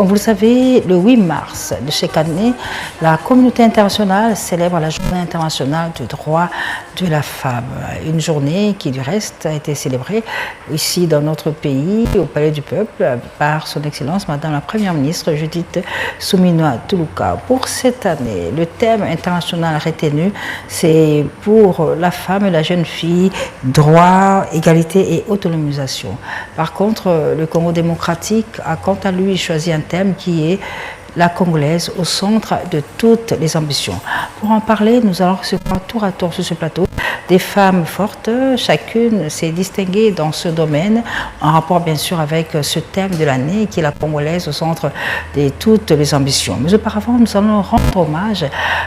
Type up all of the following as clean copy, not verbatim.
Vous le savez, le 8 mars de chaque année, la communauté internationale célèbre la Journée internationale du droit de la femme. Une journée qui, du reste, a été célébrée ici dans notre pays, au Palais du Peuple, par son Excellence, Madame la Première ministre Judith Suminwa Tuluka. Pour cette année, le thème international retenu, c'est pour la femme et la jeune fille, droit, égalité et autonomisation. Par contre, le Congo démocratique a quant à lui choisi un thème qui est la Congolaise au centre de toutes les ambitions. Pour en parler, nous allons recevoir tour à tour sur ce plateau des femmes fortes. Chacune s'est distinguée dans ce domaine, en rapport bien sûr avec ce thème de l'année qui est la Congolaise au centre de toutes les ambitions. Mais auparavant, nous allons rendre hommage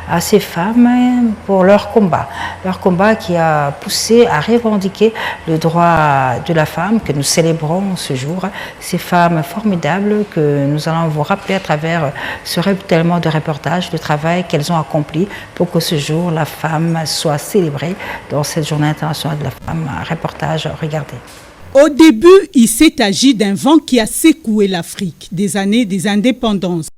à ces femmes pour leur combat qui a poussé à revendiquer le droit de la femme que nous célébrons ce jour. Ces femmes formidables que nous allons vous rappeler à travers ce tellement de reportages, le travail qu'elles ont accompli pour que ce jour la femme soit célébrée dans cette journée internationale de la femme. Un reportage, regardez. Au début, il s'est agi d'un vent qui a secoué l'Afrique, des années des indépendances.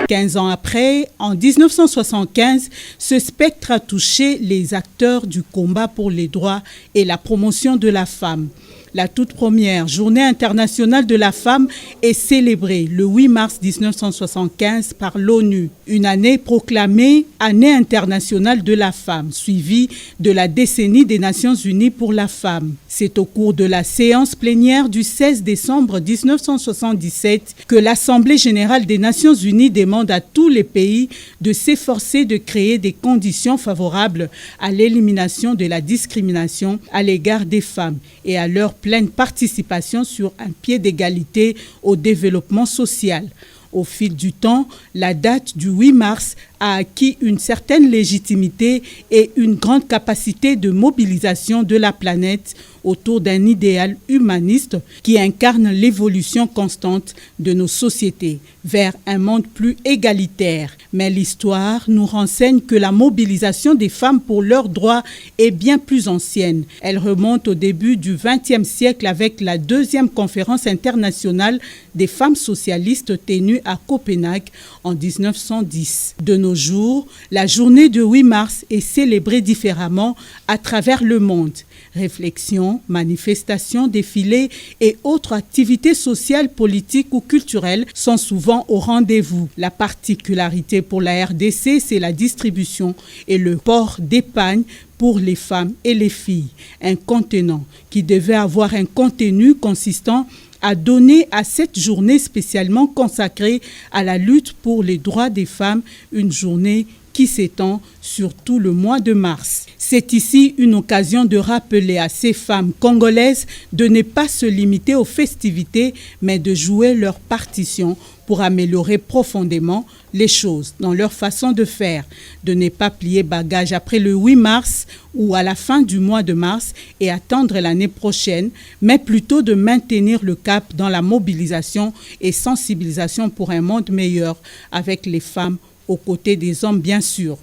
Quinze ans après, en 1975, ce spectre a touché les acteurs du combat pour les droits et la promotion de la femme. La toute première journée internationale de la femme est célébrée le 8 mars 1975 par l'ONU. Une année proclamée Année internationale de la femme, suivie de la décennie des Nations unies pour la femme. C'est au cours de la séance plénière du 16 décembre 1977 que l'Assemblée générale des Nations unies demande à tous les pays de s'efforcer de créer des conditions favorables à l'élimination de la discrimination à l'égard des femmes et à leur pleine participation sur un pied d'égalité au développement social. Au fil du temps, la date du 8 mars a acquis une certaine légitimité et une grande capacité de mobilisation de la planète autour d'un idéal humaniste qui incarne l'évolution constante de nos sociétés vers un monde plus égalitaire. Mais l'histoire nous renseigne que la mobilisation des femmes pour leurs droits est bien plus ancienne. Elle remonte au début du XXe siècle avec la deuxième conférence internationale des femmes socialistes tenue à Copenhague en 1910. De nos jours, la journée du 8 mars est célébrée différemment à travers le monde. Réflexions, manifestations, défilés et autres activités sociales, politiques ou culturelles sont souvent au rendez-vous. La particularité pour la RDC, c'est la distribution et le port d'épargne pour les femmes et les filles. Un contenant qui devait avoir un contenu consistant à donner à cette journée spécialement consacrée à la lutte pour les droits des femmes, une journée qui s'étend sur tout le mois de mars. C'est ici une occasion de rappeler à ces femmes congolaises de ne pas se limiter aux festivités, mais de jouer leur partition pour améliorer profondément les choses dans leur façon de faire, de ne pas plier bagage après le 8 mars ou à la fin du mois de mars et attendre l'année prochaine, mais plutôt de maintenir le cap dans la mobilisation et sensibilisation pour un monde meilleur avec les femmes aux côtés des hommes, bien sûr.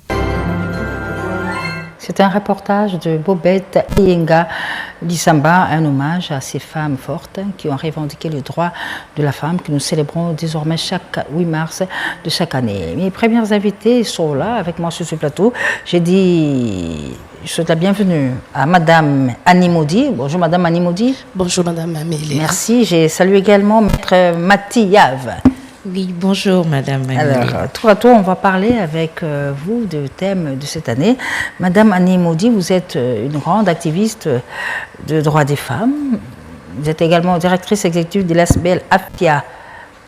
C'est un reportage de Bobette Iyenga Lissamba, un hommage à ces femmes fortes qui ont revendiqué le droit de la femme que nous célébrons désormais chaque 8 mars de chaque année. Mes premières invitées sont là avec moi sur ce plateau. Je souhaite la bienvenue à Madame Annie Maudit. Bonjour Madame Annie Maudit. Bonjour Madame Amélie. Merci. Je salue également Maître Mati Yave. Oui, bonjour Madame Amélie. Alors, tour à tour, on va parler avec vous du thème de cette année. Madame Annie Maudit, vous êtes une grande activiste de droits des femmes. Vous êtes également directrice exécutive de l'ASBEL Afia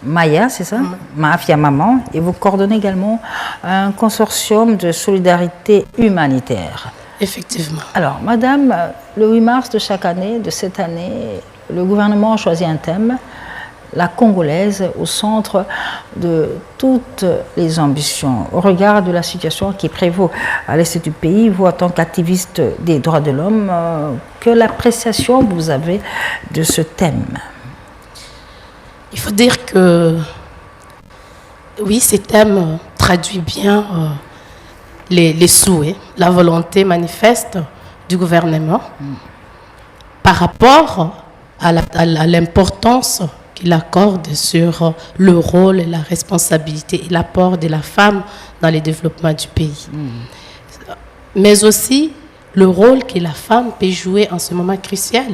Maya, c'est ça? Afia Maman. Et vous coordonnez également un consortium de solidarité humanitaire. Effectivement. Alors, Madame, le 8 mars de chaque année, de cette année, le gouvernement a choisi un thème, la Congolaise au centre de toutes les ambitions. Au regard de la situation qui prévaut à l'est du pays, vous en tant qu'activiste des droits de l'homme, quelle appréciation vous avez de ce thème? Il faut dire que oui, ce thème traduit bien les souhaits, la volonté manifeste du gouvernement par rapport à l'importance qu'il accorde sur le rôle, la responsabilité et l'apport de la femme dans le développement du pays. Mais aussi le rôle que la femme peut jouer en ce moment crucial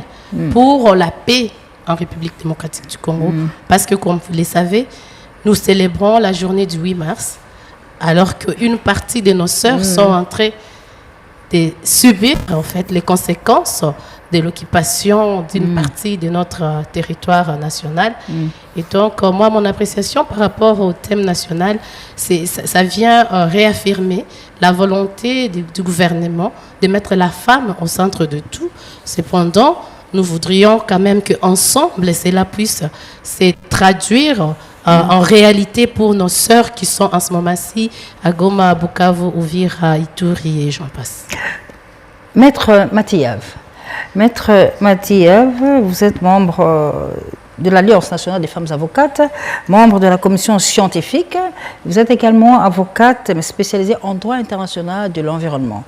pour la paix en République démocratique du Congo. Parce que, comme vous le savez, nous célébrons la journée du 8 mars, alors qu'une partie de nos sœurs sont en train de subir en fait, les conséquences de l'occupation d'une partie de notre territoire national. Et donc, moi, mon appréciation par rapport au thème national, ça vient réaffirmer la volonté du gouvernement de mettre la femme au centre de tout. Cependant, nous voudrions quand même qu'ensemble, cela puisse se traduire en réalité pour nos sœurs qui sont en ce moment-ci à Goma, à Bukavu, Uvira, Ituri et j'en passe. Maître Matiev, vous êtes membre de l'Alliance nationale des femmes avocates, membre de la commission scientifique. Vous êtes également avocate mais spécialisée en droit international de l'environnement.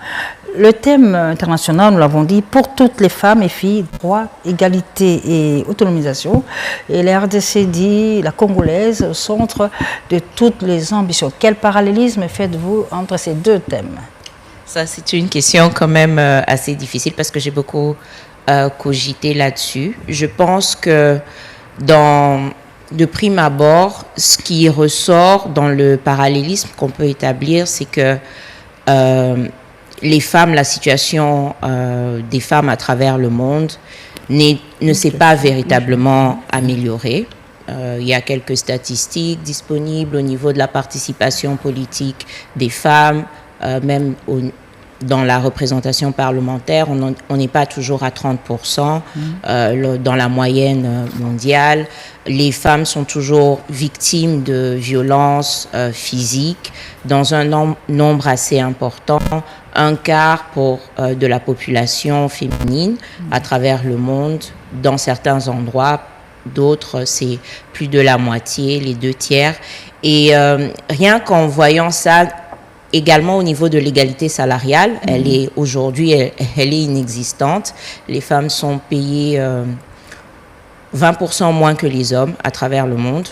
Le thème international, nous l'avons dit, pour toutes les femmes et filles, droit, égalité et autonomisation. Et la RDC dit, la congolaise, au centre de toutes les ambitions. Quel parallélisme faites-vous entre ces deux thèmes? Ça, c'est une question quand même assez difficile parce que j'ai beaucoup cogité là-dessus. Je pense que de prime abord, ce qui ressort dans le parallélisme qu'on peut établir, c'est que les femmes, la situation des femmes à travers le monde ne s'est pas véritablement améliorée. Il y a quelques statistiques disponibles au niveau de la participation politique des femmes, même dans la représentation parlementaire, on n'est pas toujours à 30% dans la moyenne mondiale. Les femmes sont toujours victimes de violences physiques dans un nombre assez important, un quart de la population féminine à travers le monde, dans certains endroits. D'autres, c'est plus de la moitié, les 2/3. Et rien qu'en voyant ça, également au niveau de l'égalité salariale, elle est aujourd'hui, elle est inexistante. Les femmes sont payées 20% moins que les hommes à travers le monde,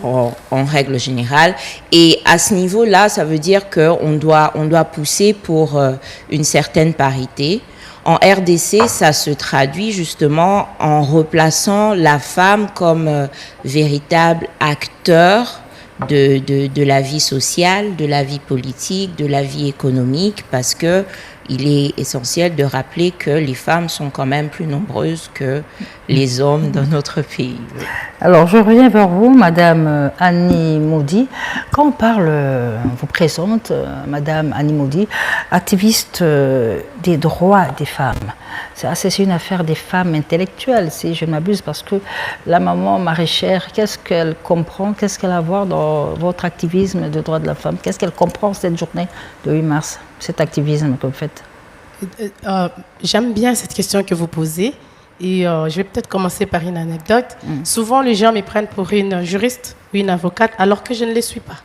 en règle générale. Et à ce niveau-là, ça veut dire qu'on doit pousser pour une certaine parité. En RDC, ça se traduit justement en replaçant la femme comme véritable acteur de la vie sociale, de la vie politique, de la vie économique, parce que il est essentiel de rappeler que les femmes sont quand même plus nombreuses que les hommes dans notre pays. Alors, je reviens vers vous, Madame Annie Maudit. Quand on parle, on vous présente, Madame Annie Maudit, activiste des droits des femmes. C'est une affaire des femmes intellectuelles, si je ne m'abuse, parce que la maman maraîchère, qu'est-ce qu'elle comprend, qu'est-ce qu'elle a à voir dans votre activisme de droits de la femme? Qu'est-ce qu'elle comprend cette journée de 8 mars, cet activisme que vous faites? J'aime bien cette question que vous posez. Et je vais peut-être commencer par une anecdote. Souvent, les gens me prennent pour une juriste ou une avocate, alors que je ne le suis pas.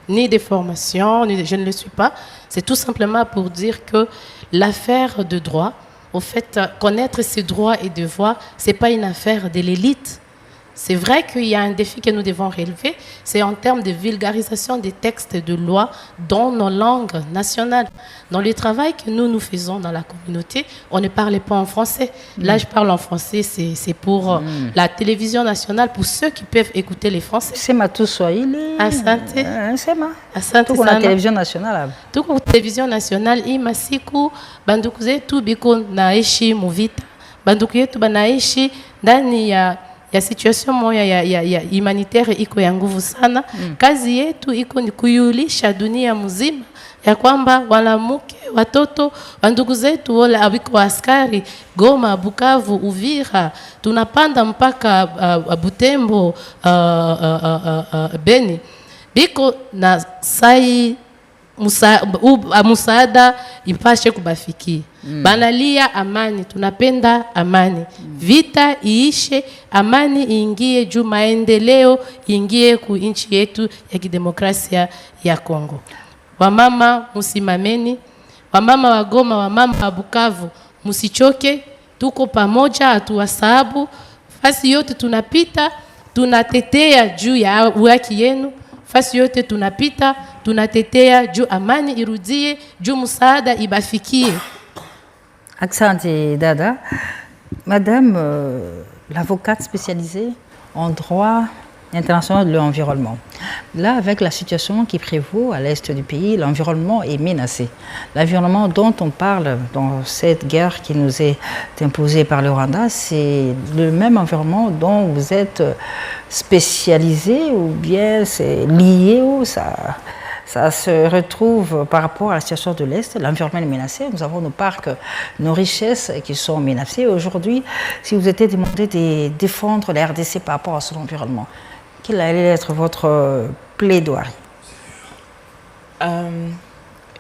Ni des formations, je ne le suis pas. C'est tout simplement pour dire que l'affaire de droit, au fait, connaître ses droits et devoirs, ce n'est pas une affaire de l'élite. C'est vrai qu'il y a un défi que nous devons relever, c'est en termes de vulgarisation des textes de loi dans nos langues nationales. Dans le travail que nous faisons dans la communauté, on ne parle pas en français. Là, je parle en français, c'est pour la télévision nationale, pour ceux qui peuvent écouter les français. C'est ma tout Swahili. Asante. C'est ma. Asante tout la télévision nationale. Tout la télévision nationale, imasiku bandukuze tu biko naishi muvita. Banduku yetu banaishi ndani ya situation moja ya humanitaire iko ya nguvu sana. Kazi yetu iko ni kuyulisha dunia mzima ya kwamba wanawake, watoto, wandugu zetu wale abiko askari Goma, Bukavu, Uvira, tunapanda mpaka Butembo, Beni, biko na sai musaada ipashe kubafikia. Banalia amani, tunapenda amani. Vita iishe, amani iingie juu, maendeleo iingie ku nchi yetu ya kidemokrasia ya Kongo. Wamama musimameni, wamama wa Goma, wamama wa Bukavu, musichoke. tuko pamoja, hatuwasahabu. Fasi yote tunapita, tunatetea juu ya haki yenu. Fasi yote tunapita, tunatetea juu amani irudie, juu msaada ibafikie. Asante dada. Madame, l'avocate spécialisée en droit international de l'environnement. Là, avec la situation qui prévaut à l'est du pays, l'environnement est menacé. L'environnement dont on parle dans cette guerre qui nous est imposée par le Rwanda, c'est le même environnement dont vous êtes spécialisé ou bien c'est lié ou ça se retrouve par rapport à la situation de l'Est. L'environnement est menacé. Nous avons nos parcs, nos richesses qui sont menacées. Aujourd'hui, si vous étiez demandé de défendre la RDC par rapport à son environnement, quel allait être votre plaidoirie?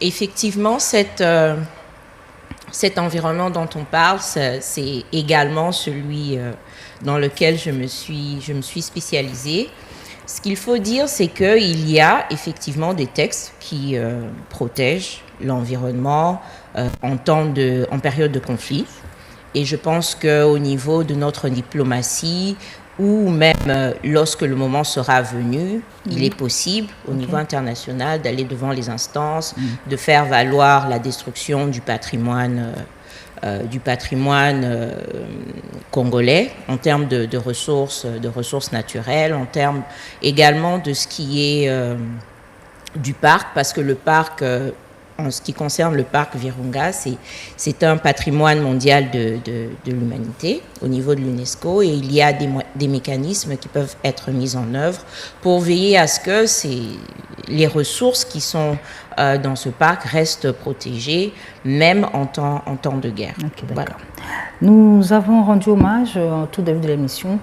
Effectivement, cet environnement dont on parle, c'est également celui dans lequel je me suis spécialisée. Ce qu'il faut dire, c'est qu'il y a effectivement des textes qui protègent l'environnement en période de conflit. Et je pense qu'au niveau de notre diplomatie, ou même lorsque le moment sera venu, il est possible au niveau international d'aller devant les instances, de faire valoir la destruction du patrimoine congolais en termes de ressources naturelles, en termes également de ce qui est du parc, parce que le parc, en ce qui concerne le parc Virunga, c'est un patrimoine mondial de l'humanité au niveau de l'UNESCO, et il y a des mécanismes qui peuvent être mis en œuvre pour veiller à ce que les ressources qui sont dans ce parc restent protégées, même en temps de guerre. Okay, voilà. Nous avons rendu hommage au tout début de l'émission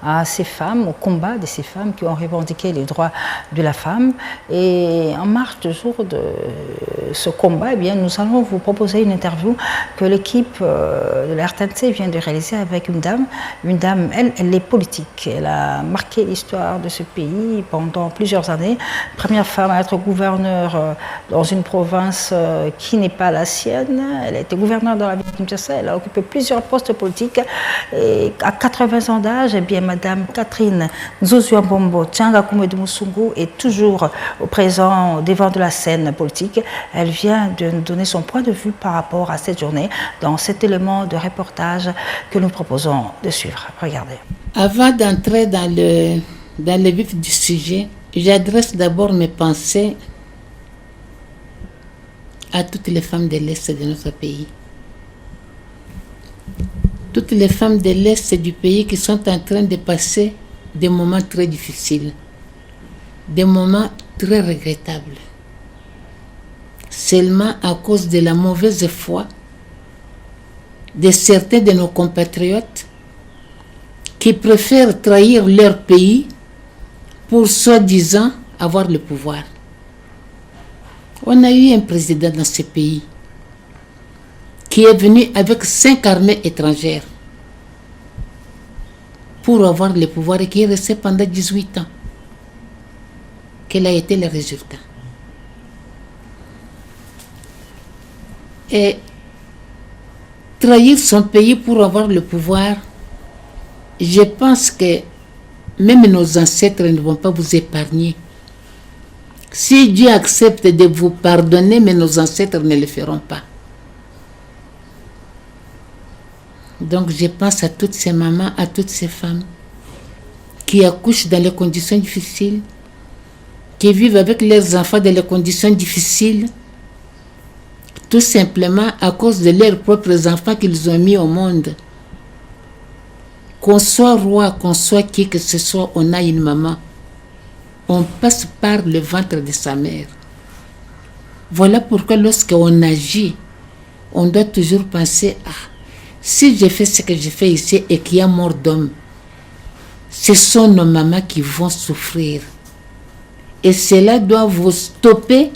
à ces femmes, au combat de ces femmes qui ont revendiqué les droits de la femme. Et en marge toujours de ce combat, eh bien, nous allons vous proposer une interview que l'équipe de la RTNC vient de réaliser avec une dame. Une dame, elle est politique. Elle a marqué l'histoire de ce pays pendant plusieurs années. Première femme à être gouverneure dans une province qui n'est pas la sienne. Elle a été gouverneure dans la ville de Kinshasa. Elle a occupé plusieurs postes politiques. Et à 80 ans d'âge, eh bien, Madame Catherine Nzozuambombo Tchanga Koumedou Moussoungou est toujours au présent devant de la scène politique. Elle vient de nous donner son point de vue par rapport à cette journée dans cet élément de reportage que nous proposons de suivre. Regardez. Avant d'entrer dans le vif du sujet, j'adresse d'abord mes pensées à toutes les femmes de l'Est de notre pays. Toutes les femmes de l'Est du pays qui sont en train de passer des moments très difficiles, des moments très regrettables, seulement à cause de la mauvaise foi de certains de nos compatriotes qui préfèrent trahir leur pays pour soi-disant avoir le pouvoir. On a eu un président dans ce pays qui est venu avec 5 armées étrangères pour avoir le pouvoir et qui est resté pendant 18 ans. Quel a été le résultat? Et trahir son pays pour avoir le pouvoir, je pense que même nos ancêtres ne vont pas vous épargner. Si Dieu accepte de vous pardonner, mais nos ancêtres ne le feront pas. Donc je pense à toutes ces mamans, à toutes ces femmes qui accouchent dans les conditions difficiles, qui vivent avec leurs enfants dans les conditions difficiles, tout simplement à cause de leurs propres enfants qu'ils ont mis au monde. Qu'on soit roi, qu'on soit qui que ce soit, on a une maman. On passe par le ventre de sa mère. Voilà pourquoi lorsqu'on agit, on doit toujours penser, si je fais ce que je fais ici et qu'il y a mort d'homme, ce sont nos mamans qui vont souffrir. Et cela doit vous stopper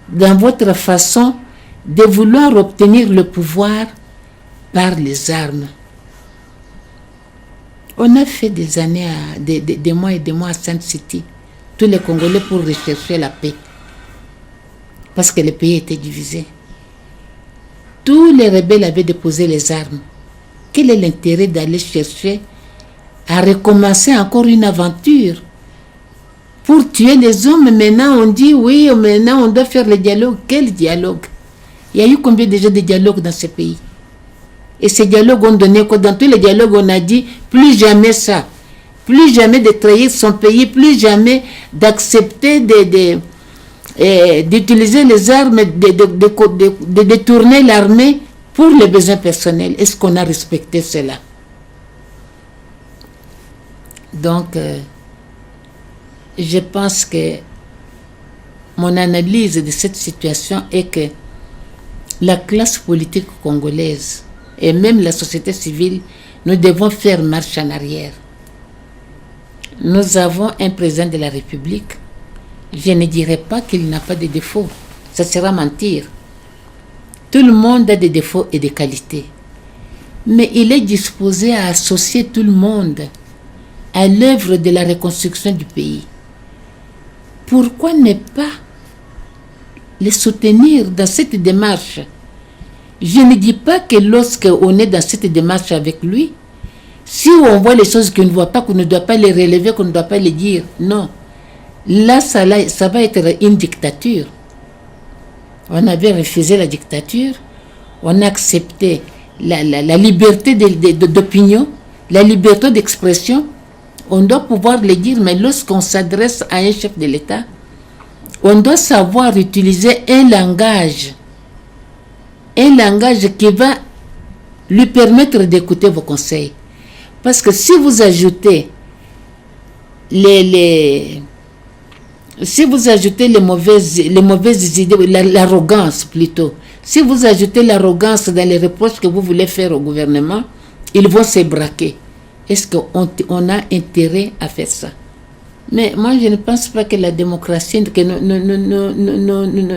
dans votre façon de vouloir obtenir le pouvoir par les armes. On a fait des années, des mois et des mois à Sun City, tous les Congolais pour rechercher la paix. Parce que le pays était divisé. Tous les rebelles avaient déposé les armes. quel est l'intérêt d'aller chercher à recommencer encore une aventure pour tuer les hommes? Maintenant, on dit oui, maintenant on doit faire le dialogue. Quel dialogue? Il y a eu combien déjà de dialogues dans ce pays? Et ces dialogues ont donné quoi? Dans tous les dialogues, on a dit plus jamais ça. Plus jamais de trahir son pays, plus jamais d'accepter d'utiliser les armes, de détourner l'armée pour les besoins personnels. Est-ce qu'on a respecté cela? Donc, je pense que mon analyse de cette situation est que la classe politique congolaise et même la société civile, nous devons faire marche en arrière. Nous avons un président de la République. Je ne dirais pas qu'il n'a pas de défauts. Ça sera mentir. Tout le monde a des défauts et des qualités. Mais il est disposé à associer tout le monde à l'œuvre de la reconstruction du pays. Pourquoi ne pas les soutenir dans cette démarche? Je ne dis pas que lorsqu'on est dans cette démarche avec lui, si on voit les choses qu'on ne voit pas, qu'on ne doit pas les relever, qu'on ne doit pas les dire, non. Là, ça va être une dictature. On avait refusé la dictature, on a accepté la liberté d'opinion, la liberté d'expression. On doit pouvoir le dire, mais lorsqu'on s'adresse à un chef de l'État, on doit savoir utiliser un langage qui va lui permettre d'écouter vos conseils. Parce que si vous ajoutez les mauvaises idées, l'arrogance plutôt, si vous ajoutez l'arrogance dans les reproches que vous voulez faire au gouvernement, ils vont se braquer. Est-ce qu'on a intérêt à faire ça? Mais moi, je ne pense pas que la démocratie, que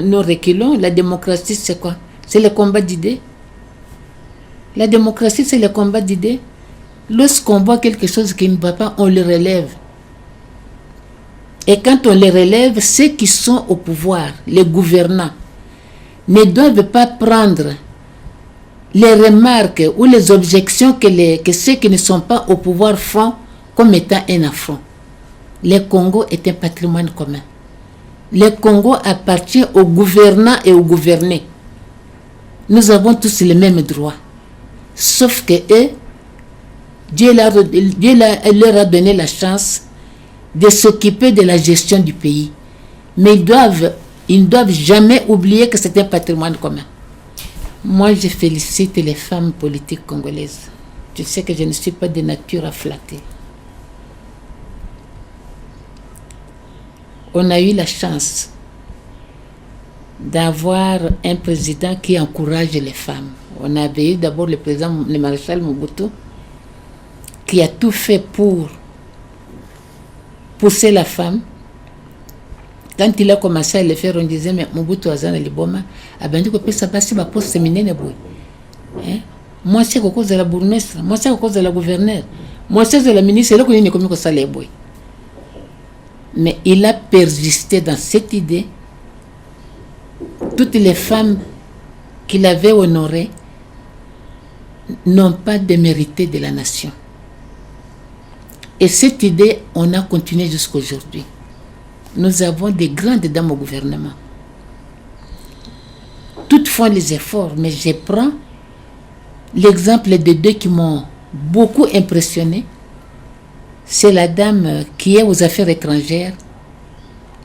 nous reculons. La démocratie, c'est quoi? C'est le combat d'idées. La démocratie, c'est le combat d'idées. Lorsqu'on voit quelque chose qui ne va pas, on le relève. Et quand on les relève, ceux qui sont au pouvoir, les gouvernants, ne doivent pas prendre les remarques ou les objections que ceux qui ne sont pas au pouvoir font comme étant un affront. Le Congo est un patrimoine commun. Le Congo appartient aux gouvernants et aux gouvernés. Nous avons tous les mêmes droits. Sauf que eux, Dieu leur a donné la chance de s'occuper de la gestion du pays. Mais ils ne doivent jamais oublier que c'est un patrimoine commun. Moi, je félicite les femmes politiques congolaises. Je sais que je ne suis pas de nature à flatter. On a eu la chance d'avoir un président qui encourage les femmes. On avait eu d'abord le président, le maréchal Mobutu, qui a tout fait pour pousser la femme. Quand il a commencé à le faire, on disait, mais Mobutu Azana Liboma, a bien dit que ça passe par poste féminin. Moi, c'est à cause de la bourgmestre, moi, c'est à cause de la gouverneure, moi, c'est de la ministre, c'est là qu'on est comme ça les boys. Mais il a persisté dans cette idée. Toutes les femmes qu'il avait honorées n'ont pas démérité de la nation. Et cette idée, on a continué jusqu'à aujourd'hui. Nous avons des grandes dames au gouvernement. Toutes font les efforts, mais je prends l'exemple de deux qui m'ont beaucoup impressionné. C'est la dame qui est aux affaires étrangères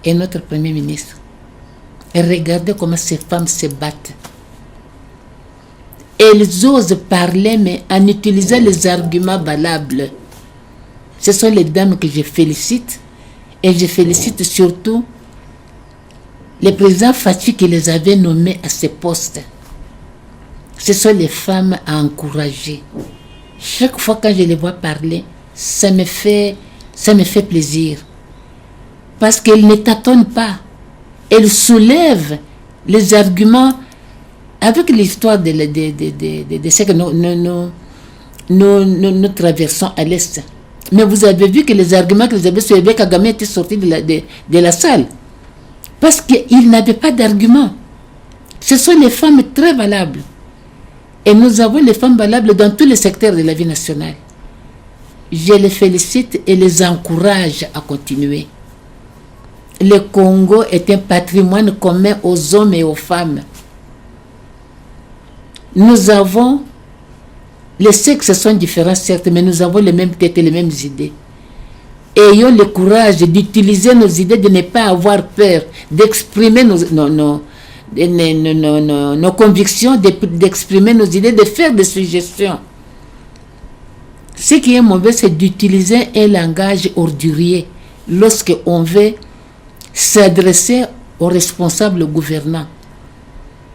et notre Premier ministre. Et regardez comment ces femmes se battent. Elles osent parler, mais en utilisant les arguments valables. Ce sont les dames que je félicite. Et je félicite surtout le président Fachi qui les avait nommées à ces postes. Ce sont les femmes à encourager. Chaque fois que je les vois parler, ça me fait plaisir. Parce qu'elles ne tâtonnent pas. Elles soulèvent les arguments avec l'histoire de ce que nous traversons à l'Est. Mais vous avez vu que les arguments que vous avez soulevés, Kagame était sorti de la salle. Parce qu'il n'avait pas d'arguments. Ce sont les femmes très valables. Et nous avons les femmes valables dans tous les secteurs de la vie nationale. Je les félicite et les encourage à continuer. Le Congo est un patrimoine commun aux hommes et aux femmes. Nous avons, les sexes sont différents certes, mais nous avons les mêmes têtes et les mêmes idées. Ayons le courage d'utiliser nos idées, de ne pas avoir peur, d'exprimer nos convictions, d'exprimer nos idées, de faire des suggestions. Ce qui est mauvais, c'est d'utiliser un langage ordurier lorsqu'on veut s'adresser aux responsables gouvernants.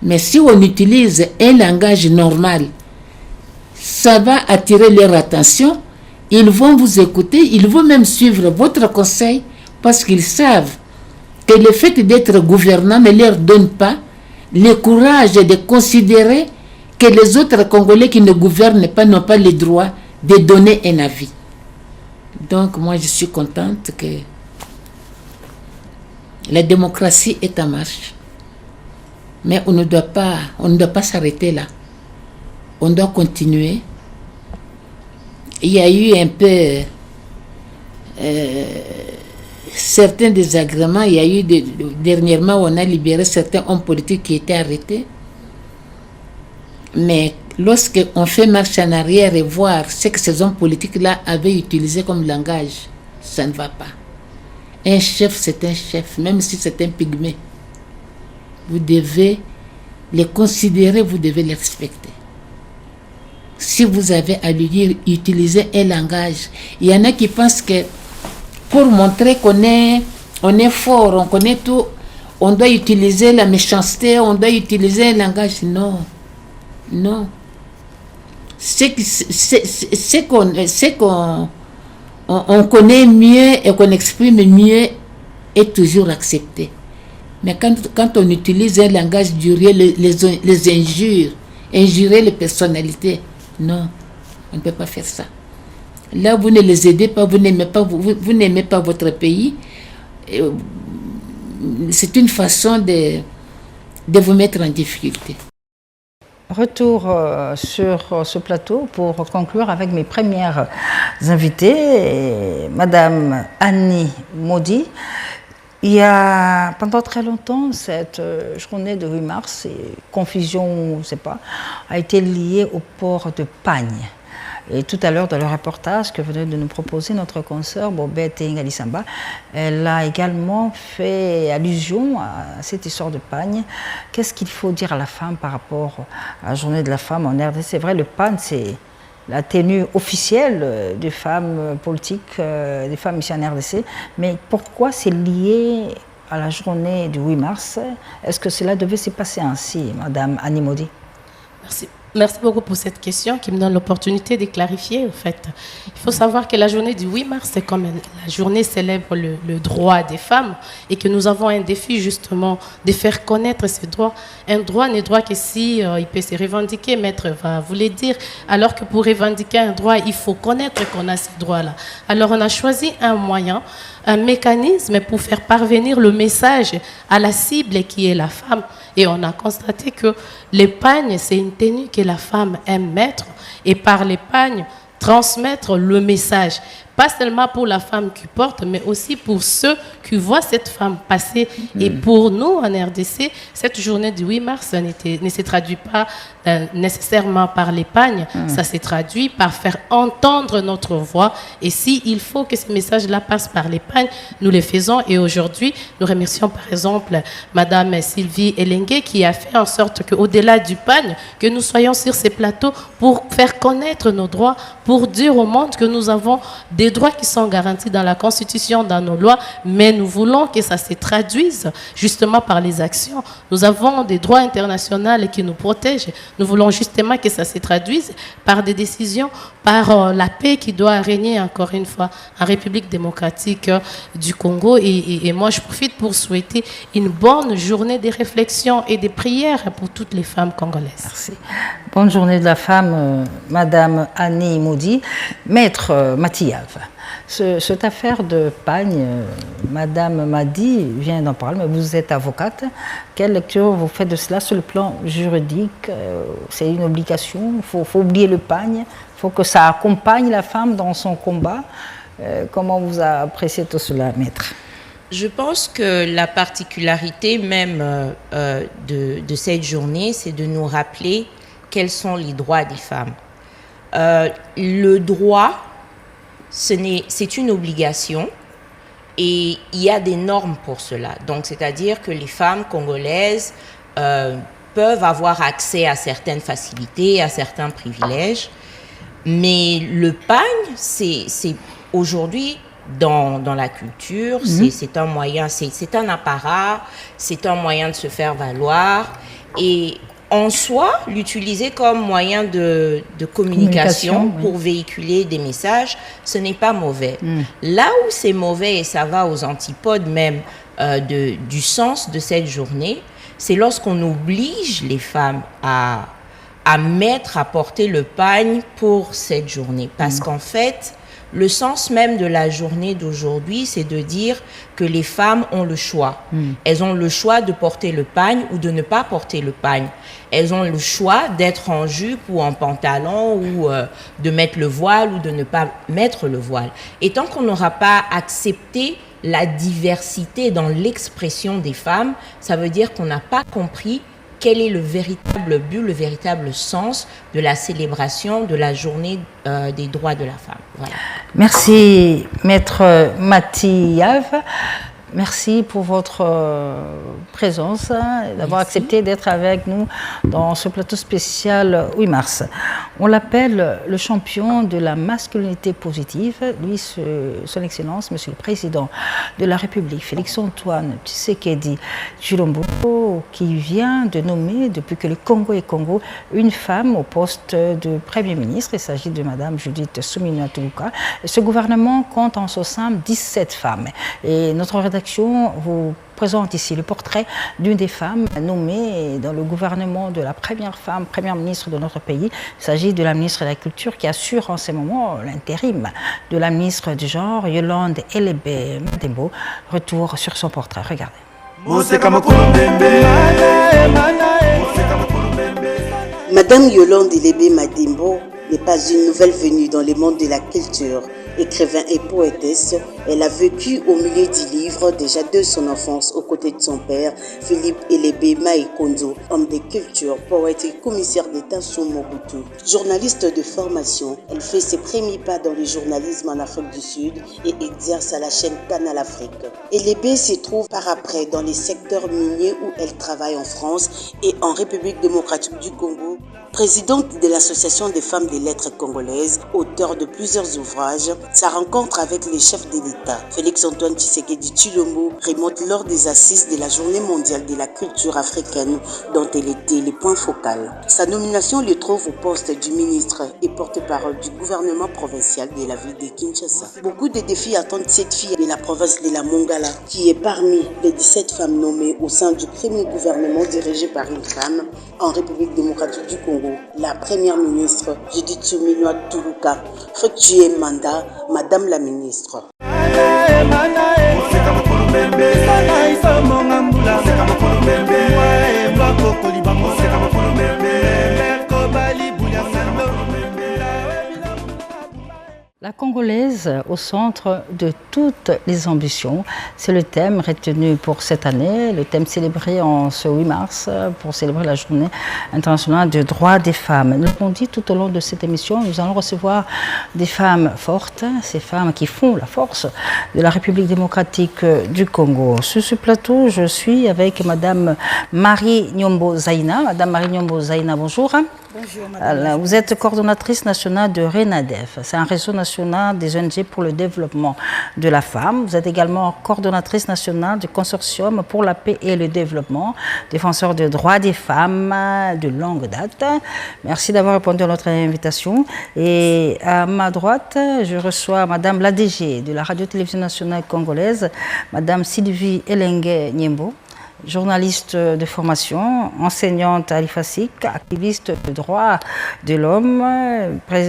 Mais si on utilise un langage normal, ça va attirer leur attention. Ils vont vous écouter, ils vont même suivre votre conseil parce qu'ils savent que le fait d'être gouvernant ne leur donne pas le courage de considérer que les autres Congolais qui ne gouvernent pas n'ont pas le droit de donner un avis. Donc moi je suis contente que la démocratie est en marche. Mais on ne doit pas s'arrêter là. On doit continuer. Il y a eu un peu certains désagréments. Il y a eu dernièrement, on a libéré certains hommes politiques qui étaient arrêtés. Mais lorsqu'on fait marche en arrière et voir ce que ces hommes politiques-là avaient utilisé comme langage, ça ne va pas. Un chef, c'est un chef, même si c'est un pygmée. Vous devez les considérer, vous devez les respecter. Si vous avez à lui dire, utilisez un langage. Il y en a qui pensent que pour montrer on est fort, on connaît tout, on doit utiliser la méchanceté, on doit utiliser un langage. Non. Non. C'est qu'on connaît mieux et qu'on exprime mieux est toujours accepté. Mais quand on utilise un langage duré, les injures, injurer les personnalités, non, on ne peut pas faire ça. Là, vous ne les aidez pas, vous n'aimez pas votre pays. C'est une façon de vous mettre en difficulté. Retour sur ce plateau pour conclure avec mes premières invitées, Madame Annie Modi. Il y a pendant très longtemps, cette journée de 8 mars, confusion, je ne sais pas, a été liée au port de pagne. Et tout à l'heure, dans le reportage que venait de nous proposer notre consoeur Bobette Ngalisamba, elle a également fait allusion à cette histoire de pagne. Qu'est-ce qu'il faut dire à la femme par rapport à la journée de la femme en RDC? C'est vrai, le pagne, c'est la tenue officielle des femmes politiques, des femmes ici en RDC. Mais pourquoi c'est lié à la journée du 8 mars? Est-ce que cela devait se passer ainsi, Madame Annie Modi? Merci. Merci beaucoup pour cette question qui me donne l'opportunité de clarifier. En fait, il faut savoir que la journée du 8 mars, c'est comme la journée célèbre le droit des femmes et que nous avons un défi justement de faire connaître ces droits. Un droit n'est droit que si il peut se revendiquer, maître va vous le dire, alors que pour revendiquer un droit, il faut connaître qu'on a ces droits-là. Alors on a choisi un moyen, un mécanisme pour faire parvenir le message à la cible qui est la femme. Et on a constaté que l'épargne, c'est une tenue que la femme aime mettre. Et par l'épargne, transmettre le message. Pas seulement pour la femme qui porte, mais aussi pour ceux qui voient cette femme passer. Et pour nous, en RDC, cette journée du 8 mars ne se traduit pas nécessairement par l'épargne. Ça se traduit par faire entendre notre voix. Et s'il faut que ce message-là passe par l'épargne, nous le faisons. Et aujourd'hui, nous remercions par exemple Madame Sylvie Elengue qui a fait en sorte qu'au-delà du pagne, que nous soyons sur ces plateaux pour faire connaître nos droits, pour dire au monde que nous avons des droits qui sont garantis dans la Constitution, dans nos lois, mais nous voulons que ça se traduise justement par les actions. Nous avons des droits internationaux qui nous protègent. Nous voulons justement que ça se traduise par des décisions, par la paix qui doit régner encore une fois en République démocratique du Congo. Et moi, je profite pour souhaiter une bonne journée de réflexion et de prière pour toutes les femmes congolaises. Merci. Bonne journée de la femme, Madame Annie Modi. Maître Matiav, Cette affaire de pagne, Madame Madi vient d'en parler, mais vous êtes avocate. Quelle lecture vous faites de cela sur le plan juridique? C'est une obligation, il faut oublier le pagne, il faut que ça accompagne la femme dans son combat. Comment vous appréciez tout cela, maître? Je pense que la particularité même de cette journée, c'est de nous rappeler quels sont les droits des femmes. Le droit, c'est une obligation et il y a des normes pour cela. Donc, c'est-à-dire que les femmes congolaises peuvent avoir accès à certaines facilités, à certains privilèges, mais le pagne, c'est aujourd'hui dans la culture, c'est un moyen, c'est un apparat, c'est un moyen de se faire valoir et en soi, l'utiliser comme moyen de communication pour véhiculer des messages, ce n'est pas mauvais. Là où c'est mauvais, et ça va aux antipodes même du sens de cette journée, c'est lorsqu'on oblige les femmes à porter le pagne pour cette journée. Parce qu'en fait, le sens même de la journée d'aujourd'hui, c'est de dire que les femmes ont le choix. Elles ont le choix de porter le pagne ou de ne pas porter le pagne. Elles ont le choix d'être en jupe ou en pantalon ou de mettre le voile ou de ne pas mettre le voile. Et tant qu'on n'aura pas accepté la diversité dans l'expression des femmes, ça veut dire qu'on n'a pas compris quel est le véritable but, le véritable sens de la célébration de la journée des droits de la femme. Voilà. Merci, Maître Matiyav. Merci pour votre présence, d'avoir accepté d'être avec nous dans ce plateau spécial 8 mars. On l'appelle le champion de la masculinité positive, lui, son Excellence, Monsieur le Président de la République, Félix-Antoine Tshisekedi Tshilombo, qui vient de nommer, depuis que le Congo est Congo, une femme au poste de Premier ministre. Il s'agit de Madame Judith Suminwa Tuluka. Ce gouvernement compte en son sein 17 femmes. Et notre rédaction vous présente ici le portrait d'une des femmes nommées dans le gouvernement de la première femme, première ministre de notre pays. Il s'agit de la ministre de la Culture qui assure en ce moment l'intérim de la ministre du Genre, Yolande Elebe Madimbo. Retour sur son portrait, regardez. Madame Yolande Elebe Madimbo n'est pas une nouvelle venue dans le monde de la culture. Écrivain et poétesse, elle a vécu au milieu du livre déjà de son enfance aux côtés de son père, Philippe Elebe Maïkondo, homme de culture, poète et commissaire d'État sous Mobutu. Journaliste de formation, elle fait ses premiers pas dans le journalisme en Afrique du Sud et exerce à la chaîne Canal Afrique. Elebe se trouve par après dans les secteurs miniers où elle travaille en France et en République démocratique du Congo. Présidente de l'Association des femmes des lettres congolaises, auteure de plusieurs ouvrages, sa rencontre avec les chefs de l'État, Félix-Antoine Tshisekedi Tshilombo, remonte lors des assises de la Journée mondiale de la culture africaine, dont elle était le point focal. Sa nomination le trouve au poste du ministre et porte-parole du gouvernement provincial de la ville de Kinshasa. Beaucoup de défis attendent cette fille de la province de la Mongala, qui est parmi les 17 femmes nommées au sein du premier gouvernement dirigé par une femme en République démocratique du Congo. La première ministre Judith Suminwa Tuluka, fructueux mandat, Madame la ministre. La Congolaise au centre de toutes les ambitions, c'est le thème retenu pour cette année, le thème célébré en ce 8 mars pour célébrer la journée internationale des droits des femmes. Nous l'avons dit tout au long de cette émission, nous allons recevoir des femmes fortes, ces femmes qui font la force de la République démocratique du Congo. Sur ce plateau, je suis avec Madame Marie Nyombo Zaina. Madame Marie Nyombo Zaina, bonjour. Bonjour, madame. Vous êtes coordonnatrice nationale de RENADEF. C'est un réseau national des ONG pour le développement de la femme. Vous êtes également coordonnatrice nationale du consortium pour la paix et le développement, défenseur des droits des femmes de longue date. Merci d'avoir répondu à notre invitation. Et à ma droite, je reçois Madame l'ADG de la radio-télévision nationale congolaise, Madame Sylvie Elenge Nyembo. journaliste de formation, enseignante à l'IFASIC, activiste de droits de l'homme,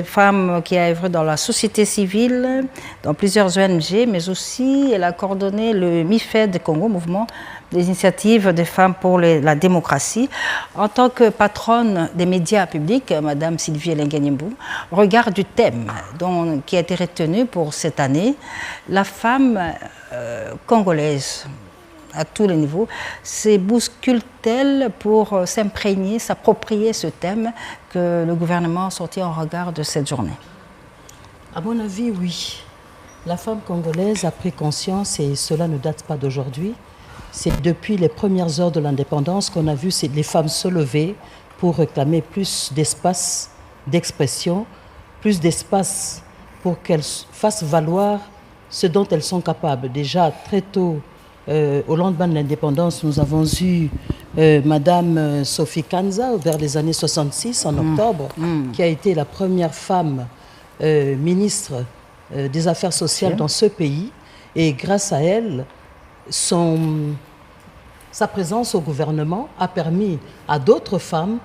femme qui a œuvré dans la société civile, dans plusieurs ONG, mais aussi elle a coordonné le MIFED Congo, Mouvement des initiatives des femmes pour la démocratie. En tant que patronne des médias publics, Madame Sylvie Elenganyembu, au regard du thème qui a été retenu pour cette année, la femme congolaise, à tous les niveaux, se bouscule-t-elle pour s'imprégner, s'approprier ce thème que le gouvernement a sorti en regard de cette journée? À mon avis, oui. La femme congolaise a pris conscience, et cela ne date pas d'aujourd'hui. C'est depuis les premières heures de l'indépendance qu'on a vu les femmes se lever pour réclamer plus d'espace d'expression, plus d'espace pour qu'elles fassent valoir ce dont elles sont capables. Déjà très tôt, au lendemain de l'indépendance, nous avons eu Madame Sophie Kanza vers les années 66, en octobre, qui a été la première femme ministre des Affaires sociales dans ce pays. Et grâce à elle, sa présence au gouvernement a permis à d'autres femmes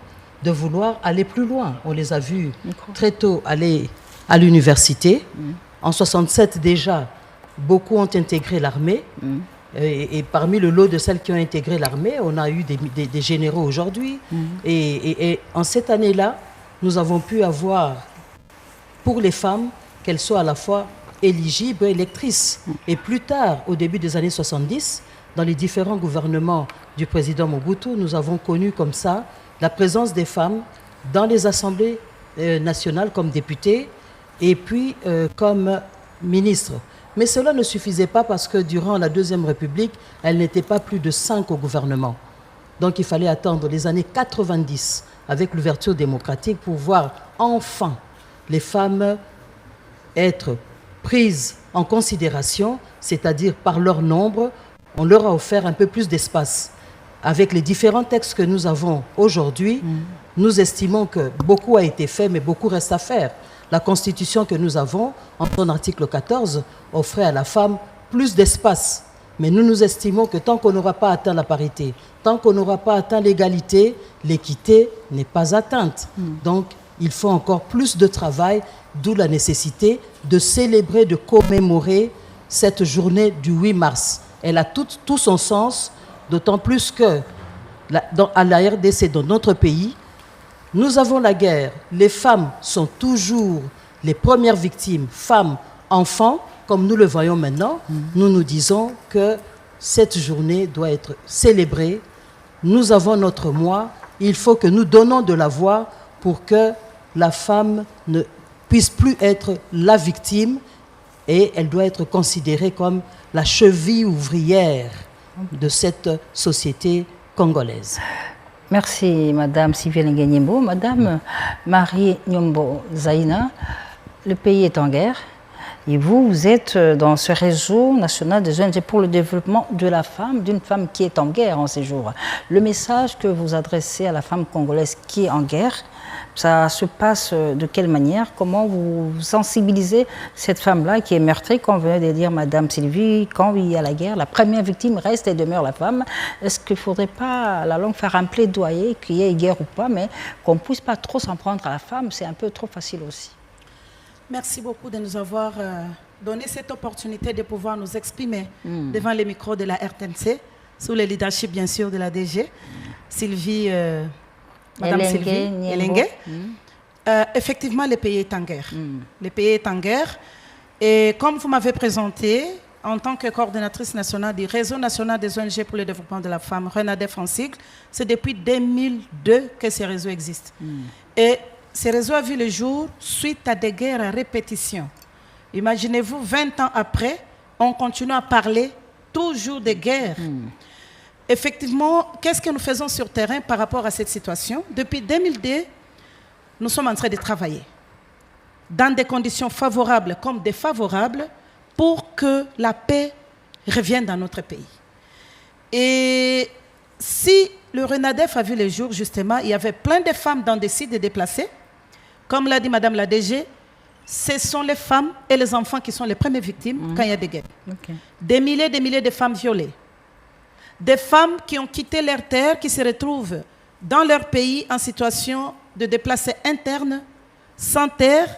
de vouloir aller plus loin. On les a vues très tôt aller à l'université. En 67 déjà, beaucoup ont intégré l'armée. Et parmi le lot de celles qui ont intégré l'armée, on a eu des généraux aujourd'hui. Et en cette année-là, nous avons pu avoir pour les femmes qu'elles soient à la fois éligibles et électrices. Et plus tard, au début des années 70, dans les différents gouvernements du président Mobutu, nous avons connu comme ça la présence des femmes dans les assemblées nationales comme députées et puis comme ministres. Mais cela ne suffisait pas parce que durant la Deuxième République, elles n'étaient pas plus de 5 au gouvernement. Donc il fallait attendre les années 90 avec l'ouverture démocratique pour voir enfin les femmes être prises en considération, c'est-à-dire par leur nombre, on leur a offert un peu plus d'espace. Avec les différents textes que nous avons aujourd'hui, nous estimons que beaucoup a été fait, mais beaucoup reste à faire. La Constitution que nous avons, en son article 14, offrait à la femme plus d'espace. Mais nous estimons que tant qu'on n'aura pas atteint la parité, tant qu'on n'aura pas atteint l'égalité, l'équité n'est pas atteinte. Donc, il faut encore plus de travail, d'où la nécessité de célébrer, de commémorer cette journée du 8 mars. Elle a tout son sens, d'autant plus que à la RDC, dans notre pays, nous avons la guerre. Les femmes sont toujours les premières victimes, femmes, enfants, comme nous le voyons maintenant. Nous nous disons que cette journée doit être célébrée. Nous avons notre mois. Il faut que nous donnons de la voix pour que la femme ne puisse plus être la victime et elle doit être considérée comme la cheville ouvrière de cette société congolaise. Merci Madame Sylvie Elenganyembu. Madame Marie Nyombo Zaina, le pays est en guerre et vous êtes dans ce réseau national des ONG pour le développement de la femme, d'une femme qui est en guerre en ces jours. Le message que vous adressez à la femme congolaise qui est en guerre, ça se passe de quelle manière? Comment vous sensibilisez cette femme-là qui est meurtrie, comme venait de dire Madame Sylvie, quand il y a la guerre, la première victime reste et demeure la femme. Est-ce qu'il ne faudrait pas à la longue faire un plaidoyer, qu'il y ait guerre ou pas, mais qu'on ne puisse pas trop s'en prendre à la femme? C'est un peu trop facile aussi. Merci beaucoup de nous avoir donné cette opportunité de pouvoir nous exprimer devant les micros de la RTNC, sous le leadership bien sûr de la DG, Sylvie... Madame Sylvie Elenge. Effectivement, le pays est en guerre. Le pays est en guerre. Et comme vous m'avez présenté, en tant que coordonnatrice nationale du Réseau national des ONG pour le développement de la femme, RENADEF en sigle, c'est depuis 2002 que ce réseau existe. Et ce réseau a vu le jour suite à des guerres à répétition. Imaginez-vous, 20 ans après, on continue à parler toujours des guerres. Effectivement, qu'est-ce que nous faisons sur terrain par rapport à cette situation? Depuis 2002, nous sommes en train de travailler dans des conditions favorables comme défavorables pour que la paix revienne dans notre pays. Et si le RENADEF a vu le jour, justement, il y avait plein de femmes dans des sites déplacés. Comme l'a dit Madame la DG, ce sont les femmes et les enfants qui sont les premières victimes quand il y a des guerres. Des milliers de femmes violées. des femmes qui ont quitté leur terre, qui se retrouvent dans leur pays en situation de déplacés internes, sans terre.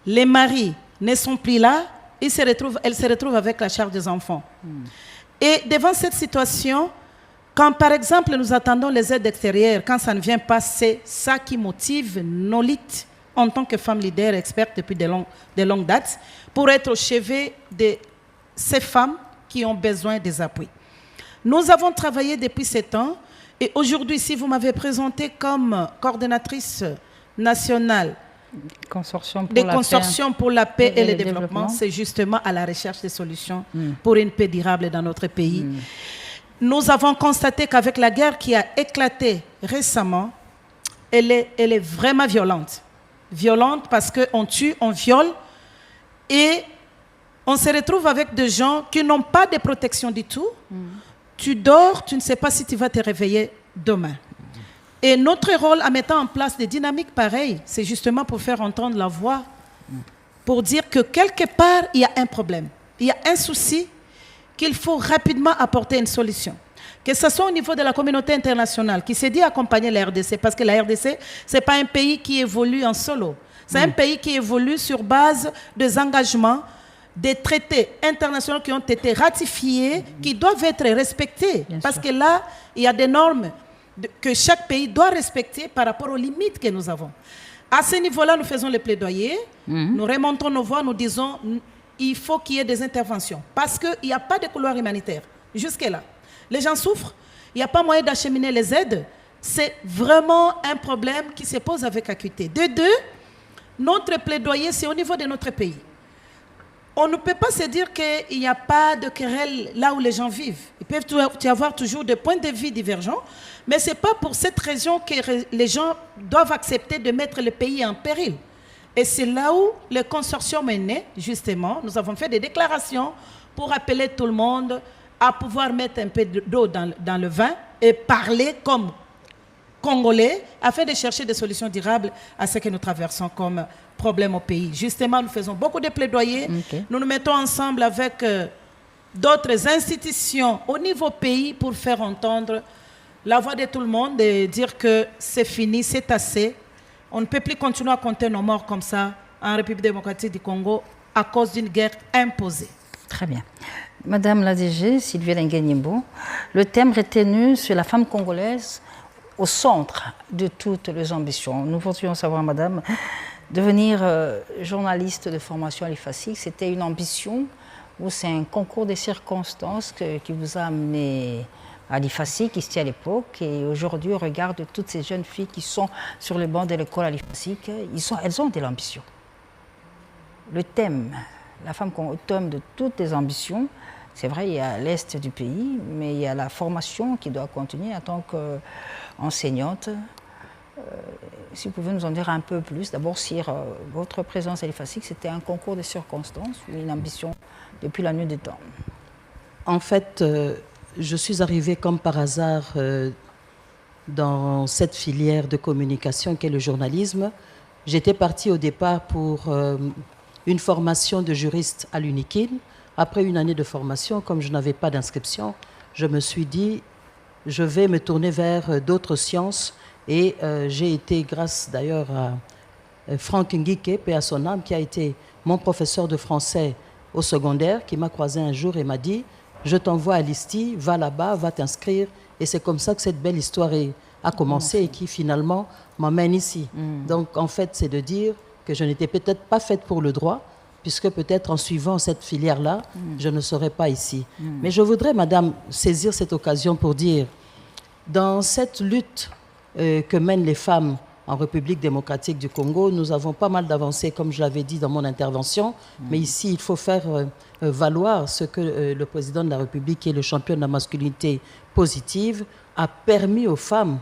Les maris ne sont plus là, elles se retrouvent avec la charge des enfants. Et devant cette situation, quand par exemple nous attendons les aides extérieures, quand ça ne vient pas, c'est ça qui motive nos luttes en tant que femmes leaders expertes depuis de longues dates, pour être au chevet de ces femmes qui ont besoin des appuis. Nous avons travaillé depuis 7 ans et aujourd'hui, si vous m'avez présentée comme coordonnatrice nationale des consortiums pour la paix et le développement, c'est justement à la recherche des solutions pour une paix durable dans notre pays. Nous avons constaté qu'avec la guerre qui a éclaté récemment, elle est vraiment violente. Violente parce qu'on tue, on viole et on se retrouve avec des gens qui n'ont pas de protection du tout. Tu dors, tu ne sais pas si tu vas te réveiller demain. Et notre rôle en mettant en place des dynamiques pareilles, c'est justement pour faire entendre la voix, pour dire que quelque part, il y a un problème, il y a un souci qu'il faut rapidement apporter une solution. Que ce soit au niveau de la communauté internationale qui s'est dit accompagner la RDC, parce que la RDC, ce n'est pas un pays qui évolue en solo. C'est un pays qui évolue sur base des engagements, des traités internationaux qui ont été ratifiés, qui doivent être respectés. Parce que là, il y a des normes que chaque pays doit respecter par rapport aux limites que nous avons. À ce niveau-là, nous faisons les plaidoyers, nous remontons nos voix, nous disons il faut qu'il y ait des interventions. Parce qu'il n'y a pas de couloir humanitaire. Jusque-là. Les gens souffrent, il n'y a pas moyen d'acheminer les aides. C'est vraiment un problème qui se pose avec acuité. De deux, notre plaidoyer, c'est au niveau de notre pays. On ne peut pas se dire qu'il n'y a pas de querelle là où les gens vivent. Ils peuvent y avoir toujours des points de vue divergents, mais ce n'est pas pour cette raison que les gens doivent accepter de mettre le pays en péril. Et c'est là où le consortium est né, justement. Nous avons fait des déclarations pour appeler tout le monde à pouvoir mettre un peu d'eau dans le vin et parler comme Congolais afin de chercher des solutions durables à ce que nous traversons comme problème au pays. Justement, nous faisons beaucoup de plaidoyers. Nous nous mettons ensemble avec d'autres institutions au niveau pays pour faire entendre la voix de tout le monde et dire que c'est fini, c'est assez. On ne peut plus continuer à compter nos morts comme ça en République démocratique du Congo à cause d'une guerre imposée. Très bien. Madame la DG, Sylvie Lenguenimbo, le thème retenu sur la femme congolaise au centre de toutes les ambitions. Nous voudrions savoir, madame, devenir journaliste de formation à l'IFASIC, c'était une ambition ou c'est un concours de circonstances qui vous a amené à l'IFASIC, ici à l'époque, et aujourd'hui, au regard de toutes ces jeunes filles qui sont sur le banc de l'école à l'IFASIC, elles ont de l'ambition. Le thème, la femme au thème de toutes les ambitions, c'est vrai, il y a l'Est du pays, mais il y a la formation qui doit continuer en tant qu'enseignante. Si vous pouvez nous en dire un peu plus, d'abord sur votre présence à l'IFASIC, c'était un concours de circonstances ou une ambition depuis la nuit des temps? En fait, je suis arrivée comme par hasard dans cette filière de communication qu'est le journalisme. J'étais partie au départ pour une formation de juriste à l'UNIKIN. Après une année de formation, comme je n'avais pas d'inscription, je me suis dit, je vais me tourner vers d'autres sciences. Et j'ai été, grâce d'ailleurs à Franck Nguike, paix à son âme, qui a été mon professeur de français au secondaire, qui m'a croisé un jour et m'a dit, je t'envoie à l'ISTI, va là-bas, va t'inscrire. Et c'est comme ça que cette belle histoire a commencé et qui finalement m'emmène ici. Donc en fait, c'est de dire que je n'étais peut-être pas faite pour le droit, puisque peut-être en suivant cette filière-là, je ne serais pas ici. Mais je voudrais, madame, saisir cette occasion pour dire, dans cette lutte que mènent les femmes en République démocratique du Congo, nous avons pas mal d'avancées, comme je l'avais dit dans mon intervention, mais ici, il faut faire valoir ce que le président de la République, qui est le champion de la masculinité positive, a permis aux femmes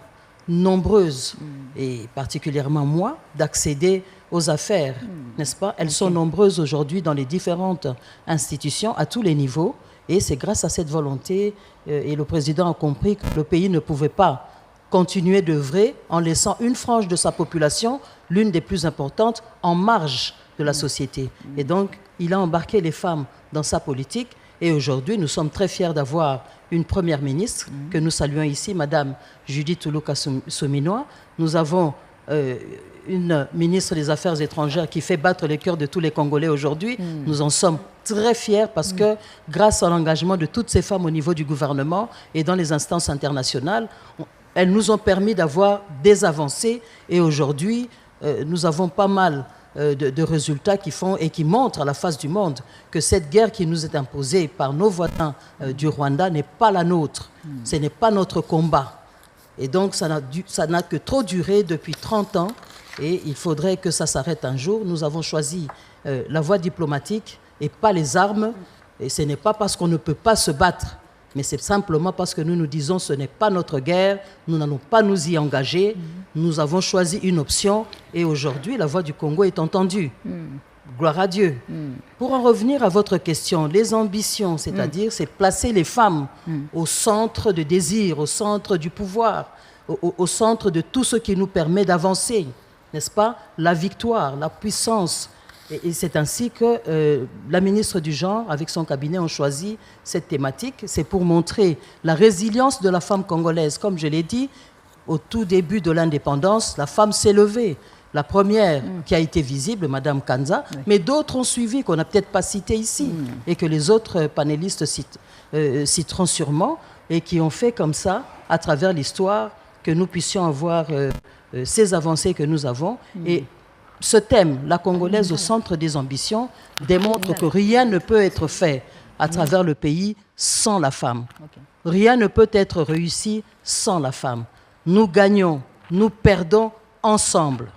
nombreuses, et particulièrement moi, d'accéder aux affaires, n'est-ce pas? Elles sont nombreuses aujourd'hui dans les différentes institutions, à tous les niveaux, et c'est grâce à cette volonté, et le président a compris que le pays ne pouvait pas continuer d'œuvrer en laissant une frange de sa population, l'une des plus importantes, en marge de la société. Et donc, il a embarqué les femmes dans sa politique, Et aujourd'hui, nous sommes très fiers d'avoir une première ministre que nous saluons ici, Madame Judith Tuluka-Sominois. Nous avons une ministre des Affaires étrangères qui fait battre le cœur de tous les Congolais aujourd'hui. Nous en sommes très fiers parce que grâce à l'engagement de toutes ces femmes au niveau du gouvernement et dans les instances internationales, elles nous ont permis d'avoir des avancées et aujourd'hui, nous avons pas mal de résultats qui font et qui montrent à la face du monde que cette guerre qui nous est imposée par nos voisins du Rwanda n'est pas la nôtre. Ce n'est pas notre combat. Et donc, ça n'a que trop duré depuis 30 ans et il faudrait que ça s'arrête un jour. Nous avons choisi la voie diplomatique et pas les armes. Et ce n'est pas parce qu'on ne peut pas se battre, mais c'est simplement parce que nous nous disons ce n'est pas notre guerre, nous n'allons pas nous y engager. Nous avons choisi une option et aujourd'hui, la voix du Congo est entendue. Gloire à Dieu. Pour en revenir à votre question, les ambitions, c'est-à-dire, c'est placer les femmes au centre du désir, au centre du pouvoir, au centre de tout ce qui nous permet d'avancer, n'est-ce pas? La victoire, la puissance. Et c'est ainsi que la ministre du Genre, avec son cabinet, ont choisi cette thématique. C'est pour montrer la résilience de la femme congolaise. Comme je l'ai dit, au tout début de l'indépendance, la femme s'est levée. La première qui a été visible, Madame Kanza, mais d'autres ont suivi, qu'on n'a peut-être pas cité ici, et que les autres panélistes citeront sûrement, et qui ont fait comme ça, à travers l'histoire, que nous puissions avoir ces avancées que nous avons. Et ce thème, la Congolaise au centre des ambitions, démontre que rien ne peut être fait à travers le pays sans la femme. Rien ne peut être réussi sans la femme. Nous gagnons, nous perdons ensemble.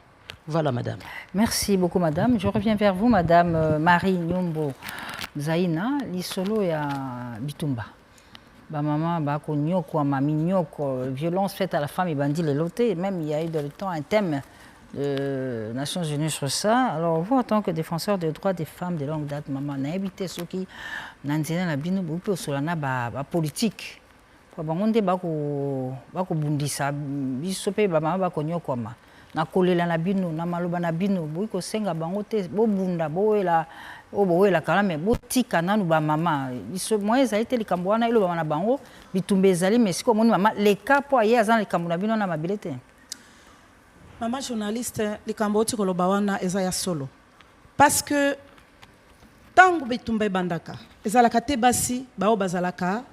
Voilà, madame. Merci beaucoup, madame. Je reviens vers vous, madame Marie Nyombo Zaina, l'isolo ya Bitumba. Ba maman, ba ko nyoko, mami nyoko, violence faite à la femme et bandit les lotés. Même il y a eu dans le temps un thème des Nations Unies sur ça. Alors vous, en tant que défenseur des droits des femmes de longue date, maman, n'a évité ce qui n'entraîne la binu beaucoup sur la politique. Pour bangonde bako bundisa, bisope ba maman bako nyoko ma. Na kolela na bino na maloba na bino boyi ko senga bango te bo bunda boela boela kala me botika nanu ba mama biso moyeza ete likambo wana ilo ba na bango bitumba ezali mais siko moni mama leka po aye azana likambo na bino na mabele te. Mama journaliste likambo oti koloba wana eza ya solo parce que tango bitumba bandaka ezalaka te basi bao bazalaka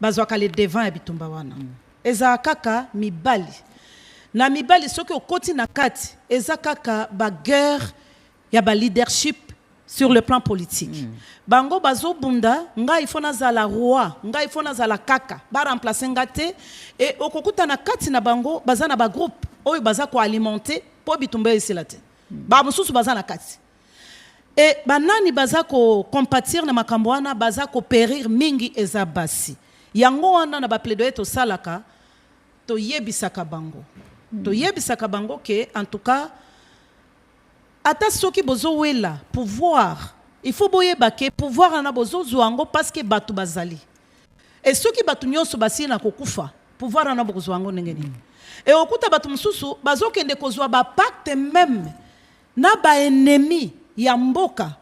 bazwaka le devant ya bitumba wana eza kaka mibali. Na mibali soki okoti na kati eza kaka ba guerre ya ba leadership sur le plan politique. Bango bazo bunda nga il faut nazala roi, nga il faut nazala kaka ba remplacer ngate et okokuta na kati na bango baza na ba groupe oyo baza ko alimenter po bitumba esilate. Ba mususu baza na kati. Et banani baza ko compatir na makambo wana baza ko périr mingi eza basi. Yango wana na ba plaidoyer to salaka to yebisaka bango. To yebisaka bango que en tout cas ata soki bozo wela pouvoir il faut boyeba que pouvoir ana bozo zwango parce que batu bazali et soki batu nyonso basi na kokufa pouvoir ana bozo zwango ngeni et okuta batu mususu bazo kende kozwa ba pacte même na ba ennemi ya mboka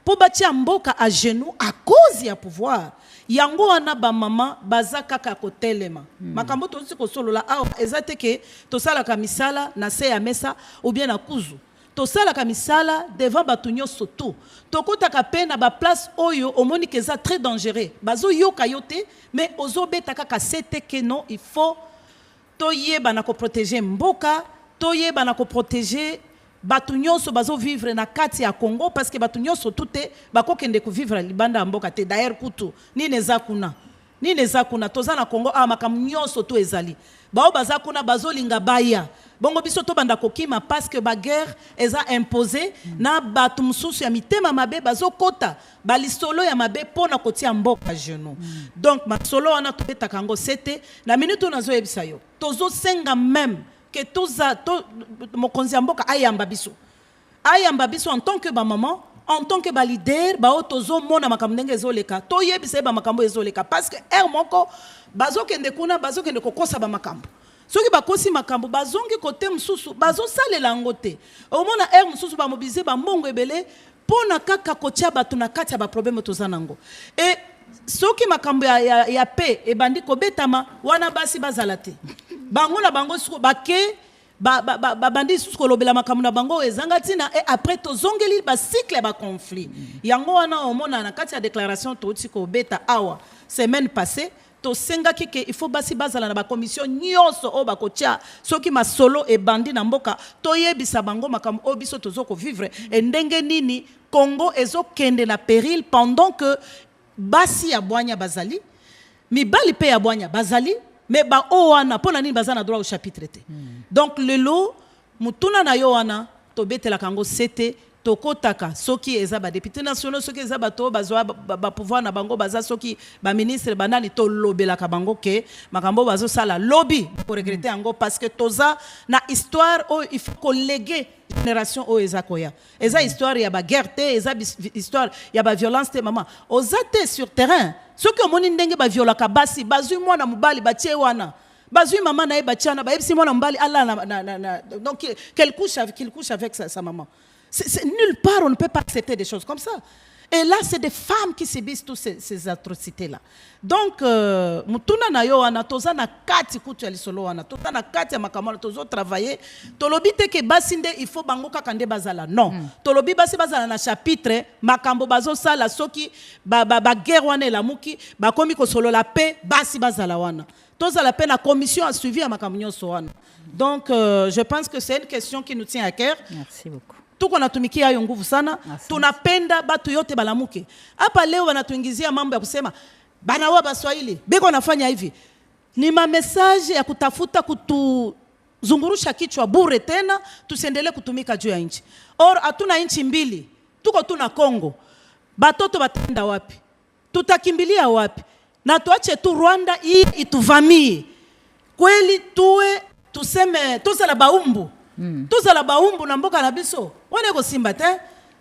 po batia mboka à genoux à cause ya pouvoir yango wana ba mama baza kaka kotelema makambo to siko solo la awa ezate ke to sala ka misala na se ya mesa ou bien na kuzu to sala ka misala devant batu nyonso to kota ka pe na ba place oyo omoni ke za très dangereux bazo yoka yote mais ozo beta kaka sete ke non il faut to yeba na ko protéger mboka to yeba na ko protéger batu nyonso bazo vivre na kati ya Congo parce que batu nyonso toute bako kende ko vivre libanda mboka te d'ailleurs kutu ni neza kuna toza na Congo makam nyonso to ezali bao baza kuna bazo linga baya bongo biso to banda kokima parce que ba guerre eza imposé na batu mususu ya mitema mabe bazo kota balisolo ya mabe pona kotia mboka genou donc masolo wana to betaka ngo sete na minute nazo yebisa yo tozo senga même que toza mokonzi mboka ayamba biso en tant que ba maman en tant que ba leader ba otozo mona makambo ndenge ezoleka to yebisa ba makambo ezoleka parce que moko bazo kende kuna bazo kende kokosa ba makambo soki bakosi makambo bazongi kote mususu bazo salela ngote omona mususu ba mobiliser ba mbongo ebele pona kaka kotia batu na kati ya ba problème toza nango et soki makambo ya paix ebandi kobetama wana basi bazala te bango na bango suko bake bandi suko kolobela makambo na bango ezanga tina et après tozongeli bacycle ya conflit yango wana omona na kati ya déclaration touti kobeta awa semaine passée tosenga kike il faut basi bazala na ba commission nyonso o bakotia soki masolo ebandi na mboka toyebisa bango makambo o biso tozoko vivre et ndenge nini Congo ezokende na péril pendant que basi ya bwanya bazali mibali pe ya bwanya bazali mais ba o wana pona nini bazana droit au chapitre te donc lelo mutuna na yo wana tobetela kango sete tokotaka soki eza ba député nationaux soki eza bato bazwa ba pouvoir na bango baza soki ba ministre banani to lobela ka bango ke makambo bazo sala lobby pour regretter yango parce que toza na histoire o il faut ko léguer génération o eza koya eza histoire ya ba guerre te eza histoire ya ba violence te mama ozate sur terrain soki omoni ndenge ba violaka basi bazui mwana mobali batie wana bazui mama na ye batiana ba yebisi mwana mobali ala na donc qu'il couche avec sa maman. Nulle part on ne peut pas accepter des choses comme ça. Et là, c'est des femmes qui subissent toutes ces atrocités-là. Donc, mutuna na yo ana toza na kati kutu ya lisolo ana toza na kati ya makamala tozo travailler tolobi te ke basinde il faut bango kakande bazala non tolobi basi bazala na chapitre makambo bazo sala soki ba guerre wana la muki ba komi ko solo la paix basi bazala wana toza la paix na commission a suivi à makambo nyonso wana. Donc je pense que c'est une question qui nous tient à cœur. Merci beaucoup. Tuko natumikia hayo nguvu sana. Tunapenda batu yote balamuke. Hapa leo wanatuingizia mambo ya kusema banawa Baswahili beko nafanya hivi. Ni ma message ya kutafuta kutuzungurusha kichwa bure tena tusiendelee kutumika juu ya nchi. Or hatuna nchi mbili. Tuko tuna Kongo. Batoto batenda wapi? Tutakimbilia wapi? Na tuache tu Rwanda hii ituvamie. Kweli tuwe tuseme tuzala baumbu. Tozala baumbu na mboka na biso wana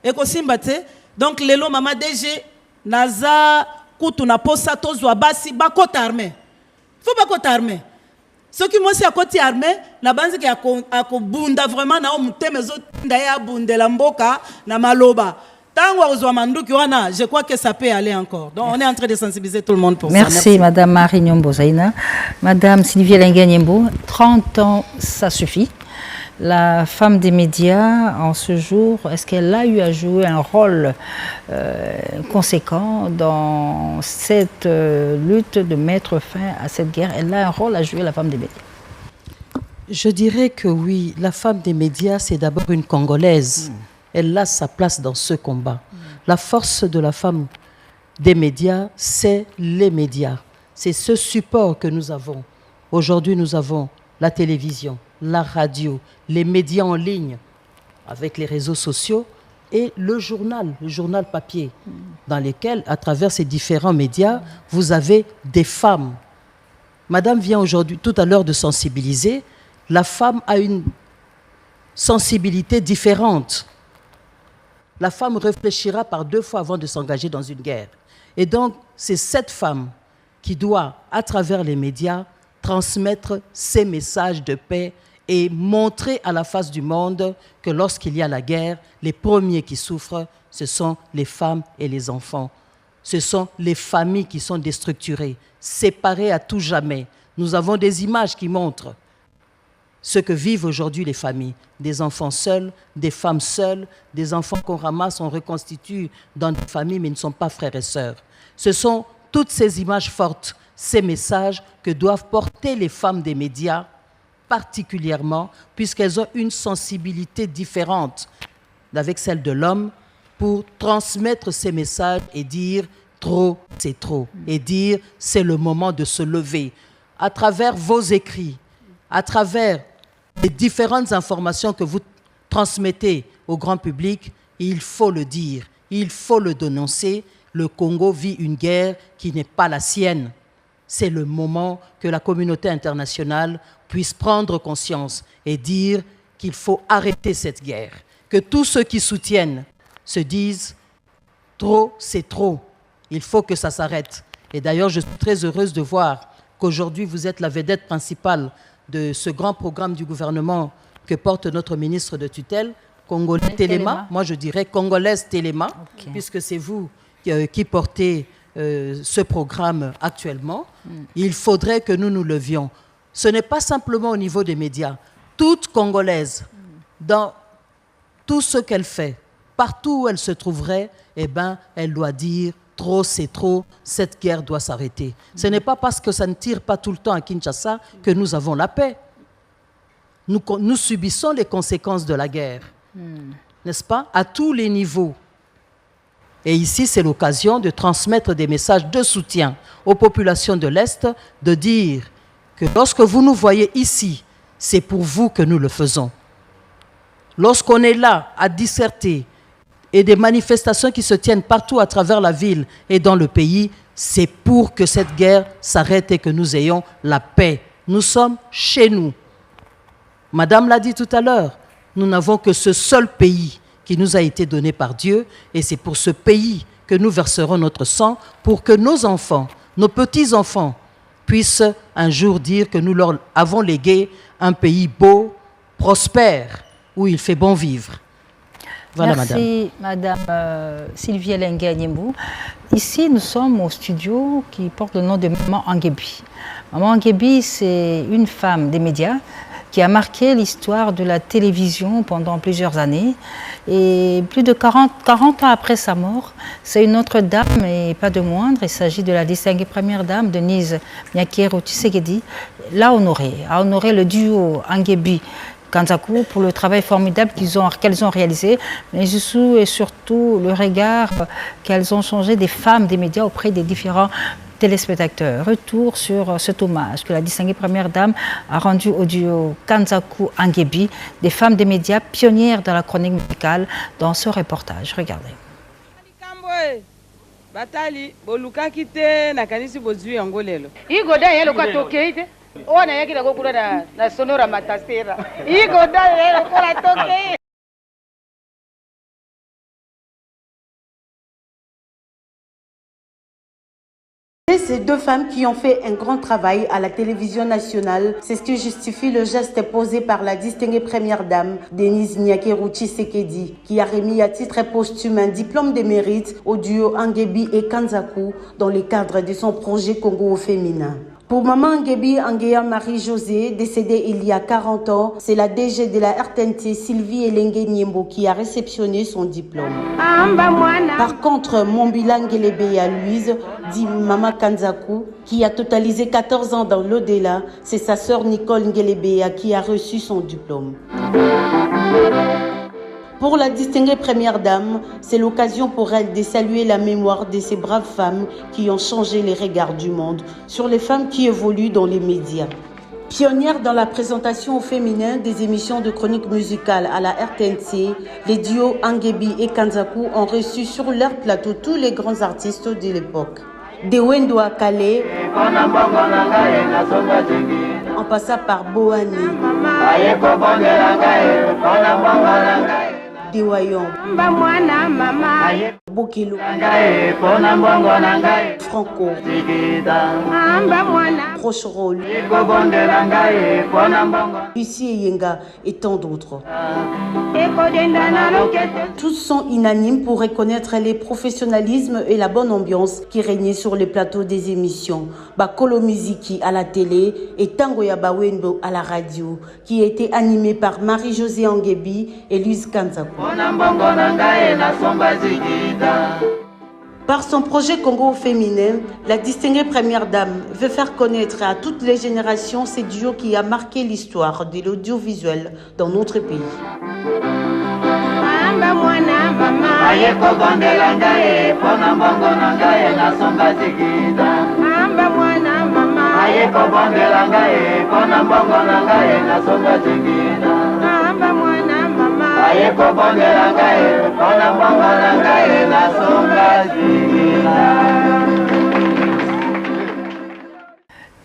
eko simba te donc lelo mama DG naza kutu na posa tozwa basi bakota armée faut bakota armée soki mwasi akoti armée na banziki akobunda vraiment na omuteme ezotinda ye abundela mboka na maloba tango akozwa manduki wana je crois que ça peut aller encore donc on est en train de sensibiliser tout le monde pour ça. Merci Madame Marie Nyombo Zaina. Madame Sylvie Lenga Nyembo, 30 ans ça suffit. La femme des médias, en ce jour, est-ce qu'elle a eu à jouer un rôle conséquent dans cette lutte de mettre fin à cette guerre? Elle a un rôle à jouer, la femme des médias? Je dirais que oui, la femme des médias, c'est d'abord une Congolaise. Elle a sa place dans ce combat. La force de la femme des médias, c'est les médias. C'est ce support que nous avons. Aujourd'hui, nous avons la télévision, la radio, les médias en ligne, avec les réseaux sociaux et le journal papier, dans lesquels, à travers ces différents médias, vous avez des femmes. Madame vient aujourd'hui, tout à l'heure, de sensibiliser. La femme a une sensibilité différente. La femme réfléchira par 2 fois avant de s'engager dans une guerre. Et donc, c'est cette femme qui doit, à travers les médias, transmettre ces messages de paix et montrer à la face du monde que lorsqu'il y a la guerre, les premiers qui souffrent, ce sont les femmes et les enfants. Ce sont les familles qui sont déstructurées, séparées à tout jamais. Nous avons des images qui montrent ce que vivent aujourd'hui les familles. Des enfants seuls, des femmes seules, des enfants qu'on ramasse, on reconstitue dans des familles, mais ils ne sont pas frères et sœurs. Ce sont toutes ces images fortes, ces messages que doivent porter les femmes des médias, particulièrement, puisqu'elles ont une sensibilité différente avec celle de l'homme, pour transmettre ces messages et dire « trop, c'est trop » et dire « c'est le moment de se lever ». À travers vos écrits, à travers les différentes informations que vous transmettez au grand public, il faut le dire, il faut le dénoncer. Le Congo vit une guerre qui n'est pas la sienne. C'est le moment que la communauté internationale puisse prendre conscience et dire qu'il faut arrêter cette guerre. Que tous ceux qui soutiennent se disent « trop, c'est trop, il faut que ça s'arrête ». Et d'ailleurs, je suis très heureuse de voir qu'aujourd'hui, vous êtes la vedette principale de ce grand programme du gouvernement que porte notre ministre de tutelle, Congolais Téléma. Moi, je dirais Congolaise Téléma, puisque c'est vous qui portez ce programme actuellement, il faudrait que nous nous levions. Ce n'est pas simplement au niveau des médias. Toute Congolaise, dans tout ce qu'elle fait, partout où elle se trouverait, eh ben, elle doit dire trop, c'est trop, cette guerre doit s'arrêter. Ce n'est pas parce que ça ne tire pas tout le temps à Kinshasa que nous avons la paix. Nous subissons les conséquences de la guerre, n'est-ce pas, à tous les niveaux. Et ici, c'est l'occasion de transmettre des messages de soutien aux populations de l'Est, de dire que lorsque vous nous voyez ici, c'est pour vous que nous le faisons. Lorsqu'on est là à disserter et des manifestations qui se tiennent partout à travers la ville et dans le pays, c'est pour que cette guerre s'arrête et que nous ayons la paix. Nous sommes chez nous. Madame l'a dit tout à l'heure, nous n'avons que ce seul pays qui nous a été donné par Dieu, et c'est pour ce pays que nous verserons notre sang pour que nos enfants, nos petits-enfants, puissent un jour dire que nous leur avons légué un pays beau, prospère, où il fait bon vivre. Voilà, merci, Madame Sylvie Elengue Nyembo. Ici, nous sommes au studio qui porte le nom de Maman Anguébi. Maman Anguébi, c'est une femme des médias qui a marqué l'histoire de la télévision pendant plusieurs années. Et plus de 40 ans après sa mort, c'est une autre dame, et pas de moindre, il s'agit de la distinguée première dame, Denise Nyakero Tshisekedi, a honoré le duo Anguébi Kanzakou pour le travail formidable qu'elles ont réalisé, mais surtout le regard qu'elles ont changé des femmes des médias auprès des différents téléspectateurs. Retour sur cet hommage que la distinguée première dame a rendu au duo Kanzakou Anguébi, des femmes des médias pionnières dans la chronique musicale, dans ce reportage. Regardez. Ces deux femmes qui ont fait un grand travail à la télévision nationale, c'est ce qui justifie le geste posé par la distinguée première dame, Denise Nyakero Tshisekedi, qui a remis à titre posthume un diplôme de mérite au duo Anguébi et Kanzakou dans le cadre de son projet Congo au féminin. Pour Maman Anguébi Anguéa Marie-Josée, décédée il y a 40 ans, c'est la DG de la RTNC Sylvie Elengue Nyembo qui a réceptionné son diplôme. Par contre, Mombila Ngelebea Louise, dit Maman Kanzakou, qui a totalisé 14 ans dans l'au-delà, c'est sa sœur Nicole Ngelebea qui a reçu son diplôme. Pour la distinguée première dame, c'est l'occasion pour elle de saluer la mémoire de ces braves femmes qui ont changé les regards du monde sur les femmes qui évoluent dans les médias. Pionnière dans la présentation au féminin des émissions de chronique musicale à la RTNC, les duos Anguébi et Kanzakou ont reçu sur leur plateau tous les grands artistes de l'époque. De Wendo à Calais, en passant par Boani, Dewayon, Bokilo, Franco, Procherol, Lucie Yenga et tant d'autres. Tous sont unanimes pour reconnaître les professionnalismes et la bonne ambiance qui régnaient sur les plateaux des émissions. Bakolo Miziki à la télé et Tango Yabawendo à la radio, qui a été animé par Marie-Josée Anguébi et Louise Kanzakou. Par son projet Congo féminin, la distinguée première dame veut faire connaître à toutes les générations ces duos qui a marqué l'histoire de l'audiovisuel dans notre pays.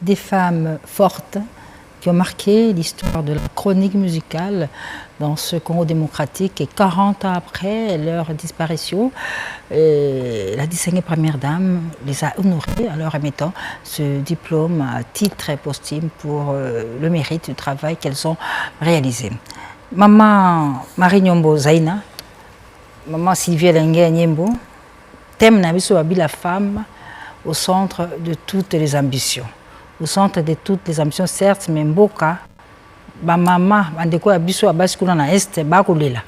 Des femmes fortes qui ont marqué l'histoire de la chronique musicale dans ce Congo démocratique, et 40 ans après leur disparition, la distinguée première dame les a honorées en leur remettant ce diplôme à titre posthume pour le mérite du travail qu'elles ont réalisé. Maman Marie Nyombo Zaina, Maman Sylvie Elengue Nyembo, thème na biso babi la femme au centre de toutes les ambitions. Au centre de toutes les ambitions, certes, mais mboka, ba mama, bandeko ya biso ya basi kuna na este bakolela.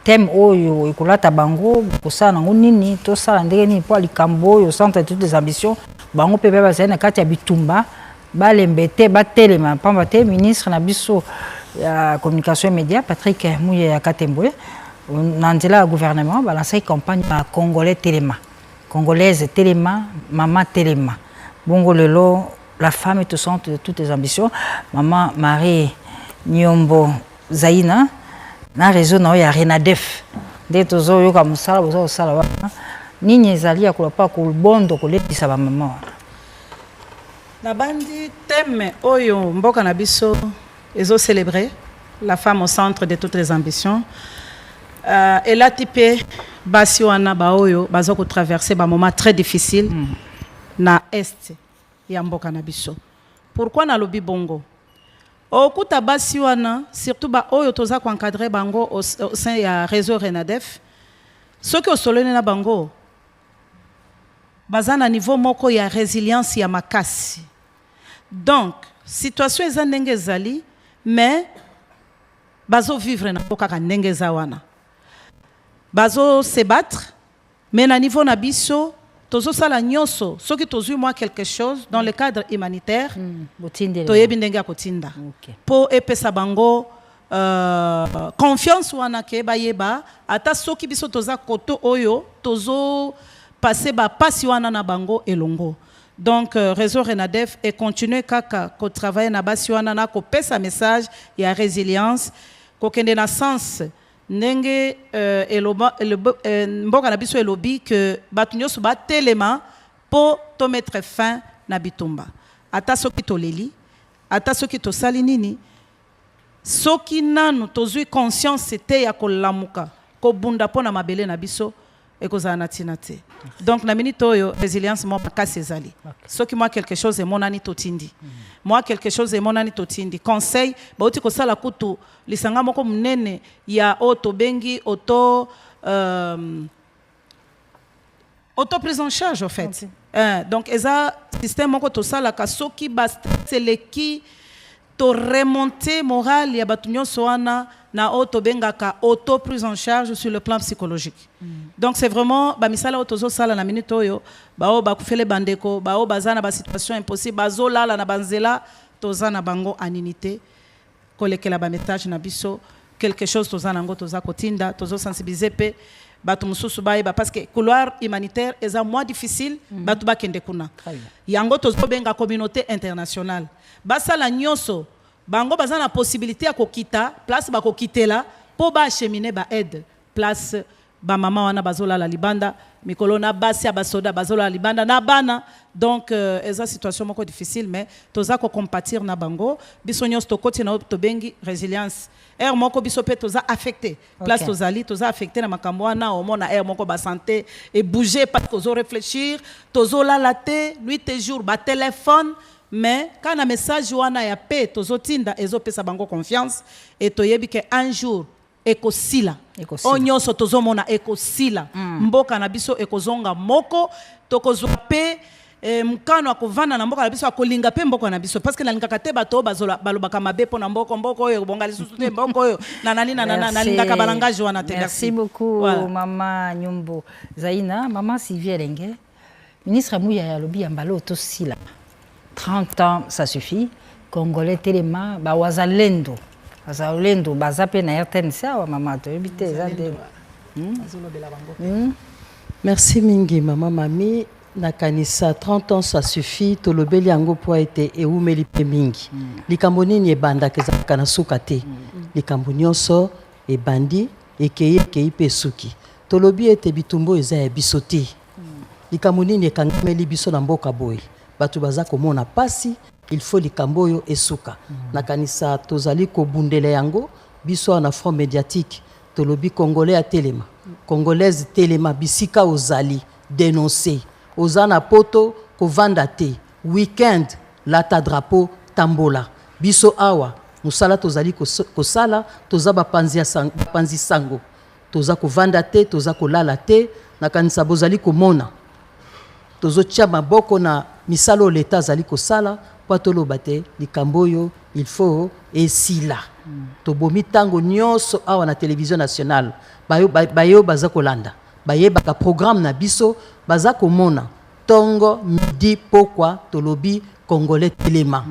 Thème oyo ekolata bango kosala nango nini tosala ndenge nini po likambo oyo au centre de toutes les ambitions bango pepe bazali na kati ya bitumba balembete batelema pamba te ministre na biso ya communication et médias Patrick Mouye Katembwe na nzela ya gouvernement balancaki campagne ya congolais telema congolaise telema mama telema bongo lelo la femme est au centre de toutes les ambitions. Maman Marie Nyombo Zaina na réseau na ya Renadef nde tozo yoka musala bozo sala wana nini ezali ya kolopa ko bondo ko letisa ba mama na bandi thème oyo mboka na biso ezo célébrer la femme au centre de toutes les ambitions et là type basi wana ba oyo bazo ko traverser ba moment très difficile na est ya mboka na biso. Pourquoi na lobi bongo okuta basi wana surtout ba oyo toza ko encadrer bango au sein ya réseau Renadef soki osolone na bango baza na niveau moko ya résilience ya makasi. Donc situation eza ndenge ezali mais bazo vivre na mboka ka ndenge eza wana bazo se battre mais na niveau na biso tozo sala nyonso soki tozui moi quelque chose dans le cadre humanitaire toyebi ndenge ya kotinda po epesa bango confiance wana ke bayeba ata soki biso toza koto oyo tozo passer ba pasi wana na bango elongo. Donc réseau Renadef et continuer kaka ko travailler na basi wana na ko pesa message ya résilience ko kende na sens ndenge mboka na biso elobi que batu nyonso ba telema po to mettre fin na bitumba ata soki toleli ata soki tosali nini soki nanu tozui conscience te ya kolamuka ko bunda po na mabele na biso ekozala na tina te. Donc na minute oyo résilience mo makasi ezali soki moi quelque chose e monani totindi moi quelque chose e monani totindi conseil bauti kosala kutu lisanga moko munene ya auto bengi auto prise en charge en fait. Donc eza système moko tosala ka soki basteleki to remonter morale ya batu nyonso wana na auto bengaka auto prise en charge sur le plan psychologique. Donc c'est vraiment ba misala otozo sala na minute oyo bao ba kufele bandeko bao bazana ba situation impossible bazo lala na banzela tozana bango aninité kolekela ba message na biso quelque chose tozana ngo toza kotinda tozo sensibiliser pe batu mususu bayiba parce que couloir humanitaire est moins difficile batu ba kende kuna yango tozo benga communauté internationale basala nyonso bango bazana possibilité ya kokita place ba kokitela po ba acheminer ba aide place ba mama wana bazola la libanda mikolo na basi ya basoda bazola la libanda na bana. Donc eza situation moko difficile mais toza ko compatir na bango biso nyonso to koti na to bengi résilience air moko biso pe toza affecté place tozali toza affecté na makambo wana au mona air moko ba santé et bouger parce que zo réfléchir tozo la laté nuit et jour ba téléphone mais quand un message wana ya paix tozotinda ezopesa bango confiance et toyebi que un jour ekosila onyoso tozomona ekosila mboka na biso ekozonga moko tokozwa pe mkano akovana na mboka na biso akolinga pe mboka na biso parce que nalingaka te bato bazola balobaka mabe po na mboko oyo bonga lisusu te mboko oyo na nalingaka balangage wana te. Merci beaucoup voilà. Maman Nyombo Zaina. Maman Sylvie Elenge ministre Mouya ya lobi ambalo tosila 30 ans ça suffit congolais telema ba wazalendo bazape na RTNC wa mama to ebite ezade. Merci mingi maman mami nakanisa 30 ans ça suffit tolobeli yango po ete eumeli pe mingi likambo nini ebanda kezaka na suka te likambo nyonso ebandi ekei pe suki tolobi ete bitumbo eza ya biso te likambo nini ekangameli biso na mboka boye batu baza komona pasi il faut likambo oyo esuka nakanisa tozali kobundela yango biso na front médiatique tolobi congolais ya telema congolaise telema bisika ozali dénoncer ozana poto kovanda te weekend lata drapeau tambola biso awa musala tozali kosala toza bapanzi sango toza kovanda te toza kolala te nakanisa bozali komona tozotia maboko na misalo l'État azali kosala po toloba te likambo oyo il faut esila. Tobomi tango nyonso awa na télévision nationale bayo baza kolanda bayebaka programme na biso baza komona tongo midi pokwa tolobi congolais telema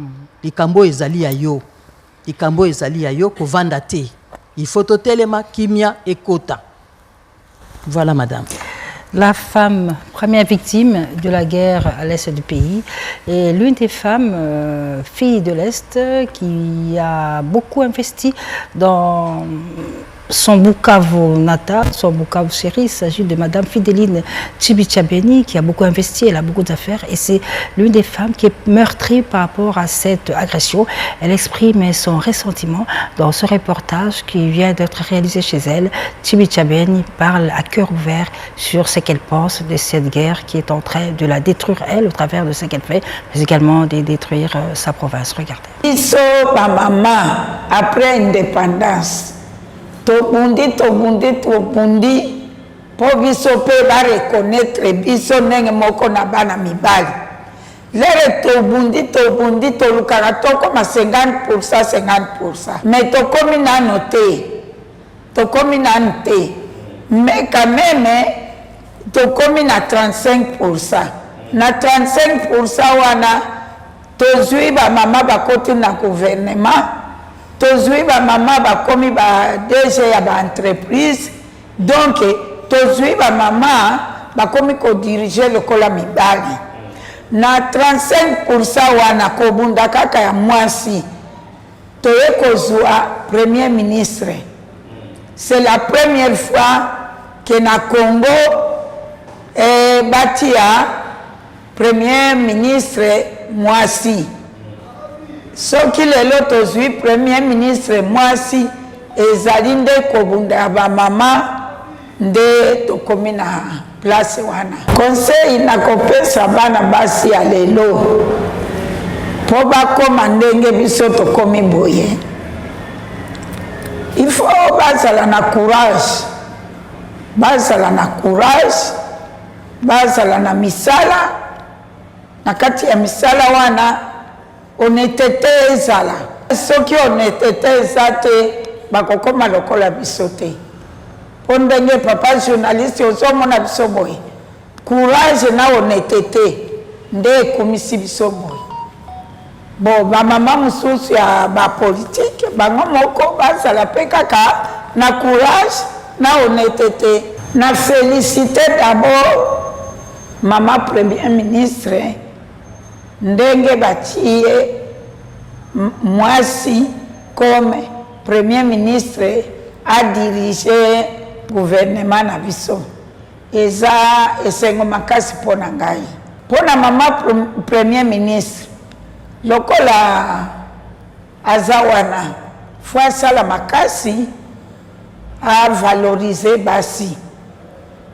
likambo ezali ya yo likambo ezali ya yo kovanda te il faut totelema kimia ekota. Voilà madame. La femme, première victime de la guerre à l'est du pays, est l'une des femmes filles de l'Est qui a beaucoup investi dans son Bukavu natal, son Bukavu chéri. Il s'agit de Madame Fideline Tshibichabeni qui a beaucoup investi, elle a beaucoup d'affaires et c'est l'une des femmes qui est meurtrie par rapport à cette agression. Elle exprime son ressentiment dans ce reportage qui vient d'être réalisé chez elle. Tshibichabeni parle à cœur ouvert sur ce qu'elle pense de cette guerre qui est en train de la détruire elle au travers de ce qu'elle fait, mais également de détruire sa province. Regardez. Iso ma maman après indépendance. Tobundi po biso pe ba reconnaître biso ndenge moko na bana mibali lere tobundi tolukaka tokoma 50% mais tokomi nano te mais quand même tokomi na 35%. Na 35% wana tozwi ba mama bakoti na gouvernement tozwi ba mama bakomi ba DG ya ba entreprise donc tozwi ba mama bakomi ko diriger lokola mibali na 35% wana kobunda kaka ya mwasi toye kozwa premier ministre. C'est la première fois que na Congo batia premier ministre mwasi. Soki lelo tozwi premier ministre mwasi ezali nde kobunda ba mama nde tokomi na place wana. Conseil na kopesa bana basi ya lelo po bakoma ndenge biso tokomi boye. Il faut bazala na courage, bazala na misala na kati ya misala wana honnêteté ezala. Soki honnêteté ezate bakokoma lokola biso te. Po ndenge papa journaliste ozomona biso boye. Courage na honnêteté nde ekomisi biso boye. Bon, ba mama mususu ya ba politique bango moko bazala pe kaka na courage na honnêteté. Na féliciter d'abord Maman Premier Ministre ndenge batie mwasi comme Premier Ministre a dirigé gouvernement na biso. Eza esengo makasi pona ngai. Pona Maman Premier Ministre lokola azawana fois sala makasi a valoriser basi.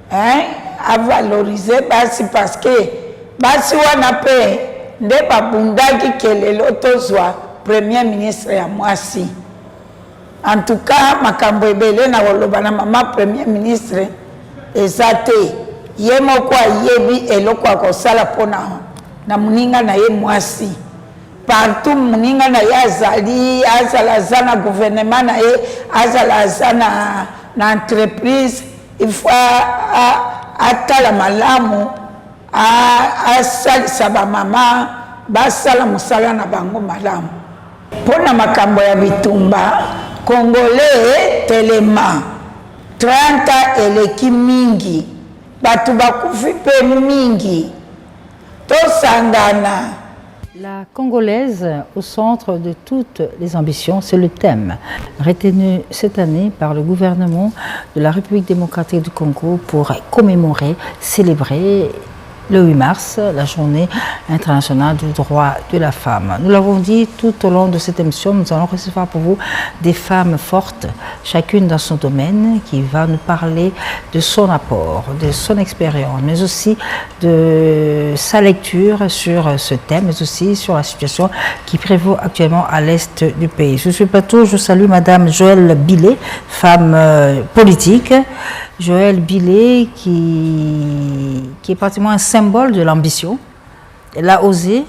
A valoriser basi parce que basi wana pe nde babundaki kelelo tozwa premier ministre ya mwasi. En tout cas makambo ebele na koloba na mama premier ministre ezate ye moko ayebi eloko akosala pona na muninga na ye mwasi. Partout muninga na ye azala zana gouvernement na ye azala zana na entreprise il faut atala malamu asalisa ba mama basala musala na bango malamu. Pona makambo ya bitumba Congolais telema 30 eleki mingi batu bakufi pe mingi tosangana. La Congolaise au centre de toutes les ambitions, c'est le thème retenu cette année par le gouvernement de la République démocratique du Congo pour commémorer, célébrer le 8 mars, la journée internationale du droit de la femme. Nous l'avons dit tout au long de cette émission, nous allons recevoir pour vous des femmes fortes, chacune dans son domaine, qui va nous parler de son apport, de son expérience, mais aussi de sa lecture sur ce thème, mais aussi sur la situation qui prévaut actuellement à l'est du pays. Je suis plateau, je salue Madame Joëlle Billet, femme politique, Joël Billet, qui est pratiquement un symbole de l'ambition. Elle a osé,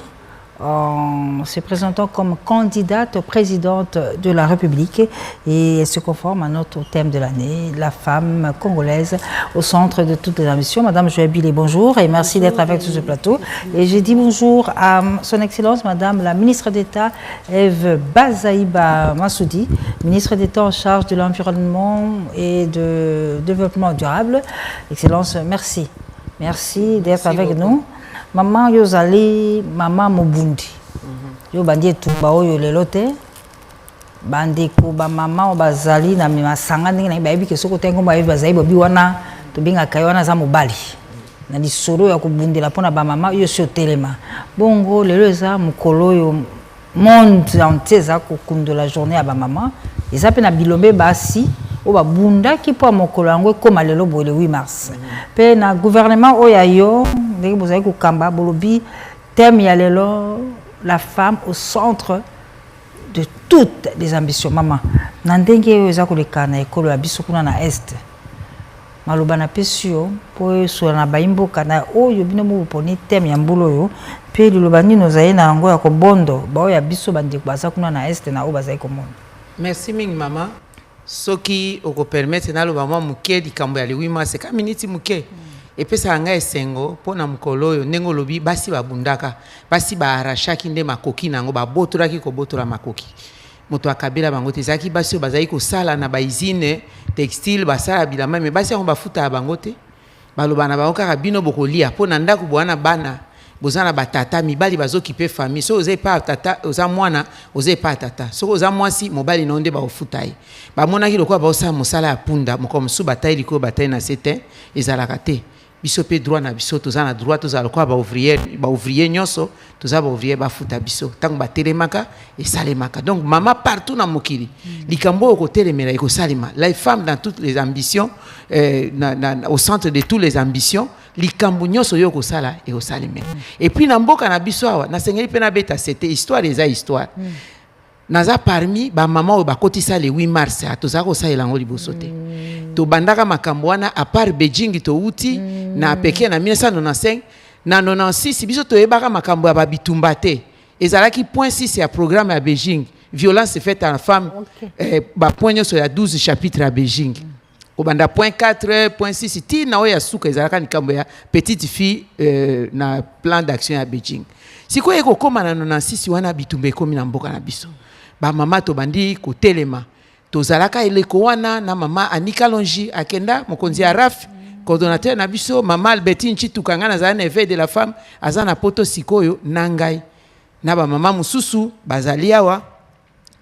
en se présentant comme candidate présidente de la République, et elle se conforme à notre thème de l'année, la femme congolaise au centre de toutes les ambitions. Madame Joël Billet, bonjour et merci d'être avec sur ce plateau. Et je dis bonjour à son Excellence, Madame la ministre d'État Eve Bazaïba Massoudi, ministre d'État en charge de l'environnement et de développement durable. Excellence, merci. Merci d'être avec nous. Maman yozali mama mobundi yo bandi etumba oyo lelo te bandeko ba mama bazali na masanga ndenge na bayebi ke soko tengo bayebi bazali bobi wana tobengaka wana za mobali na lisolo ya kobundela mpona ba mama yo sio telema bongo lelo eza mokolo oyo monde entier eza kokundola journée ya ba mama eza pe na bilombe basi o babunda ki po mokolo yango ekoma lelo boye le 8 mars pe na gouvernement oyo yo ndenge bozali kokamba bolobi thème ya lelo la femme au centre de toutes les ambitions mama na ndenge oyo eza koleka na ekolo ya biso kuna na est maloba na pesi yo po esola na bayimboka na oyo bino moponi thème ya mbula oyo pe liloba nini ozali na yango ya kobondo baoyo ya biso bandeko baza kuna na est na oyo bazali komona. Merci mingi mama. Soki oko permettre na loba mwa muke likambo ya le 8 mars ka miniti muke epesa nga esengo pona mukolo oyo ndenge lobi basi babundaka basi baarashaki nde makoki nango babotoraki kobotora makoki moto akabela bango te zaki basi oyo bazali kosala na baizine textile basala bilamba me basi yango bafuta bango te baloba na bango kaka bino bokolia pona ndako bwana bana bozana batata mibali bazokipe famille so oze pa tata oza mwana oze pa tata so oza mwasi mobali nonde ba ofutai ba monaki lokwa ba osa mosala ya punda moko musu bataille liko bataille na sete ezalaka te biso pe droit na biso tozana droit tozala lokwa ba ouvrier nyonso tozala ba ouvrier ba futa biso tango ba telemaka et salemaka donc mama partout na mokili likambo ko telemela iko salima la femme dans toutes les ambitions au centre de toutes les ambitions likambo nyonso yo ko sala et au salime et puis na mboka na biso awa na sengeli pe na beta c'était histoire des histoire naza parmi ba mama o ba kotisa le 8 mars atoza ko salela ngo liboso te to bandaka makambo wana à part Beijing to uti na peke na 1995 na 96 biso to yebaka makambo ya babitumba te ezalaki point 6 ya programme ya Beijing violence faite à la femme ba point nyonso ya 12 chapitres à Beijing obanda point 4 point 6 ti na oya suka ezalaka nikambo ya petite fille na plan d'action ya Beijing siko eko koma na 96 wana bitumba ekomi na mboka na biso ba mama to bandi ko telema to zalaka eleko wana na mama Anika Longi akenda mokonzi ya RAF coordonnateur na biso mama Albertine Chitukanga na zana éveil de la femme azana poto sikoyo nangai na ba mama mususu bazaliawa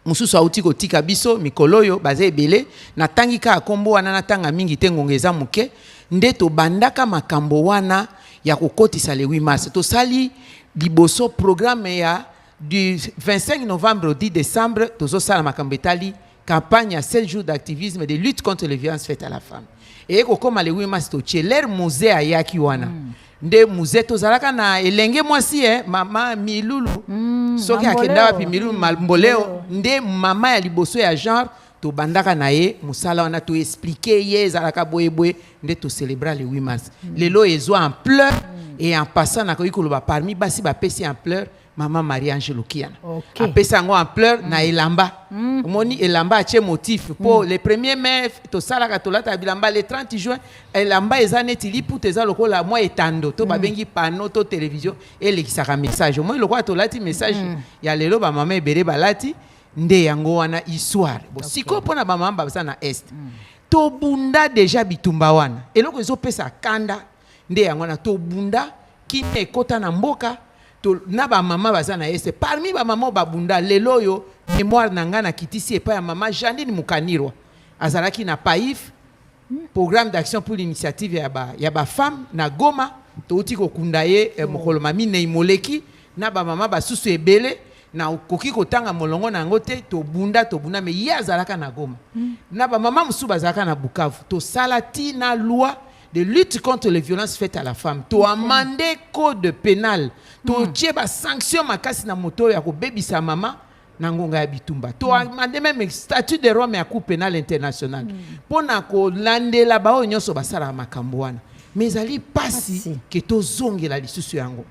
mususu auti kotika biso mikoloyo baze ebele na tangika akombo wana na tanga mingi tengongeza muke nde to bandaka makambo wana ya kokotisa le 8 mars to sali liboso programme ya du 25 novembre au 10 décembre tozo sala makambo etali campagne à 7 jours d'activisme de lutte contre les violences faites à la femme et comme le 8 mars to cheler musée ayaki wana nde musée to zalaka na elenge mwasi mama Milulu soki akenda wapi Milulu Mboleo nde mama ya liboso ya genre to bandaka na ye musala wana to expliquer ye zalaka boyeboye nde to célébrer le 8 mars lelo ezo en pleurs et en passant na ko ikoloba parmi basi ba pesi en pleurs Maman Marie-Angèle Okiana. Apesa ngo en pleurs na elamba. Moni elamba ache motif pour le 1er mai to sala ka tolata bilamba le 30 juin elamba ezaneti lipu teza lokola moi etando to babengi panneau to télévision et lekisaka message. Moi lokwa tolati message ya lelo ba mama ebere balati nde yango wana histoire. Bon siko pona ba mama ba na est. To bunda déjà bitumba wana. Eloko ezo pesa kanda nde yango na to bunda kine kota na mboka na ba mama bazana ese parmi ba mama babunda lelo yo mémoire nanga na kitisi epa ya mama Janine Mukanirwa azalaki na PAIF programme d'action pour l'initiative ya ba femme na Goma to uti ko kundaye mokolo mami ne imoleki na ba mama basusu ebele na koki kotanga molongo na ngote to bunda me ye azalaka na Goma na ba mama musu bazalaka na Bukavu to salati na loi de lutte contre les violences faites à la femme. Tu as amendé code pénal. Tu as sanction makasi na moto ya ko baby sa maman nangonga ya bitumba to amande même statut de Rome ya Cour pénale internationale pona ko landela ba oyo nyonso basala makambo wana mais ezali pasi ke tozongela lisusu yango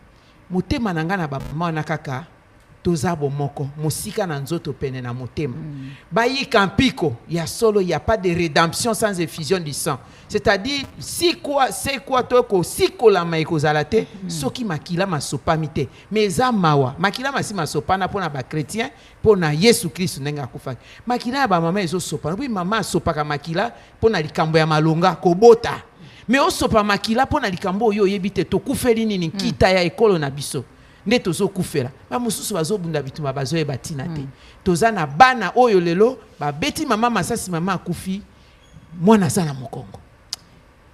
motema na nga na bamama wana kaka toza bomoko mosika na nzoto pene na motema bayika mpiko ya solo il y a pas de rédemption sans effusion du sang, c'est-à-dire c'est quoi toko sikola maikozala te soki makila masopami te mais eza mawa makila masi masopana pona ba chrétien pona Yesu Kristo ndenge akufaki makila ya ba mama ezosopana oui mama asopaka makila pona likambo ya malonga kobota mais osopa makila pona likambo oyo yebite tokufeli nini kita ya ekolo na biso nde tozo kufela ba mususu bazobunda bituma bazoyeba tina te toza na bana oyo lelo babeti mama masasi mama akufi mwana sana mokongo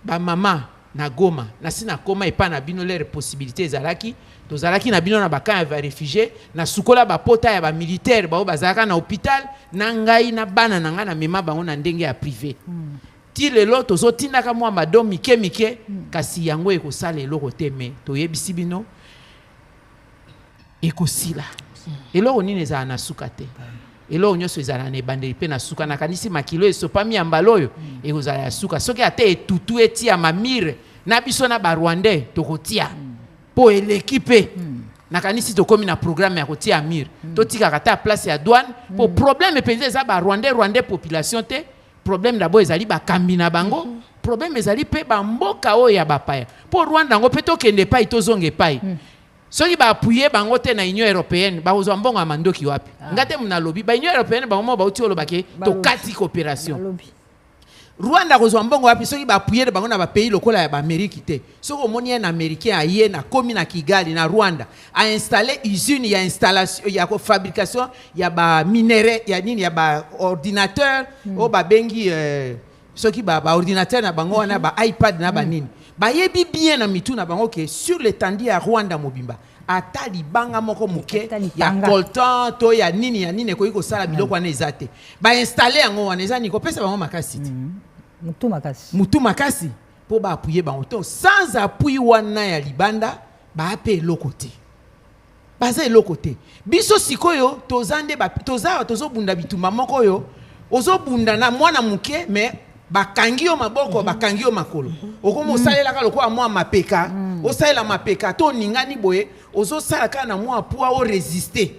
ba mama na Goma na sina koma epa na bino lere possibilité ezalaki tozalaki na bino na bakan ya réfugié na sukola bapota ya ba militaire bao bazalaka na hôpital na ngai na bana na nga na mema bango na ndenge ya privé ti lelo tozotindaka mwa mado mike kasi yango ekosala eloko te me toyebisi bino ekosila eloko nini ezala na suka te eloko nyonso ezala na ebandeli mpe na suka nakanisi makilo esopami ya mbala oyo ekozala ya suka soki ate etutu etia mamire na biso na barwandais tokotia mpo eleki mpe nakanisi tokomi na programme ya kotia mire totikaka ta place ya douane mpo problème epenza eza barwandais population te problème d'abord ezali bakambi na bango problème ezali mpe bamboka oyo ya bapaya mpo Rwanda yango mpe tokende epai tozonga epai soki baapuye bango te na Union européenne bakozwa mbongo ya mandoki wapi ngate muna lobi ba Union européenne bango bauti olobake tokati coopération Rwanda kozwa mbongo wapi soki baapuye bango na ba pays lokola ya ba Amérique te soki omoni un américain aye na komi na Kigali na Rwanda a installer usine ya installation ya fabrication ya ba minerais ya nini ya ba ordinateur o ba bengi soki ba ordinateur na bango na ba iPad na ba nini bayebi bien na mitu na bango ke sur l'étendue ya Rwanda mobimba ata libanga moko muke ya coltan to ya nini ko iko sala biloko wana ezate ba installer yango wana ezani ko pesa bango makasi mutu makasi po ba appuyer bango to sans appui wana ya libanda ba ape lokote baza lokote biso sikoyo tozande ba tozobunda bituma moko yo ozobunda na mwana muke mais bakangi yo maboko bakangi yo makolo okomo salela ka lokwa mwa mapeka osalela mapeka to ningani boye ozosala ka na mwa poa o résister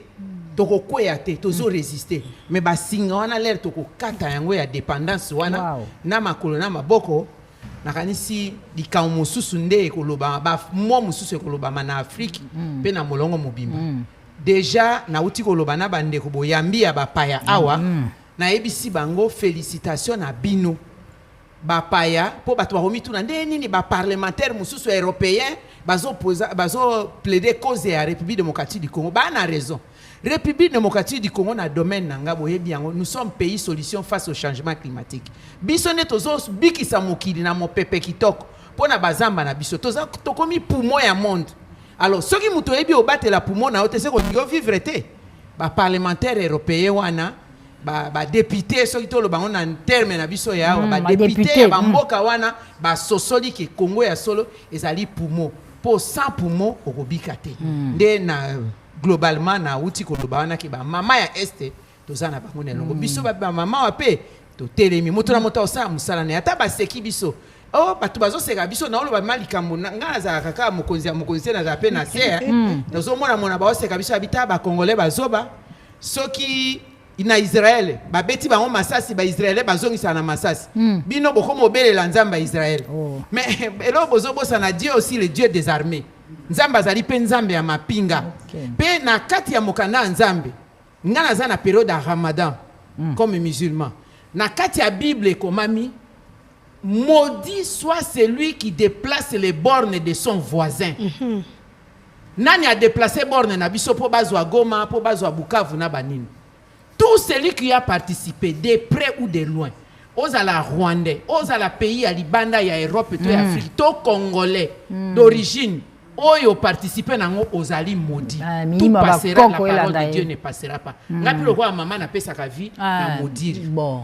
toko kwea te tozo résister mais basinga wana l'air toko kata yango ya dépendance wana na makolo na maboko nakanisi likambo mosusu nde ekoloba ba mwa mosusu ekoloba na Afrique pe na molongo mobimba déjà na uti koloba na bandeko boyambi ya bapaya awa na ebisi bango félicitations na bino bapaya po bato bakomi tuna nde nini ba parlementaire mususu européen bazo plaider cause ya République démocratique du Congo ba na raison République démocratique du Congo na domaine nanga boyebi yango nous sommes pays solution face au changement climatique biso ne tozo bikisa mokili na mopepe kitoko pona bazamba na biso toza tokomi poumon ya monde alors soki muto yebi obatela poumon na otese ko vivre te ba parlementaire européen wana ba député soki to lo bango na terme na biso ya ba député ba mboka wana ba sosoli ki Congo ya solo ezali poumon po sans poumon okobika te nde na globalement na uti ko lo bana ki ba mama ya este tozana bango na longo biso ba mama wa pe to telemi moto na moto osa musala ne ata ba seki biso oh batu bazo seka biso na oloba malikambo ngana za kaka mokonzi na za pe na ser nozo mona ba oseka biso abita ba congolais bazoba soki ina Israël babeti bango masasi ba Israël bazongisa na masasi bino bokomo belela nzamba Israël mais elo bozo bosa na Dieu aussi le Dieu des armées nzamba azali pe nzambe ya mapinga pe na kati ya mokanda nzambe ngana za na période ya Ramadan comme musulman na kati ya Bible komami maudit soit celui qui déplace les bornes de son voisin nani a déplacé borne na biso po bazwa Goma po bazwa Bukavu na banini tout celui qui a participé de près ou de loin aux à la Rwandais aux à la pays à Libanda ya Europe et Afrique to congolais d'origine oyo participer nango aux ali maudit tout passera la parole de Dieu ne passera pas ngapi lokwa maman na pesa ka vie na maudire bon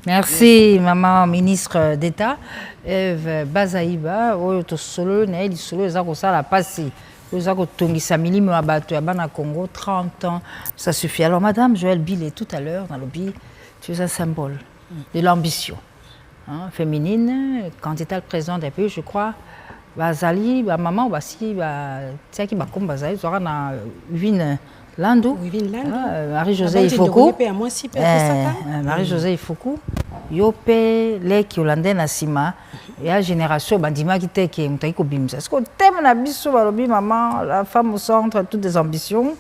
Merci, maman ministre d'État. Eve Bazaïba, oyo solo na eli solo ezako sala pasi. Ezako tongisa milimo ya bato ya bana Congo 30 ans, ça suffit. Alors madame Joël Billet tout à l'heure dans le lobby, tu es un symbole de l'ambition féminine, candidate présidente d'un pays, je crois. Bazali, maman basi ba tiaki ba komba bazali zora na Wivine Landou. Marie-Josée Ifoku. Marie-Josée Ifoku. Yope leki Hollandais na sima ya génération bandima kiteke mutaki ko bimza. Est-ce que thème na biso balobi maman, la femme au centre, toutes des ambitions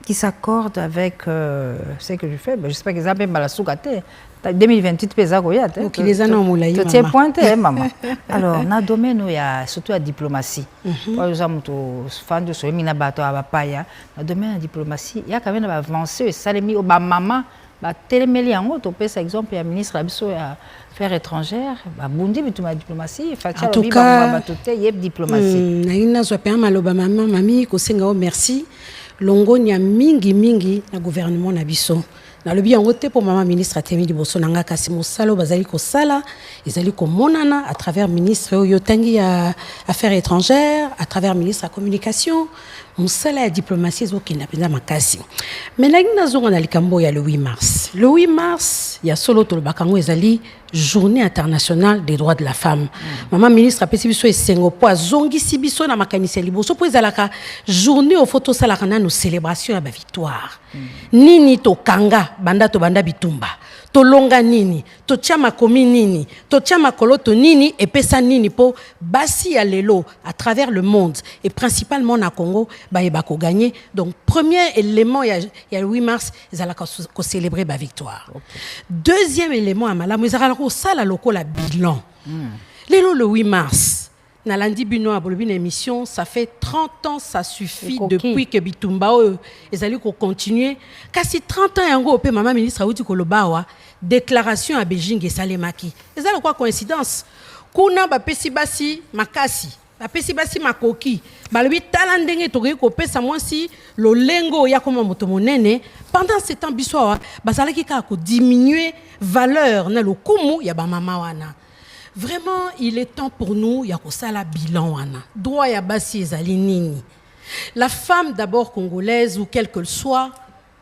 qui s'accordent avec ce que je fais. Ben, j'espère que ça peut mal soukate. 2028 pesa ko ya te. Donc les années moulaï maman. Tu es pointé maman. Alors na domaine il y a surtout la diplomatie. Par exemple to fan de so mina bato abapaya. Na domaine la diplomatie, il y a quand même avancé salemi au ba maman ba telemeli yango to pesa exemple ya ministre abiso ya affaires étrangères, ba bundi bituma diplomatie, en tout cas ba tote yeb diplomatie. Na ina zo pe maloba maman mami ko senga o merci. Longo nya mingi na gouvernement na biso. Na lobi yango te pour maman ministre atemi liboso nanga kasi mosalo bazali ko sala ezali ko monana à travers ministre oyo tangi ya affaires étrangères, à travers ministre à communication, mosala ya diplomatie ezokenda penza makasi. Mais na ngina zongo na likambo ya le 8 mars. Le 8 mars ya solo tolobaka ngo ezali journée internationale des droits de la femme. Maman ministre apesi biso esengo po azongisi biso na makanisi liboso po ezalaka journée au photo salaka na no célébration ya ba victoire. Nini to kanga banda to banda bitumba. To longa nini, to tia makomi nini, to tia makoloto nini et pesa nini po basi ya lelo à travers le monde et principalement na Congo ba yeba ko gagner. Donc premier élément il y a le 8 mars ezalaka ko célébrer ba victoire. Deuxième élément amala ezalaka ko sala lokola bilan. Lelo le 8 mars Nalandi Bino a bolobi na émission, ça fait 30 ans, ça suffit depuis que Bitumba ezali ko continuer. Kasi 30 ans yango pe maman ministre auti kolobawa déclaration à Beijing et Salemaki. Ezali quoi coïncidence? Kuna ba pesi basi makasi, ba pesi basi makoki. Balobi tala ndenge tokoki ko pesa mwasi lolengo ya koma moto monene. Pendant ce temps biso bazalaki ka ko diminuer valeur na lokumu ya ba mama wana. Vraiment, il est temps pour nous, il y a un bilan. Droit ya basi ezali nini. La femme d'abord congolaise ou quelle qu'elle soit,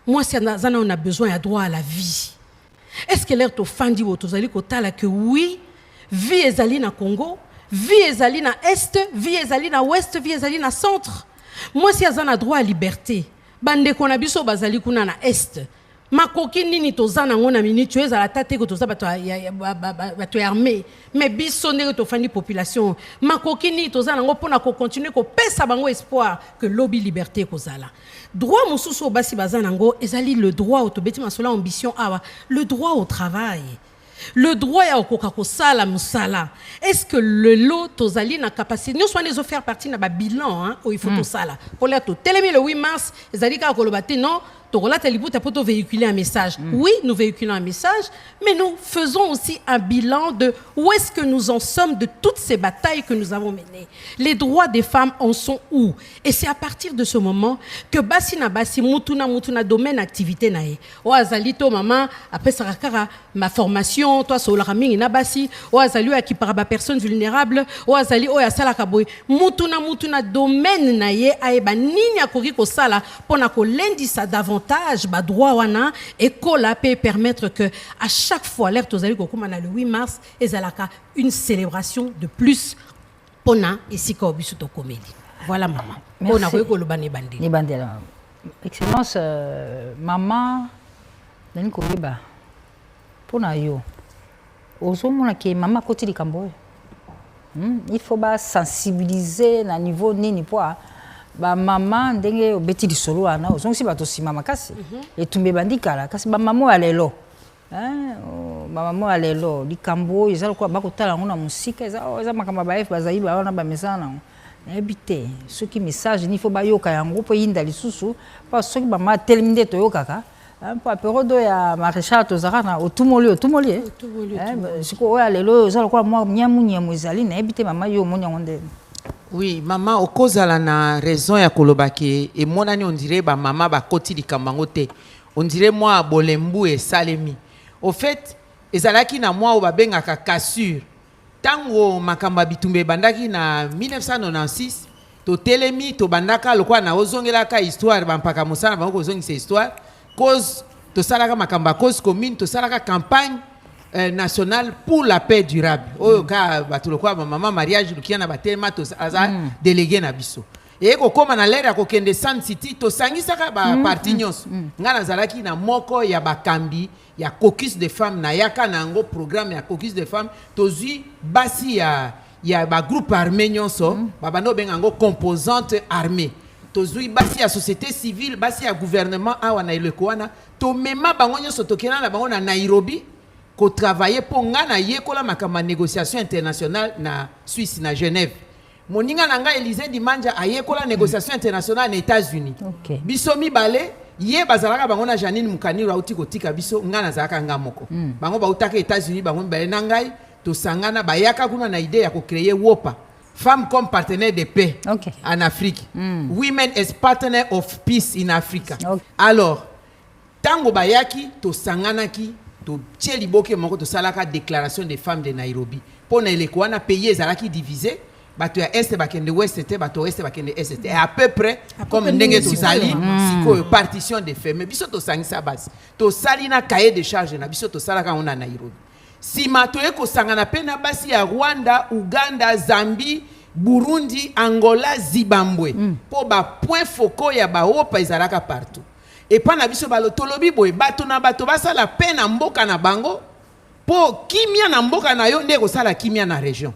moi, on a besoin de droit à la vie. Est-ce que l'air to fandi ou tozali kotala que oui, vie ezali na Congo, vie ezali na Est, vie ezali na Ouest, vie ezali na Centre. Moi, si on a droit à liberté, bande kona biso bazali kuna na Est. Makoki nini tozana ngona minute tu es à la tête que toza bato ya armée mais biso ndenge to fandi population makoki nini tozana ngo pona ko continuer ko pesa bango espoir que lobby liberté kozala droit mususu basi bazana ngo ezali le droit au tobeti masola ambition awa le droit au travail. Le droit à okokakosala musala. Est-ce que le lot tozali na capacité nous soyons faire partie na ba bilan hein il faut to sala. Pour la to telemi le 8 mars ezali ka kolobate non pour véhiculer un message. Oui, nous véhiculons un message, mais nous faisons aussi un bilan de où est-ce que nous en sommes de toutes ces batailles que nous avons menées. Les droits des femmes en sont où? Et c'est à partir de ce moment que basi mutuna domaine activité nae. O azali to maman après sarakara ma formation toi so la mingi na basi o azali aki para ba personnes vulnérables o azali o ya sala kaboy mutuna domaine nae aeba nini akori ko sala pona ko lendisa davantage ba droit wana et kola peut permettre que à chaque fois l'air tozali ko komana le 8 mars ezalaka une célébration de plus pona ici ko biso to komeli. Voilà maman. Pona ko ko lobane bandi. Ni bandela. Excellence maman nani ko biba. Pona yo. Ozomona ke maman koti likambo. Il faut ba sensibiliser na niveau nini poa. Ba mama ndenge obeti di solo ana ozongisi bato sima makasi etumbe bandikala kasi ba mama alelo ba mama alelo likambo ezalo kwa bakotala ngona musika eza makamba ba F bazali ba wana ba mesana na ebite soki message ni faut ba yoka yango po yinda lisusu pa soki ba ma teleminde to yokaka po aperodo ya maréchal to zakana otumoli siko oya lelo ezalo kwa mwa nyamu ezali na ebite mama yo monya ngonde. Oui, maman, au cause de la raison ya kolobaki et mon année on dirait ba maman ba koti di kamangote. On dirait moi bolembu et salemi. Au fait, ezalaki na mwa oyo babengaka cassure tango makamba bitumbe bandaki na 1996 totelemi tobandaka lokwa na ozongelaka histoire bampaka mosala bango kozongisa histoire cause tosalaka makamba cause commune tosalaka campagne nationale pour la paix durable oyo ka bato lokwa mama mariage lukia na batelema toza délégué na biso et kokoma na lere ya kokende Sun City tosangisaka ba parti nyonso nga nazalaki na moko ya bakambi ya caucus de femmes na yaka na yango programme ya caucus de femmes tozwi basi ya ba groupe armé nyonso babano benga yango composante armée tozwi basi ya société civile basi ya gouvernement awa na eleko wana tomema bango nyonso tokena na bango na Nairobi ko travailler po nga na yekola makamba négociation internationale na Suisse na Genève moninga nanga Élysée Dimanja ayekola négociation internationale na États-Unis biso mibale ye bazalaka bango na Janine Mukaniru auti kotika biso nga nazalaka nga moko bango bautaka États-Unis bango mibale na ngai tosangana bayaka kuna na idée ya ko créer WOPA Femmes comme partenaire de paix en Afrique Women as partner of peace in Africa alors tango bayaki tosanganaki to tcheli boke moko to salaka déclaration des femmes de Nairobi pour na eleko wana pays ezalaki divisé bato ya est bakende ouest te bato est bakende est te à peu près comme ndenge to sali siko partition de faits mais biso to sangisa base to sali na cahier de charge na biso to salaka ona Nairobi sima to eko sangana pe na basi ya Rwanda Uganda Zambie Burundi Angola Zimbabwe po ba point focaux ya ba opa ezalaka partout et pas na biso balotolobi boy bato na bato basala pe na mboka na bango po kimia na mboka na yo ndeko sala kimia na région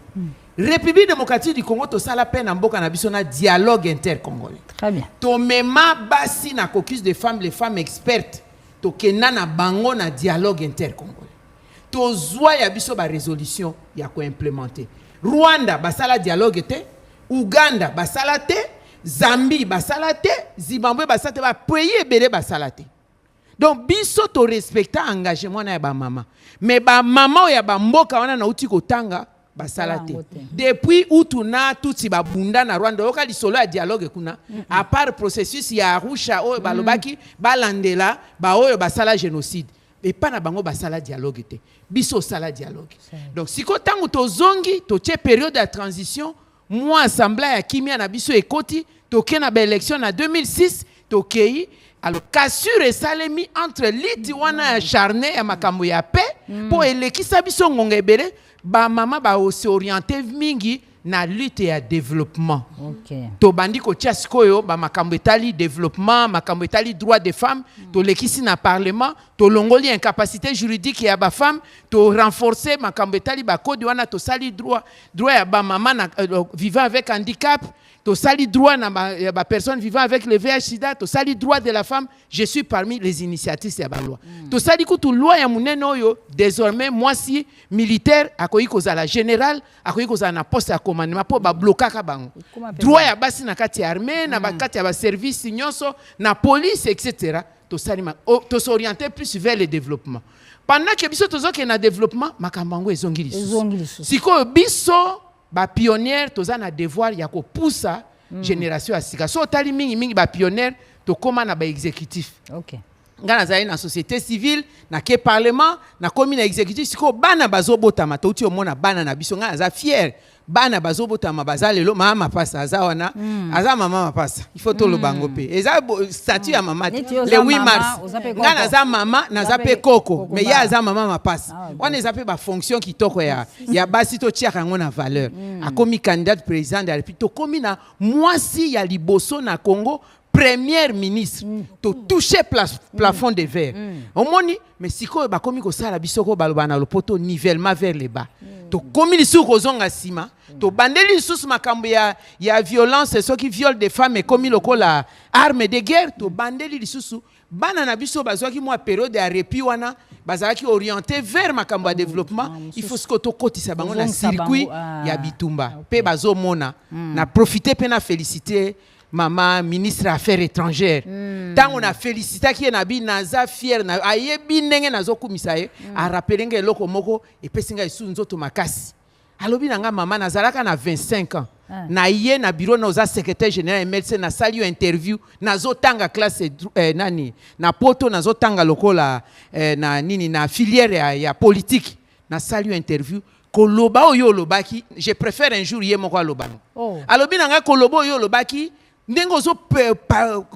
République démocratique du Congo to sala pe na mboka na biso na dialogue intercongolais très bien to mema basi na caucus de femmes les femmes expertes to kena na bango na dialogue intercongolais to zwa ya biso ba résolution ya ko implémenter Rwanda basala dialogue te Uganda basala te Zambie basala te Zimbabwe basala te ba pays ebele basala te donc biso to respecta engagement na ya ba mama mais ba mama ya ba mboka wana na uti kotanga basala te depuis utuna tuti ba bunda na Rwanda oka lisolo ya dialogue kuna à part processus ya Arusha oyo balobaki balandela ba oyo basala génocide et pas na bango basala dialogue te biso sala dialogue donc siko tango to zongi to tie période de transition moi assemblée ya kimia na biso ekoti toke na ba élection na 2006 tokei alors cassure esalemi entre liti wana ya charné ya makambo ya paix po elekisa biso ngonga ebele ba mama ba se orienter mingi na lutte ya développement to bandi ko tia sikoyo ba makambo etali développement makambo etali droit des femmes to lekisi na parlement to longoli incapacité juridique ya ba femme to renforcer makambo etali ba code wana to sali droit ya ba mama na vivant avec handicap to sali droit na ba personne vivant avec le VIH/SIDA to sali droit de la femme je suis parmi les initiatrices ya ba loi to sali kutu loi ya munene oyo désormais moi si militaire akoyi kozala général akoyi kozala na poste ya commandement po ba blokaka bango droit ya basi na kati ya armée na ba kati ya ba service nyonso na police etc to sali to s'orienter plus vers le développement pendant que biso tozoke na développement makambango ezongi lisusu siko biso ba pionnière toza na devoir ya ko poussa génération ya sika so tali mingi ba pionnière to koma na ba exécutif nga nazali na société civile na ke parlement na komi na exécutif siko bana bazobotama to uti omona bana na biso nga za fier bana bazobotama bazalelo mama pasa aza wana aza mama mapasa il faut to lo bango pe eza statut ya mama le 8 mars nga naza mama naza pe koko mais ya aza mama mapasa wana eza pe ba fonction kitoko ya basi to tiaka ngo na valeur akomi candidat président de la République to komi na mwasi ya liboso na Congo premier ministre to toucher plafond de verre omoni mais siko ba komi ko sala bisoko baloba na lopoto nivellement vers le bas to komi lisusu kozonga sima to bandeli lisusu makambo ya violence soki viol des femmes et komi lokola arme de guerre to bandeli lisusu bana na biso bazwaki mwa période ya répit wana bazalaki orienté vers makambo ya développement il faut siko to kotisa bango na circuit ya bitumba pe bazomona na profiter pe na féliciter Maman ministre affaires étrangères tant on a félicité qui na bi naza fier na ayebi ndenge nazokumisa ye a rappeler nge loko moko et pesinga isu nzoto makasi alobi nanga maman nazalaka na 25 ans. Na ye na bureau na secrétaire général et médecin na sali interview nazotanga classe nani na poto nazotanga lokola na nini na filière ya politique na sali interview koloba oyo lobaki je préfère un jour ye moko aloba. Alobi nanga koloba oyo lobaki ndengo zo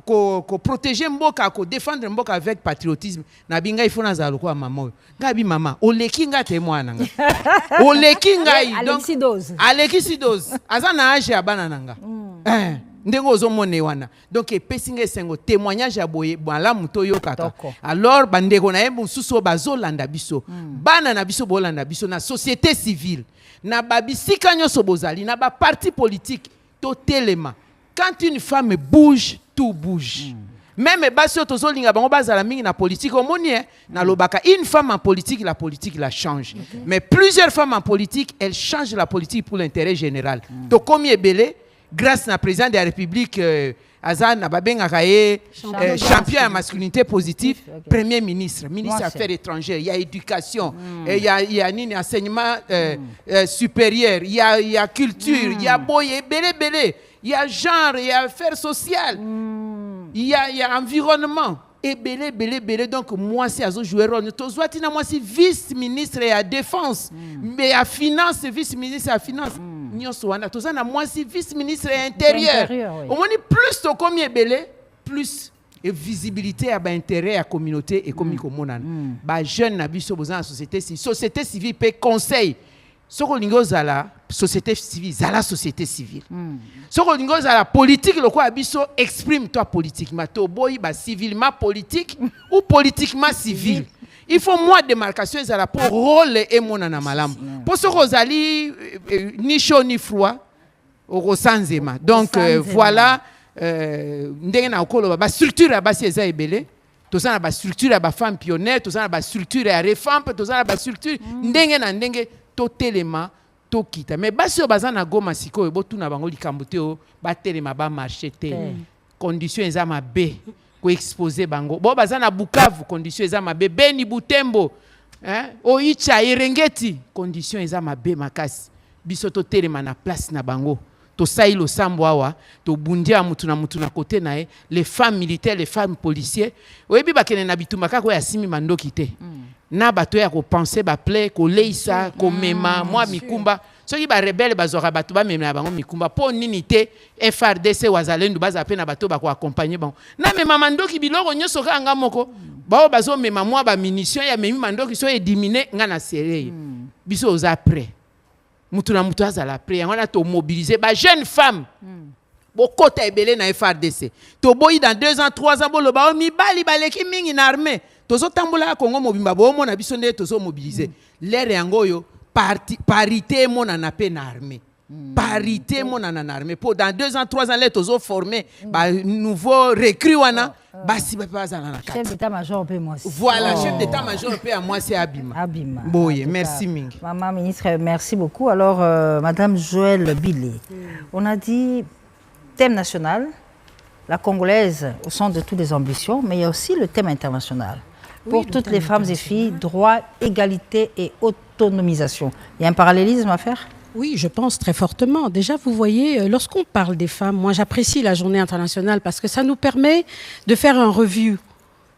ko protéger mboka ko défendre mboka avec patriotisme na binga ifona za lokwa mama ngabi mama oleki nga te mwana nga oleki ngai donc aleki sidose azana age abana nanga ndengo zo mone wana donc epesinga sengo témoignage ya boye bala muto yo kaka alors bandeko na yembu suso bazolanda biso bana na biso bolanda biso na société civile na babisika nyoso bozali na ba parti politique to telema. Quand une femme bouge, tout bouge. Même basi otozolinga bango bazala mingi na politique omoni na lobaka une femme en politique la change. Mais plusieurs femmes en politique, elles changent la politique pour l'intérêt général. To komi ebele grâce na président de la République Azan na babenga kaye champion à masculinité positive, premier ministre, ministre des Affaires étrangères, il y a éducation, il y a nini enseignement supérieur, il y a culture, il y a boye belé. Il y a genre, il y a affaires sociales, il y a environnement. Et belé. Donc, moi, c'est à jouer rôle. Moi, c'est vice-ministre et à défense. Mais à finance, vice-ministre et à finance. Moi, c'est vice-ministre et intérieur. Au moins, plus de combien belé, plus de visibilité à l'intérêt à la communauté et comme les jeunes n'habitent pas dans la société civile. Société civile peut conseil. Soko lingo zala société civile, zala société civile. Soko lingo zala politique, le quoi abisso exprime toi politiquement, to boy ba civilement politique ou politiquement civil. Il faut moi démarcation zala pour rôle et mon anamalam. Pour ce rosali ni chaud ni froid au rosanzema. Donc voilà ndenge na okolo ba structure basi eza ebele. Tozana ba structure ba femme pionnière, tozana ba structure ya refampe, tozana ba structure ndenge na ndenge to telema to kita mais basi bazana goma siko botu na bango likambo te o ba telema ba marché te condition eza mabe ko exposer bango bo bazana Bukavu condition eza mabe Beni Butembo o icha Erengeti condition eza mabe makasi biso to telema na place na bango to sailo sambo awa to bundia mutu na côté nae les femmes militaires les femmes policiers oyebi bakene na bitumba kako ya simi mandoki te na bato ya ko penser ba play ko leisa ko mema moi mikumba soki ba rebelle bazora bato ba mema bango mikumba po nini te FRDC wazalendo baza pe na bato ba ko accompagner bango na mema mandoki biloko nyoso kanga moko bao bazo mema moi ba munition ya memi mandoki so e diminuer nga na sereye biso oza prêt mutu na mutu azala prêt yango na to mobiliser ba jeune femme bokota ebele na FRDC to boyi dans 2 ans 3 ans bolo ba mi bali baleki mingi na armée tozo tambola Congo mobimba bo mona biso nde tozo mobiliser l'air yango yo parité mona na pe na armée parité mona na armée pour dans 2 ans 3 ans les tozo former ba nouveau recrue wana basi ba bazana na kati chef d'état-major pe moi voilà chef d'état-major pe à moi c'est Abima boye merci mingi maman ministre merci beaucoup alors madame Joëlle Bilé on a dit thème national la congolaise au centre de toutes les ambitions mais il y a aussi le thème international. Pour toutes les femmes et filles, droit, égalité et autonomisation. Il y a un parallélisme à faire? Oui, je pense très fortement. Déjà, vous voyez, lorsqu'on parle des femmes, moi j'apprécie la journée internationale parce que ça nous permet de faire un review,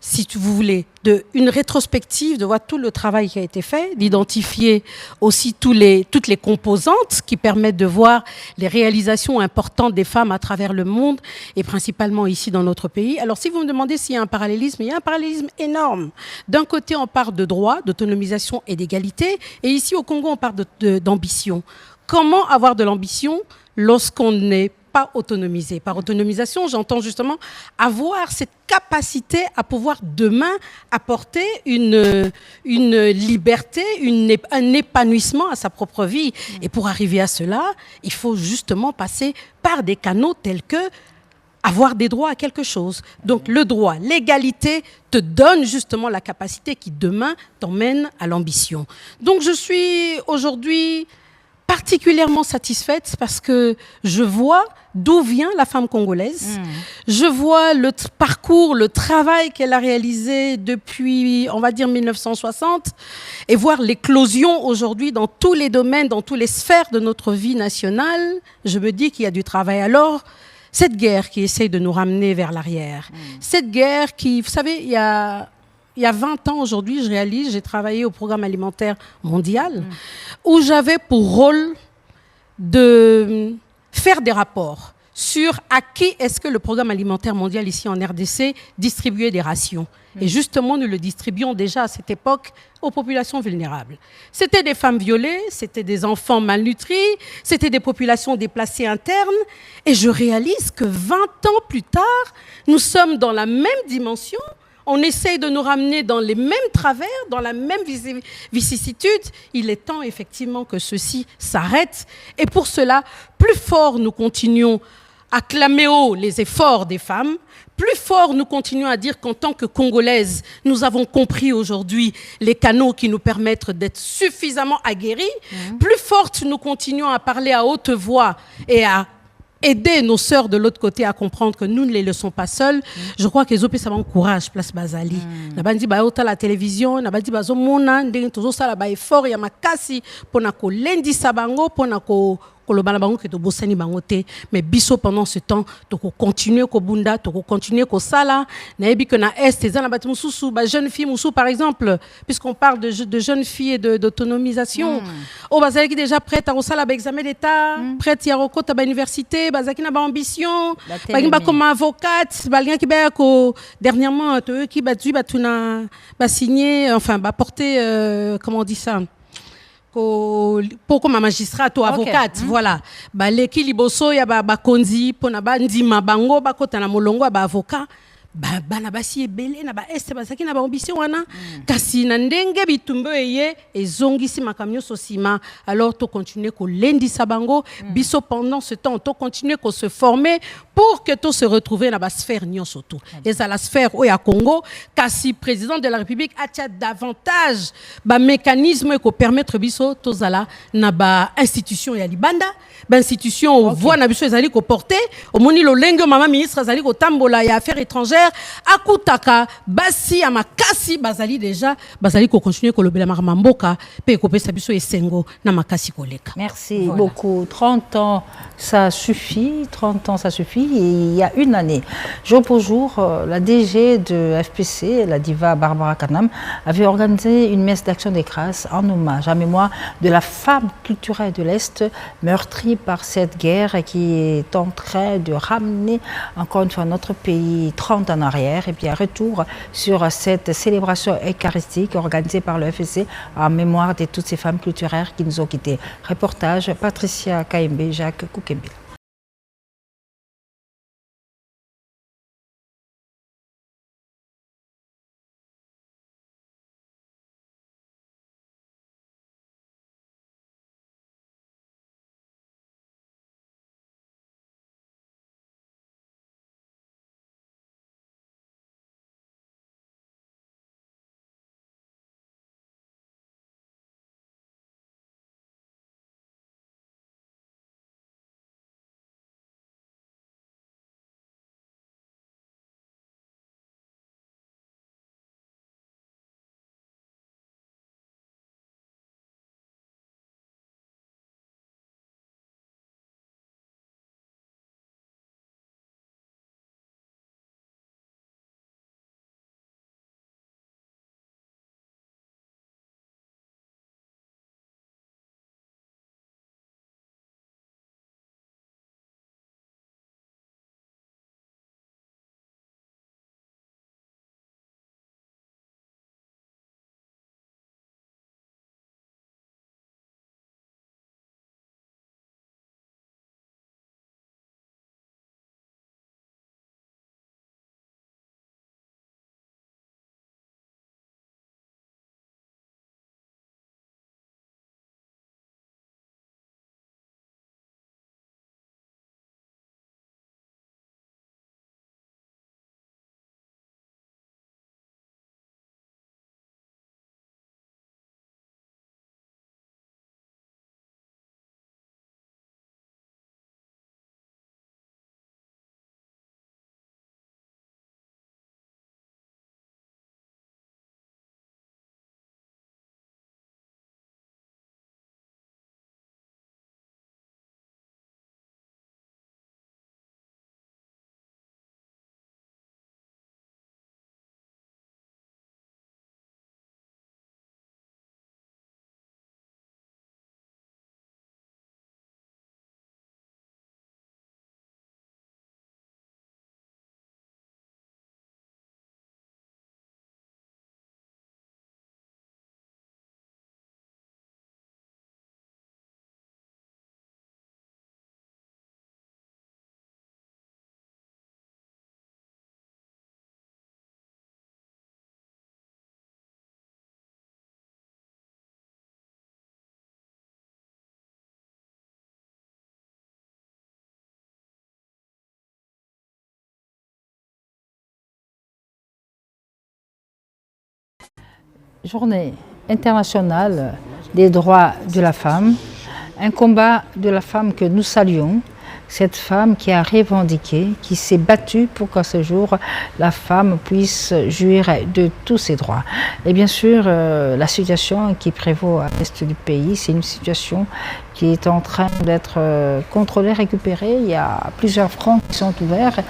si vous voulez, une rétrospective, de voir tout le travail qui a été fait, d'identifier aussi toutes les composantes qui permettent de voir les réalisations importantes des femmes à travers le monde et principalement ici dans notre pays. Alors si vous me demandez s'il y a un parallélisme, il y a un parallélisme énorme. D'un côté, on parle de droit, d'autonomisation et d'égalité, et ici au Congo, on parle d'ambition. Comment avoir de l'ambition lorsqu'on n'est pas autonomisé? Par autonomisation, j'entends justement avoir cette capacité à pouvoir demain apporter une liberté, un épanouissement à sa propre vie. Et pour arriver à cela, il faut justement passer par des canaux tels que avoir des droits à quelque chose. Donc le droit, l'égalité te donne justement la capacité qui demain t'emmène à l'ambition. Donc je suis aujourd'hui particulièrement satisfaite parce que je vois d'où vient la femme congolaise. Je vois le parcours, le travail qu'elle a réalisé depuis, on va dire, 1960 et voir l'éclosion aujourd'hui dans tous les domaines, dans toutes les sphères de notre vie nationale. Je me dis qu'il y a du travail. Alors, cette guerre qui essaye de nous ramener vers l'arrière, cette guerre qui, vous savez, il y a 20 ans aujourd'hui, j'ai travaillé au Programme alimentaire mondial où j'avais pour rôle de faire des rapports sur à qui est-ce que le Programme alimentaire mondial ici en RDC distribuait des rations. Et justement, nous le distribuions déjà à cette époque aux populations vulnérables. C'était des femmes violées, c'était des enfants malnutris, c'était des populations déplacées internes. Et je réalise que 20 ans plus tard, nous sommes dans la même dimension. On essaye de nous ramener dans les mêmes travers, dans la même vicissitude. Il est temps effectivement que ceci s'arrête. Et pour cela, plus fort nous continuons à clamer haut les efforts des femmes, plus fort nous continuons à dire qu'en tant que Congolaises, nous avons compris aujourd'hui les canaux qui nous permettent d'être suffisamment aguerris. Plus forte nous continuons à parler à haute voix et à aider nos sœurs de l'autre côté à comprendre que nous ne les laissons pas seules. Je crois que les ça va encourage place Bazali. Nabandi ba ota la télévision, nabandi bazo mona ndenge tozo sala ba effort ya makasi pona ko lendi sabango pona ko kolobana bango ke to bosani bango te, mais biso pendant ce temps to ko continuer ko bunda, to ko continuer ko sala na yebi que na est ezana bati mususu ba jeune fille musu par exemple, puisqu'on parle de jeunes filles et d'autonomisation. O bazali ki déjà prête à sala ba examen d'état, prête ya rokota ba université, bazaki na ba ambition, ba ngba comme avocate, ba lien ki ba ko dernièrement to ki ba tu ba tuna ba signer, enfin ba porter comment on dit ça, pour comme magistrat ou avocate, voilà. Ba leki liboso ya ba konzi pona ba ndima bango ba kota na molongo ba avocat. Bana basi ebele na ba este bazaki na ba ambition wana kasi na ndenge bitumbo eye ezongisi makamyo sosima. Alors to continuer ko lendisa bango biso pendant ce temps to continuer ko se former pour que to se retrouver na ba sphère nyonso to. Et ça la sphère oya Congo kasi président de la République atia davantage ba mécanisme ko permettre biso to zala na ba institution ya libanda, ba institution voix na biso ezali ko porter au moni lo lengo mama ministre ezali ko tambola ya affaires étrangères akutaka basi ya makasi bazali déjà bazali ko continuer ko lobela makamboka pe ko pesa biso esengo na makasi koleka. Merci beaucoup. 30 ans ça suffit, 30 ans ça suffit. Et il y a une année, jour pour jour, la DG de FPC, la diva Barbara Kanam, avait organisé une messe d'action des grâces en hommage à mémoire de la femme culturelle de l'Est meurtrie par cette guerre qui est en train de ramener encore une fois notre pays 30 ans en arrière. Et puis un retour sur cette célébration eucharistique organisée par le FPC en mémoire de toutes ces femmes culturelles qui nous ont quittés. Reportage Patricia Kaimbe, Jacques Koukembe. journée internationale des droits de la femme, un combat de la femme que nous saluons, cette femme qui a revendiqué, qui s'est battue pour qu'à ce jour, la femme puisse jouir de tous ses droits. Et bien sûr, la situation qui prévaut à l'est du pays, c'est une situation qui est en train d'être contrôlée, récupérée. Il y a plusieurs fronts qui sont ouverts.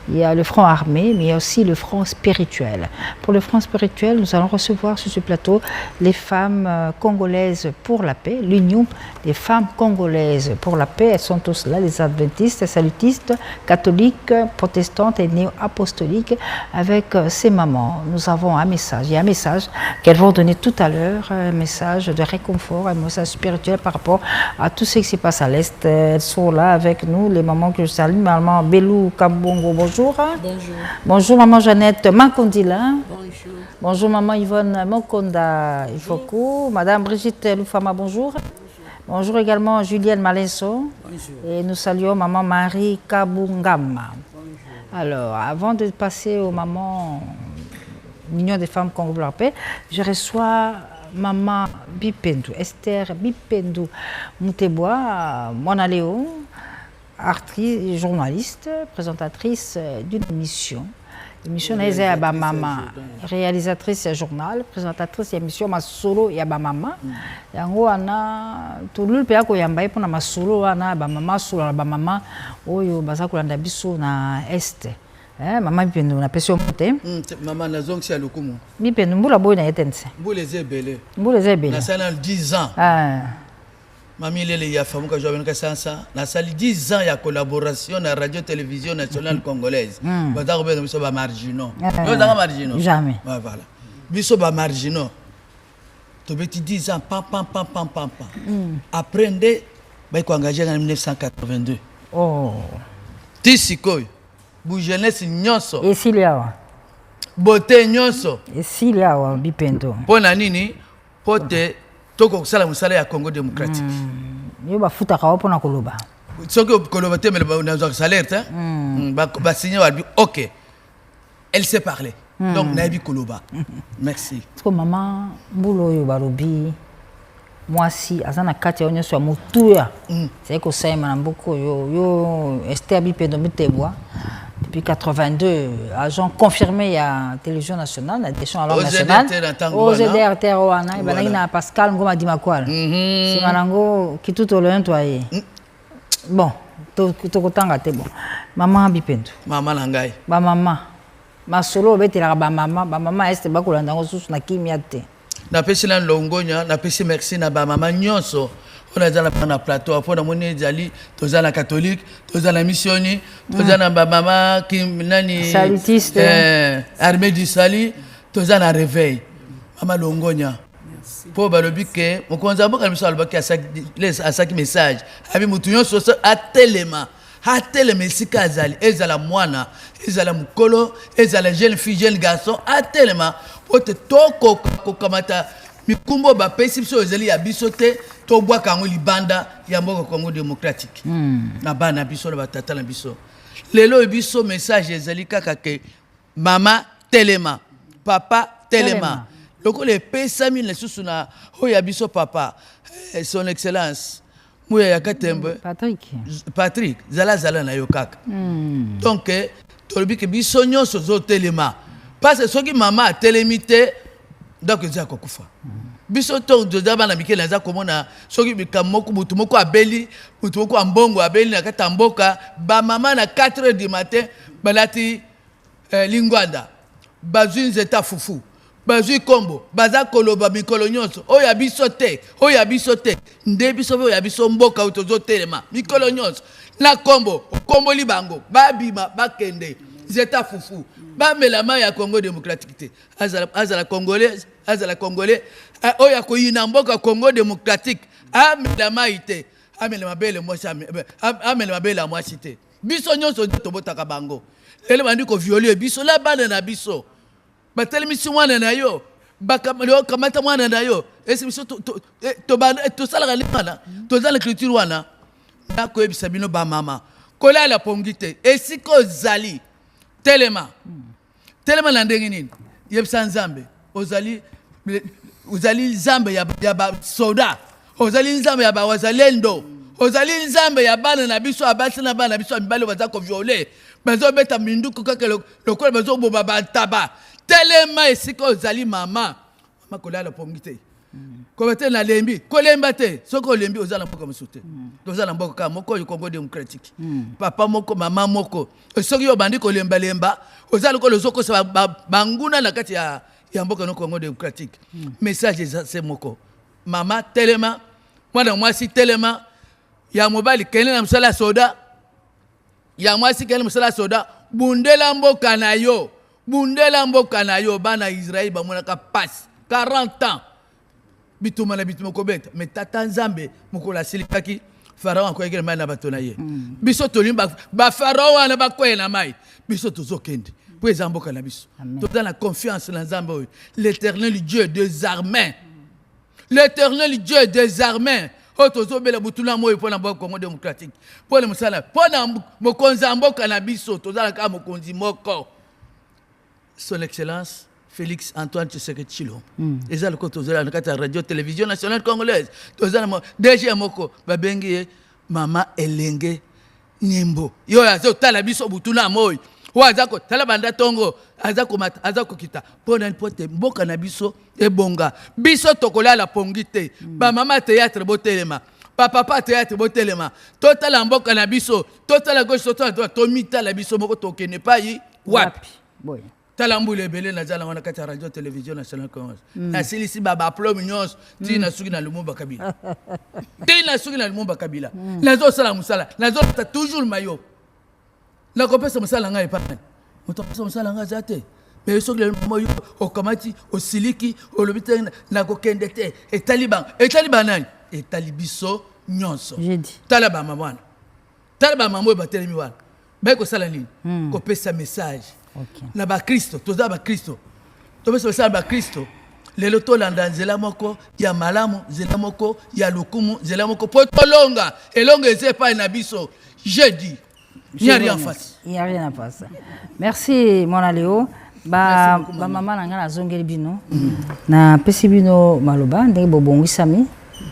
Il y a le front armé, mais il y a aussi le front spirituel. Pour le front spirituel, nous allons recevoir sur ce plateau les femmes congolaises pour la paix, l'Union des femmes congolaises pour la paix. Elles sont tous là, les adventistes, salutistes, catholiques, protestantes et néo-apostoliques, avec ces mamans. Nous avons un message. Il y a un message qu'elles vont donner tout à l'heure, un message de réconfort, un message spirituel par rapport à tout ce qui se passe à l'Est. Elles sont là avec nous, les mamans que je salue. Maman Belou Kabongo, bonjour. Bonjour. Bonjour maman Jeannette Mankondila. Bonjour. Bonjour maman Yvonne Mokonda Ifoku. Madame Brigitte Loufama, bonjour. Bonjour également Julienne Malenso. Bonjour. Et nous saluons maman Marie Kabungama. Bonjour. Alors, avant de passer aux mamans Union des femmes Congo pour la paix, je reçois Maman Bipendou, Esther Bipendou Moutebois, Mona Léo, artiste, journaliste, présentatrice d'une émission. L'émission est à maman, réalisatrice et journal, présentatrice d'émission Masolo et maman. Yango ana tulul pe ako yamba ipona masolo ana ba mama solo ba mama oyo baza kolanda biso na est. Maman Bipendou na pesio mote. Maman na zongi ya lokumu. Bipendou mbula boy na etense. Mbule zebele. Mbule zebele. Na sala 10 ans. Mami lele ya famu ka joven ka sansa na sali 10 ans ya collaboration na radio télévision nationale congolaise. Baza ko be biso ba marginaux. Yo za marginaux. Jamais. Voilà. Biso ba marginaux. To beti 10 ans pam. Aprende ba ko engagé en 1982. Oh. Tisikoy. Bu jeunesse nyonso. Et s'il y a beauté nyonso. Et s'il y a Bipendou. Pona nini pote toko kusala musala ya Congo démocratique. Yo ba futa ka pona koloba. Soko koloba te mais na zo salaire ta. Ba signer wa bi OK. Elle sait parler. Donc na bi koloba. Merci. Parce que maman mbulo yo barobi moi si azana kati onyo so mutuya. C'est que ça na mboko yo Esther Bipendou Moutebois. Depuis 82, agent confirmé à Télévision Nationale, la Télévision à l'Ordre National. Aux EDR Wana, il y a Pascal Ngoma Dimakwal. Si Malango, qui tout au loin, toi. Bon, tout bon. Maman Bipendou. Maman Langai. Maman. Ma solo, bête la maman est bakulanda sous na kimiate. Na pesi na longonya, na pesi merci na ba maman nyonso. On a déjà na plateau, on a moni zali, toza na catholique, toza na missioni, toza na ba maman qui nani salutiste, armée du salut, toza na réveil. Maman longonya. Pour balobi ke, mon konza boka miso albaki à chaque message. Abi mutu nyonso atelema. Atelema sika azali, ezala mwana, ezala mukolo, ezala jeune fille, jeune garçon, atelema pour te toko kokamata mikumbo ba pesi biso ezali ya biso te to bwa kango libanda ya mboka Congo démocratique. Na bana biso na batata na biso. Lelo biso message ezali kaka ke mama telema, papa telema. Loko le pesa mi le susu na hoya biso papa, son excellence Mouya Yakatembe Patrick zala na yo kaka. Donc tolobi ke biso nyonso zo telema. Parce que soki mama a telemité donc ezali kokufa. Biso to dozaba na mikele za komona soki bikamoko mutu moko abeli mutu moko ambongo abeli na kata mboka ba mama na 4h du matin balati lingwanda bazui nzeta fufu bazui kombo baza koloba mikolo nyonso oya biso te nde biso oya biso mboka utozo telema mikolo nyonso na kombo libango babima bakende nzeta fufu ba melama ya Congo démocratique te azala congolais oya koyina mboka Congo démocratique amelama ite amelama bele mwasi te biso nyonso tobotaka bango lelo bandi ko violer biso la bana na biso batelemisi mwana na yo bakamata mwana na yo esi biso tosalaka limana tozala culture wana nakoyebisa bino bamama kolala pongi te esika ozali telema na ndenge nini yebisa nzambe ozali ozali nzambe ya basoda, ozali nzambe ya bawazalendo, ozali nzambe ya bana na biso abasi na bana na biso mibale baza koviole bazobeta minduku kaka lokola bazoboma bataba telema esika ozali mama kolala pongi te koba te na lembi kolemba te soko olembi ozala mboka mosusu te ozala mboka kaka moko oyo Congo démocratique papa moko mama moko soki yo bandi kolemba ozala lokola ozokosa banguna na kati ya mboka no Congo démocratique message eza moko mama telema mwana mwasi telema ya mobali kene na msala soda ya mwasi kene msala soda bundela mboka na yo bana Israël bamonaka passe 40 ans bituma na bituma kobeta mais tata nzambe mokola silikaki pharaon akoyekela mai na bato na ye biso tolimba ba pharaon wana bakwela mai biso tozokende po eza mboka na biso toza na confiance na nzambe oyo l'éternel Dieu des armées o tozobela butula moyo pona mboka Congo démocratique pona musala pona mokonzi mboka na biso tozala ka mokonzi moko son excellence Félix Antoine Tshisekedi Tshilombo eza le côté de la radio télévision nationale congolaise tozala mo DG moko babengi mama elenge nyembo yo azo tala biso butula moyo wa azako tala banda tongo azako mata azako kita pona pote mboka na biso ebonga biso tokola la pongite ba mama théâtre botelema papa théâtre botelema totala mboka na biso totala gauche totala droite tomita la biso moko tokene pai wapi boy talambule bele na zala wana kati radio télévision nationale congolaise na silisi baba plom nyos tina suki na Lumumba Kabila tina suki na Lumumba Kabila nazo sala musala nazo ta toujours mayo na kopesa musala ngai pa moto pesa musala ngai zate mais soki le moyo okamati osiliki olobite na kokende te etaliban nani etalibiso nyonso talaba mamwana talaba mamwe batelemi wana beko sala nini kopesa message na ba Kristo toza ba Kristo topesa message ba Kristo lelo tolanda nzela moko ya malamu nzela moko ya lukumu nzela moko po tolonga elonga ezepa na biso jeudi il n'y a rien en face. Il n'y a rien en face. Merci, mon Aléo. Ba maman nanga na zongeli bino. Na pesi bino maloba ndenge bobongi sami.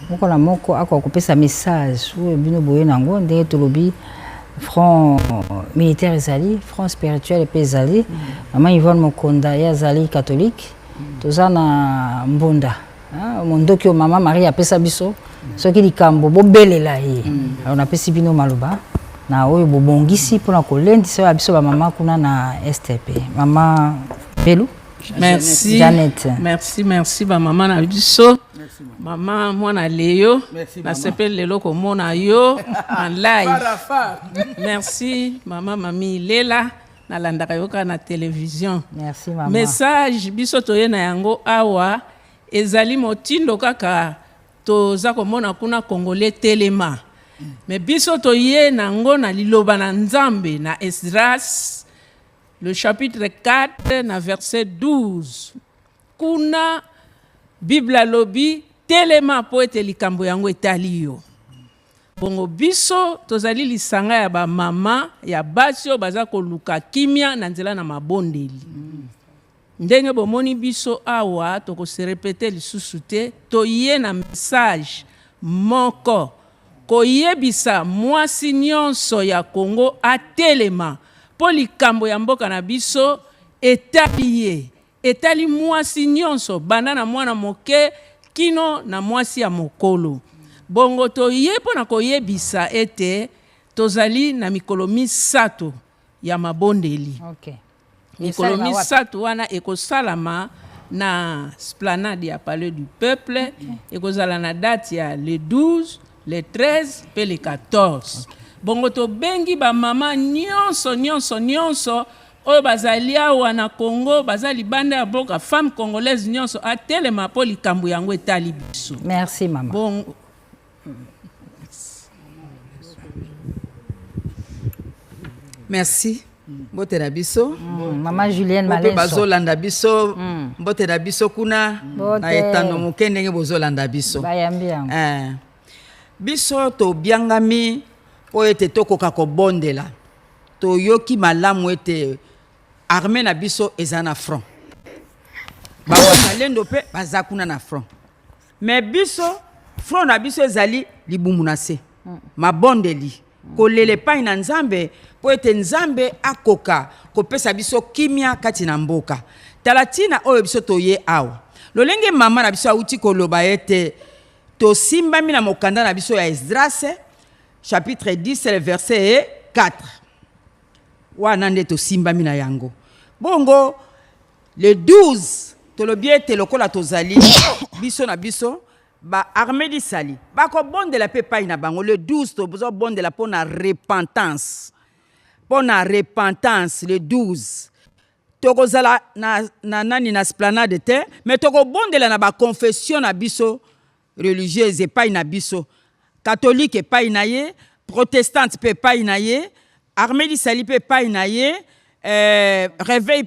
Moko la moko ako kopesa message ou bino boye nango ndenge tolobi front militaire ezali, front spirituel pe ezali. Maman Yvonne Mokonda ya zali catholique. Tozana mbonda. Mondoki o mama Marie apesa biso. Soki likambo bobelela ye. On a pesi bino maloba. Na oyo bobongisi pona kolendisa ya biso ba mama kuna na STP mama Belou merci Janet merci ba mama na biso mama mwana Leo na sepel lelo ko mona yo en live merci mama mami Lela na landaka yoka na télévision merci mama message biso toye na yango awa ezali motindo kaka toza ko mona kuna congolais telema mais biso toye nango na liloba na nzambe na Esdras le chapitre 4 na verset 12 kuna Bible lobi telema po ete likambo yango etali yo bongo biso tozali lisanga ya ba mama ya basio baza koluka kimia na nzela na mabondeli ndenge bomoni biso awa toko se répéter lisusu te toye na message moko koyebisa mwasi nyonso ya Congo atelema po likambo ya mboka na biso etali ye etali mwasi nyonso banda na mwana moke kino na mwasi ya mokolo bongo toye po na koyebisa ete tozali na mikolo misato ya mabondeli mikolo misato wana ekosalama na Esplanade ya Palais du Peuple ekozala na date ya le 12 le 13 pe le 14 bongo to bengi ba mama nyonso oyo bazali awa na Congo bazali banda ya boka femme congolaise nyonso atelema po likambo yango etali biso merci mama bongo merci mbote na biso mama Julienne Malenso bazolanda biso mbote na biso kuna na etando moke ndenge bozolanda biso bayambi yango biso tobiangami po ete tokoka kobondela toyoki malamu ete armée na biso eza na front bazalendo pe baza kuna na front. Mais biso front na biso ezali libumu na se. Mabondeli kolele epai na Nzambe po ete Nzambe akoka kopesa biso kimia kati na mboka. Tala tina oyo biso toye awa. Lolenge mama na biso auti koloba ete tosimbami na mokanda na biso ya Esdras chapitre 10 verset 4. Wana nde tosimbami na yango. Bongo le 12 tolobi ete lokola tozali biso na biso ba armée di sali ba ko bondela pe pai na bango. Le 12 to bondela po na repentance. Po na repentance le 12. Tokozala na nani na esplanade te, mais toko bondela na ba confession na biso religieuse pai na biso. Catholique pai na ye, protestante pe pai na ye, armée di sali pe pai na ye, réveil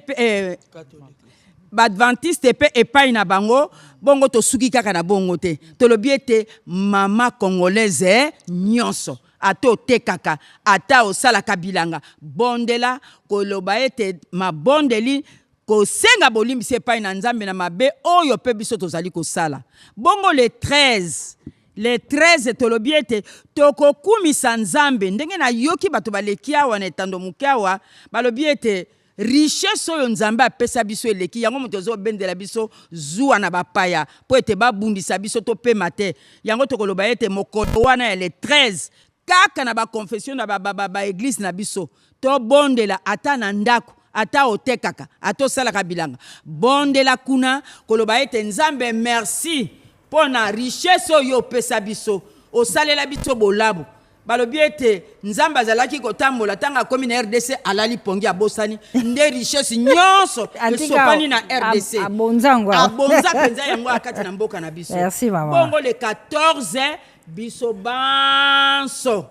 badventiste pe epai na bango. Bongo to suki kaka na bongo te. Tolobi ete mama congolaise nyonso ato te kaka ata osala kabilanga bondela koloba ete mabondeli kosenga bolimbisa epai na Nzambe na mabe oyo pe biso tozali kosala. Bongo le 13 tolobi ete tokokumisa Nzambe ndenge na yoki bato baleki awa na etando moke awa balobi ete richesse oyo Nzambe apesa biso eleki yango moto ozobendela biso zuwa na bapaya po ete babundisa biso to pema te. Yango tokoloba ete mokolo wana ya le 13 kaka na ba confession na ba église na biso to bondela ata na ndako ata otekaka ato sala kabilanga bondela kuna koloba ete Nzambe merci pona richesse oyo pesa biso osalela biso bolabu. Balobi ete Nzambe azalaki kotambola tanga komi na RDC alali pongi abosani nde richesse nyonso esopani na RDC abonza penza yango akati na mboka na biso. Merci maman. Bongo le 14 biso banso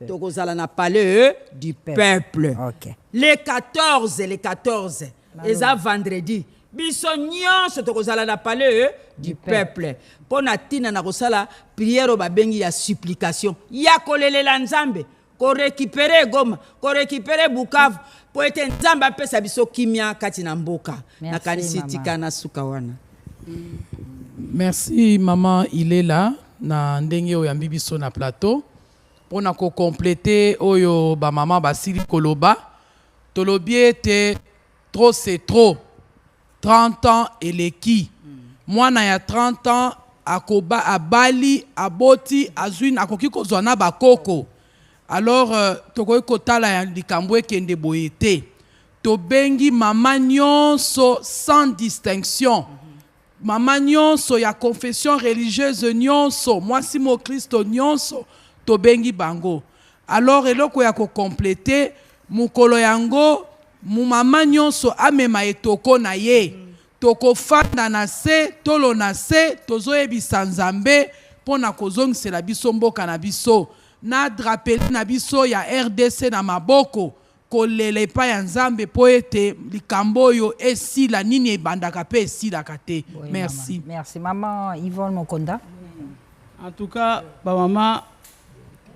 tokozala na palais du peuple. Okay. Le 14 eza vendredi biso nyonso tokozala na palais du peuple. Pona tina na kosala prière babengi ya supplication ya kolelela Nzambe ko récupérer Goma ko récupérer Bukavu po ete Nzambe apesa biso kimia kati na mboka na kanisi tika na suka wana. Merci maman Ilela na ndenge oyo yambi biso na plateau pona ko compléter oyo ba maman basili koloba tolobi ete trop c'est trop 30 ans eleki mwana ya 30 ans akoba abali aboti azwin akoki kozwa na bakoko. Alors tokoki kotala ya likambo ekende boye te tobengi mama nyonso sans distinction mama nyonso ya confession religieuse nyonso mwasi mo Kristo nyonso tobengi bango. Alors eloko ya ko compléter mukolo yango mu mama nyonso amema etoko na ye tokofanda na se tolo na se tozoyebisa Nzambe pona kozongisela biso mboka na biso na drapeli na biso ya RDC na maboko kolela epai ya Nzambe po ete likambo oyo esila nini ebandaka pe esilaka te. Merci. Maman. Merci maman Yvonne Mokonda. En tout cas ba maman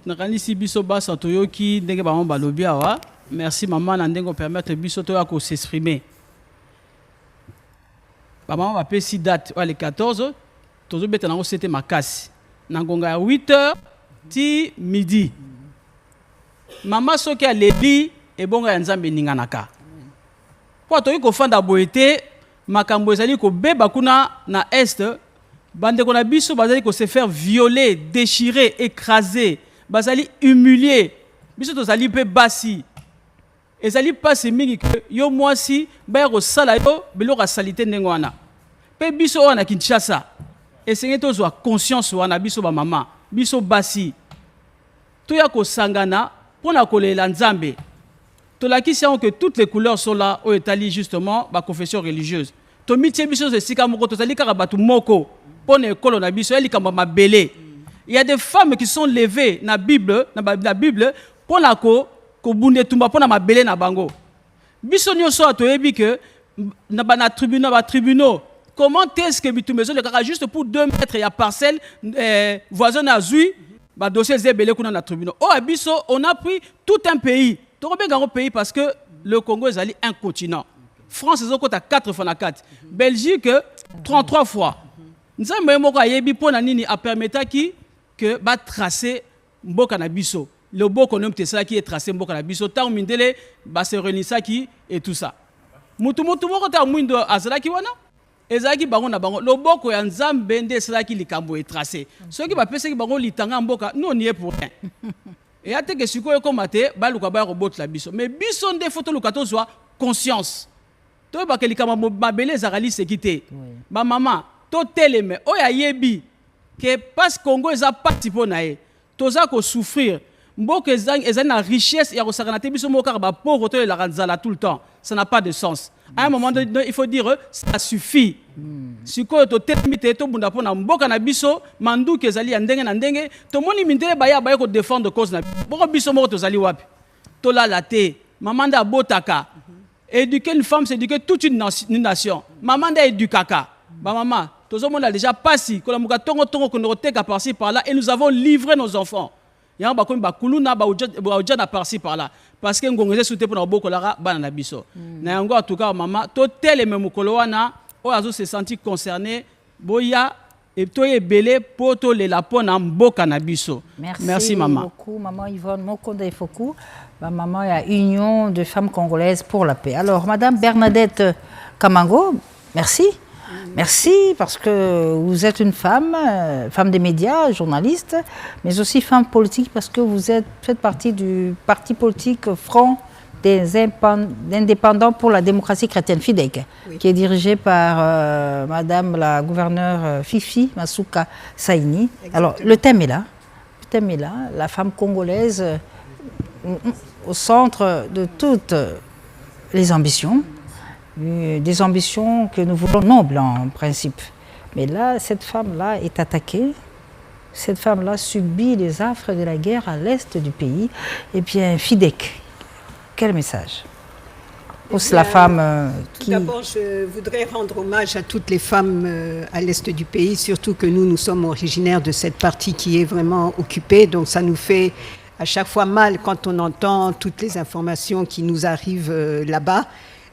nakanisi biso basa toyoki ndenge ba maman balobi awa. Merci maman na ndenge permettre biso to ya ko s'exprimer. Maman va payer 6 dates, le 14, tous les gens c'était ma casse. Nangonga 8h, ti midi. Maman soki a lebi et bon ga Nzambe ninganaka. Kwa to yiko fanda boete makambo ezali ko beba kuna na est bande ko na biso bazali ko se faire violer, déchirer, écraser, bazali humilier. Biso to zali pe basi. Ezali passe mingi que yo mwasi ba ko sala yo biloko salite ndengwana. Pe biso wana Kinshasa. Esenge to zo conscience wana biso ba mama, biso basi. To ya ko sangana pona kolela Nzambe. To la ki que toutes les couleurs sont là au Italie justement ba confession religieuse. To mitie biso se sika moko to zali kaka batu moko pona ekolo na biso eli kamba mabele. Il y a des femmes qui sont levées na Bible, na Bible pona ko bunde tumba pona mabele na bango. Biso nyonso atoyebi que na tribunaux comment est-ce que bitumbe zo le kaka juste pour 2 mètres ya parcelle voisin na zui ba dossier zebele kuna na tribunaux. Oh biso on a pris tout un pays. To benga un pays parce que le Congo est un continent. France est à 4 fois na 4. Belgique 33 fois. Nzambe moko ayebi pona nini a permetaki que ba tracer mboka na biso. Le boko nom te ça qui est tracé mboka na biso tant mindele ba se réunissaki et tout ça. Mutu moko ta mwindo azalaki wana. Ezaki bango na bango le boko ya Nzambe nde salaki likambo et tracé. Ceux qui ba pesa ki bango litanga mboka non n'y est pour rien. Et ate que sikoyo komate ba luka ba robot la biso. Mais biso nde photo lukato soit conscience. To ba ke likambo mabele zakali sekité. Ba maman to teleme oya yebi que parce Congo eza parti pona e toza ko souffrir mboka eza na richesse ya ko sakana te biso moka ba pauvre to la ranzala tout le temps ça n'a pas de sens à un moment donné il faut dire ça suffit sikoyo to telemite to bunda pona mboka na biso manduki ezali ya ndenge na ndenge to moni mindele baya ko défendre cause na boko biso moko tozali wapi to la te maman nda botaka éduquer une femme c'est éduquer toute une nation maman nda édukaka ba maman on a déjà passé, par-ci par-là, et nous avons livré nos enfants. Il y a un par-ci par-là. Parce que nous avons soutenu pour beaucoup de biso. En tout cas, maman, tout tel et même Koloana, on se senti concerné. Boya et toi est belé pour tous les lapons en boka na biso. Merci maman. Beaucoup, maman Yvonne Mokonde Fokou. Maman, il y a Union de femmes congolaises pour la paix. Alors, Madame Bernadette Kamango, merci. Merci parce que vous êtes une femme, femme des médias, journaliste, mais aussi femme politique parce que vous faites partie du parti politique Front des indépendants pour la démocratie chrétienne, FIDEC, qui est dirigé par Madame la gouverneure Fifi Masuka Saini. Exactement. Alors le thème est là, la femme congolaise au centre de toutes les ambitions. Des ambitions que nous voulons nobles en principe. Mais là, cette femme-là est attaquée. Cette femme-là subit les affres de la guerre à l'est du pays. Et bien, FIDEC, quel message pour la femme qui... D'abord, je voudrais rendre hommage à toutes les femmes à l'est du pays, surtout que nous sommes originaires de cette partie qui est vraiment occupée. Donc ça nous fait à chaque fois mal quand on entend toutes les informations qui nous arrivent là-bas.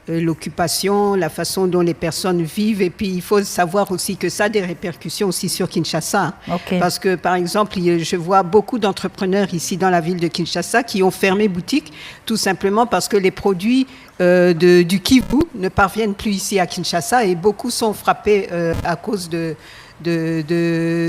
L'occupation, la façon dont les personnes vivent. Et puis, il faut savoir aussi que ça a des répercussions aussi sur Kinshasa. Okay. Parce que, par exemple, je vois beaucoup d'entrepreneurs ici dans la ville de Kinshasa qui ont fermé boutique, tout simplement parce que les produits du Kivu ne parviennent plus ici à Kinshasa et beaucoup sont frappés à cause de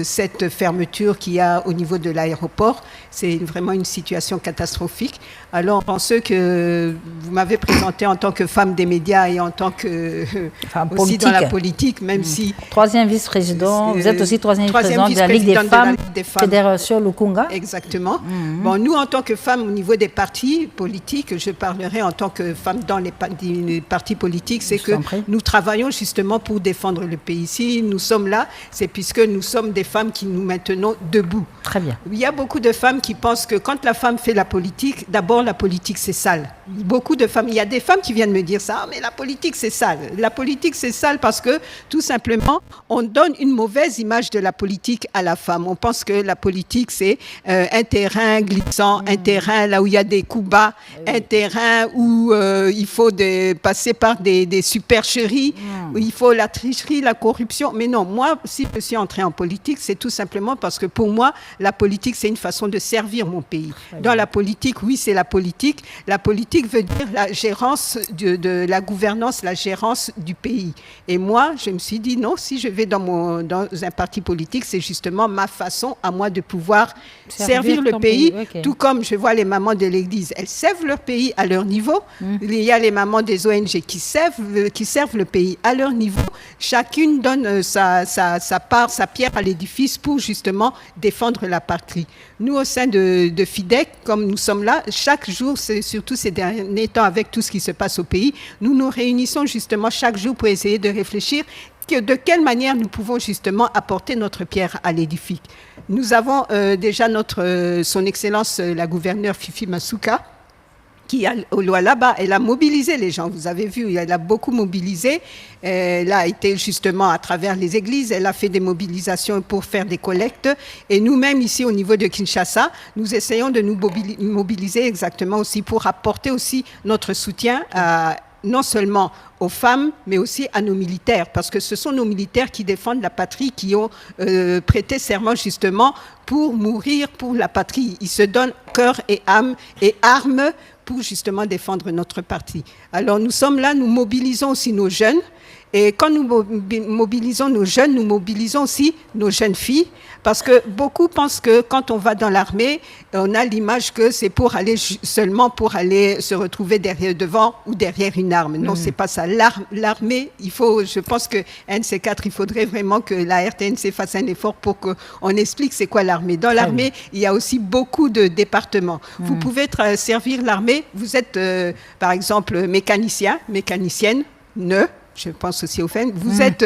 cette fermeture qu'il y a au niveau de l'aéroport. C'est vraiment une situation catastrophique. Alors, en ce que vous m'avez présenté en tant que femme des médias et en tant que aussi politique. Dans la politique, même si... Troisième vice-président, vous êtes aussi troisième vice-président de la Ligue des femmes, Fédération Lukunga. Exactement. Bon, nous, en tant que femmes au niveau des partis politiques, je parlerai en tant que femme dans les partis politiques, c'est que nous travaillons justement pour défendre le pays. Si nous sommes là, c'est puisque nous sommes des femmes qui nous maintenons debout. Très bien. Il y a beaucoup de femmes qui pensent que quand la femme fait la politique, d'abord la politique c'est sale. Beaucoup de femmes, il y a des femmes qui viennent me dire ça, mais la politique c'est sale. La politique c'est sale parce que tout simplement on donne une mauvaise image de la politique à la femme. On pense que la politique c'est un terrain glissant, un terrain là où il y a des coups bas, un terrain où il faut passer par des supercheries, où il faut la tricherie, la corruption. Mais non, moi si je suis entrée en politique, c'est tout simplement parce que pour moi la politique c'est une façon de servir mon pays. Dans la politique, oui, c'est la politique. La politique veut dire la gérance de la gouvernance, la gérance du pays. Et moi, je me suis dit, non, si je vais dans un parti politique, c'est justement ma façon à moi de pouvoir servir le pays. Okay. Tout comme je vois les mamans de l'église, elles servent leur pays à leur niveau. Il y a les mamans des ONG qui servent le pays à leur niveau. Chacune donne sa part, sa pierre à l'édifice pour justement défendre la patrie. Nous, au sein de FIDEC, comme nous sommes là, chaque jour, surtout ces derniers temps avec tout ce qui se passe au pays, nous nous réunissons justement chaque jour pour essayer de réfléchir de quelle manière nous pouvons justement apporter notre pierre à l'édifice. Nous avons déjà son Excellence la gouverneure Fifi Masuka, qui là-bas, elle a mobilisé les gens, vous avez vu, elle a beaucoup mobilisé, elle a été justement à travers les églises, elle a fait des mobilisations pour faire des collectes, et nous-mêmes ici au niveau de Kinshasa, nous essayons de nous mobiliser exactement aussi pour apporter aussi notre soutien à non seulement aux femmes, mais aussi à nos militaires, parce que ce sont nos militaires qui défendent la patrie, qui ont prêté serment justement pour mourir pour la patrie. Ils se donnent cœur et âme et armes pour justement défendre notre patrie. Alors nous sommes là, nous mobilisons aussi nos jeunes. Et quand nous mobilisons nos jeunes, nous mobilisons aussi nos jeunes filles, parce que beaucoup pensent que quand on va dans l'armée, on a l'image que c'est pour aller seulement pour aller se retrouver devant ou derrière une arme. Non, c'est pas ça. L'armée, je pense que NC4, il faudrait vraiment que la RTNC fasse un effort pour qu'on explique c'est quoi l'armée. Dans l'armée, il y a aussi beaucoup de départements. Vous pouvez servir l'armée, vous êtes par exemple mécanicien, mécanicienne, je pense aussi aux femmes. Vous êtes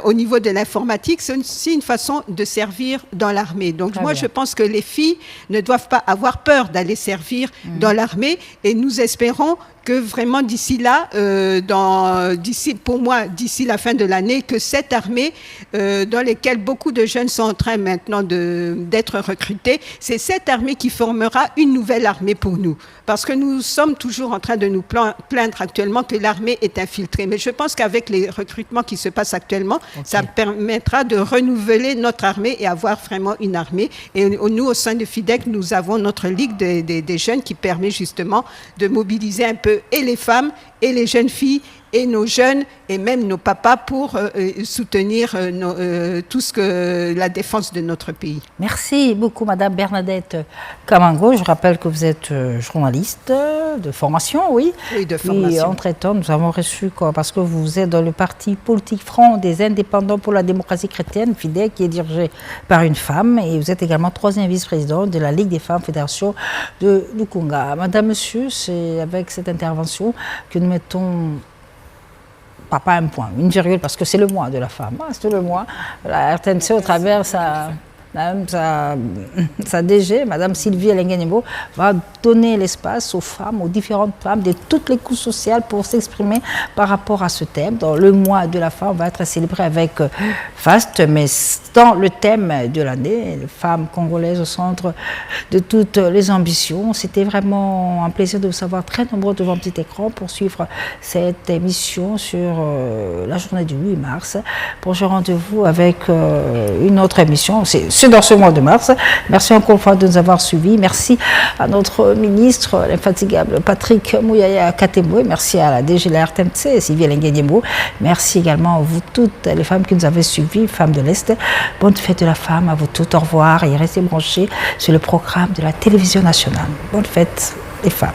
au niveau de l'informatique, c'est aussi une façon de servir dans l'armée. Donc je pense que les filles ne doivent pas avoir peur d'aller servir dans l'armée, et nous espérons que vraiment d'ici là, d'ici la fin de l'année, que cette armée dans laquelle beaucoup de jeunes sont en train maintenant d'être recrutés, c'est cette armée qui formera une nouvelle armée pour nous. Parce que nous sommes toujours en train de nous plaindre actuellement que l'armée est infiltrée. Mais je pense qu'avec les recrutements qui se passent actuellement, ça permettra de renouveler notre armée et avoir vraiment une armée. Et nous, au sein de FIDEC, nous avons notre Ligue des jeunes qui permet justement de mobiliser un peu et les femmes et les jeunes filles et nos jeunes et même nos papas pour soutenir tout ce que la défense de notre pays. Merci beaucoup Madame Bernadette Kamango. Je rappelle que vous êtes journaliste de formation, oui. Oui, de formation. Et entre-temps, nous avons reçu, parce que vous êtes dans le parti politique Front des Indépendants pour la démocratie chrétienne, FIDEC, qui est dirigé par une femme, et vous êtes également 3e vice-présidente de la Ligue des femmes Fédération de Lukunga. Madame, Monsieur, c'est avec cette intervention que nous mettons pas un point, une virgule, parce que c'est le mois de la femme. C'est le mois. La RTNC, au travers sa DG, Madame Sylvie Elengenebo, va donner l'espace aux femmes, aux différentes femmes de toutes les couches sociales pour s'exprimer par rapport à ce thème. Donc, le mois de la femme va être célébré avec faste, mais dans le thème de l'année, les femmes congolaises au centre de toutes les ambitions. C'était vraiment un plaisir de vous savoir très nombreux devant petit écran pour suivre cette émission sur la journée du 8 mars. Prochain rendez-vous avec une autre émission. C'est dans ce mois de mars. Merci encore une fois de nous avoir suivis. Merci à notre ministre, l'infatigable Patrick Mouyaya Katembo. Merci à la DG de la RTNC, Sylvie Elengenebo. Merci également à vous toutes les femmes qui nous avez suivis, femmes de l'Est. Bonne fête de la femme à vous toutes. Au revoir et restez branchés sur le programme de la télévision nationale. Bonne fête les femmes.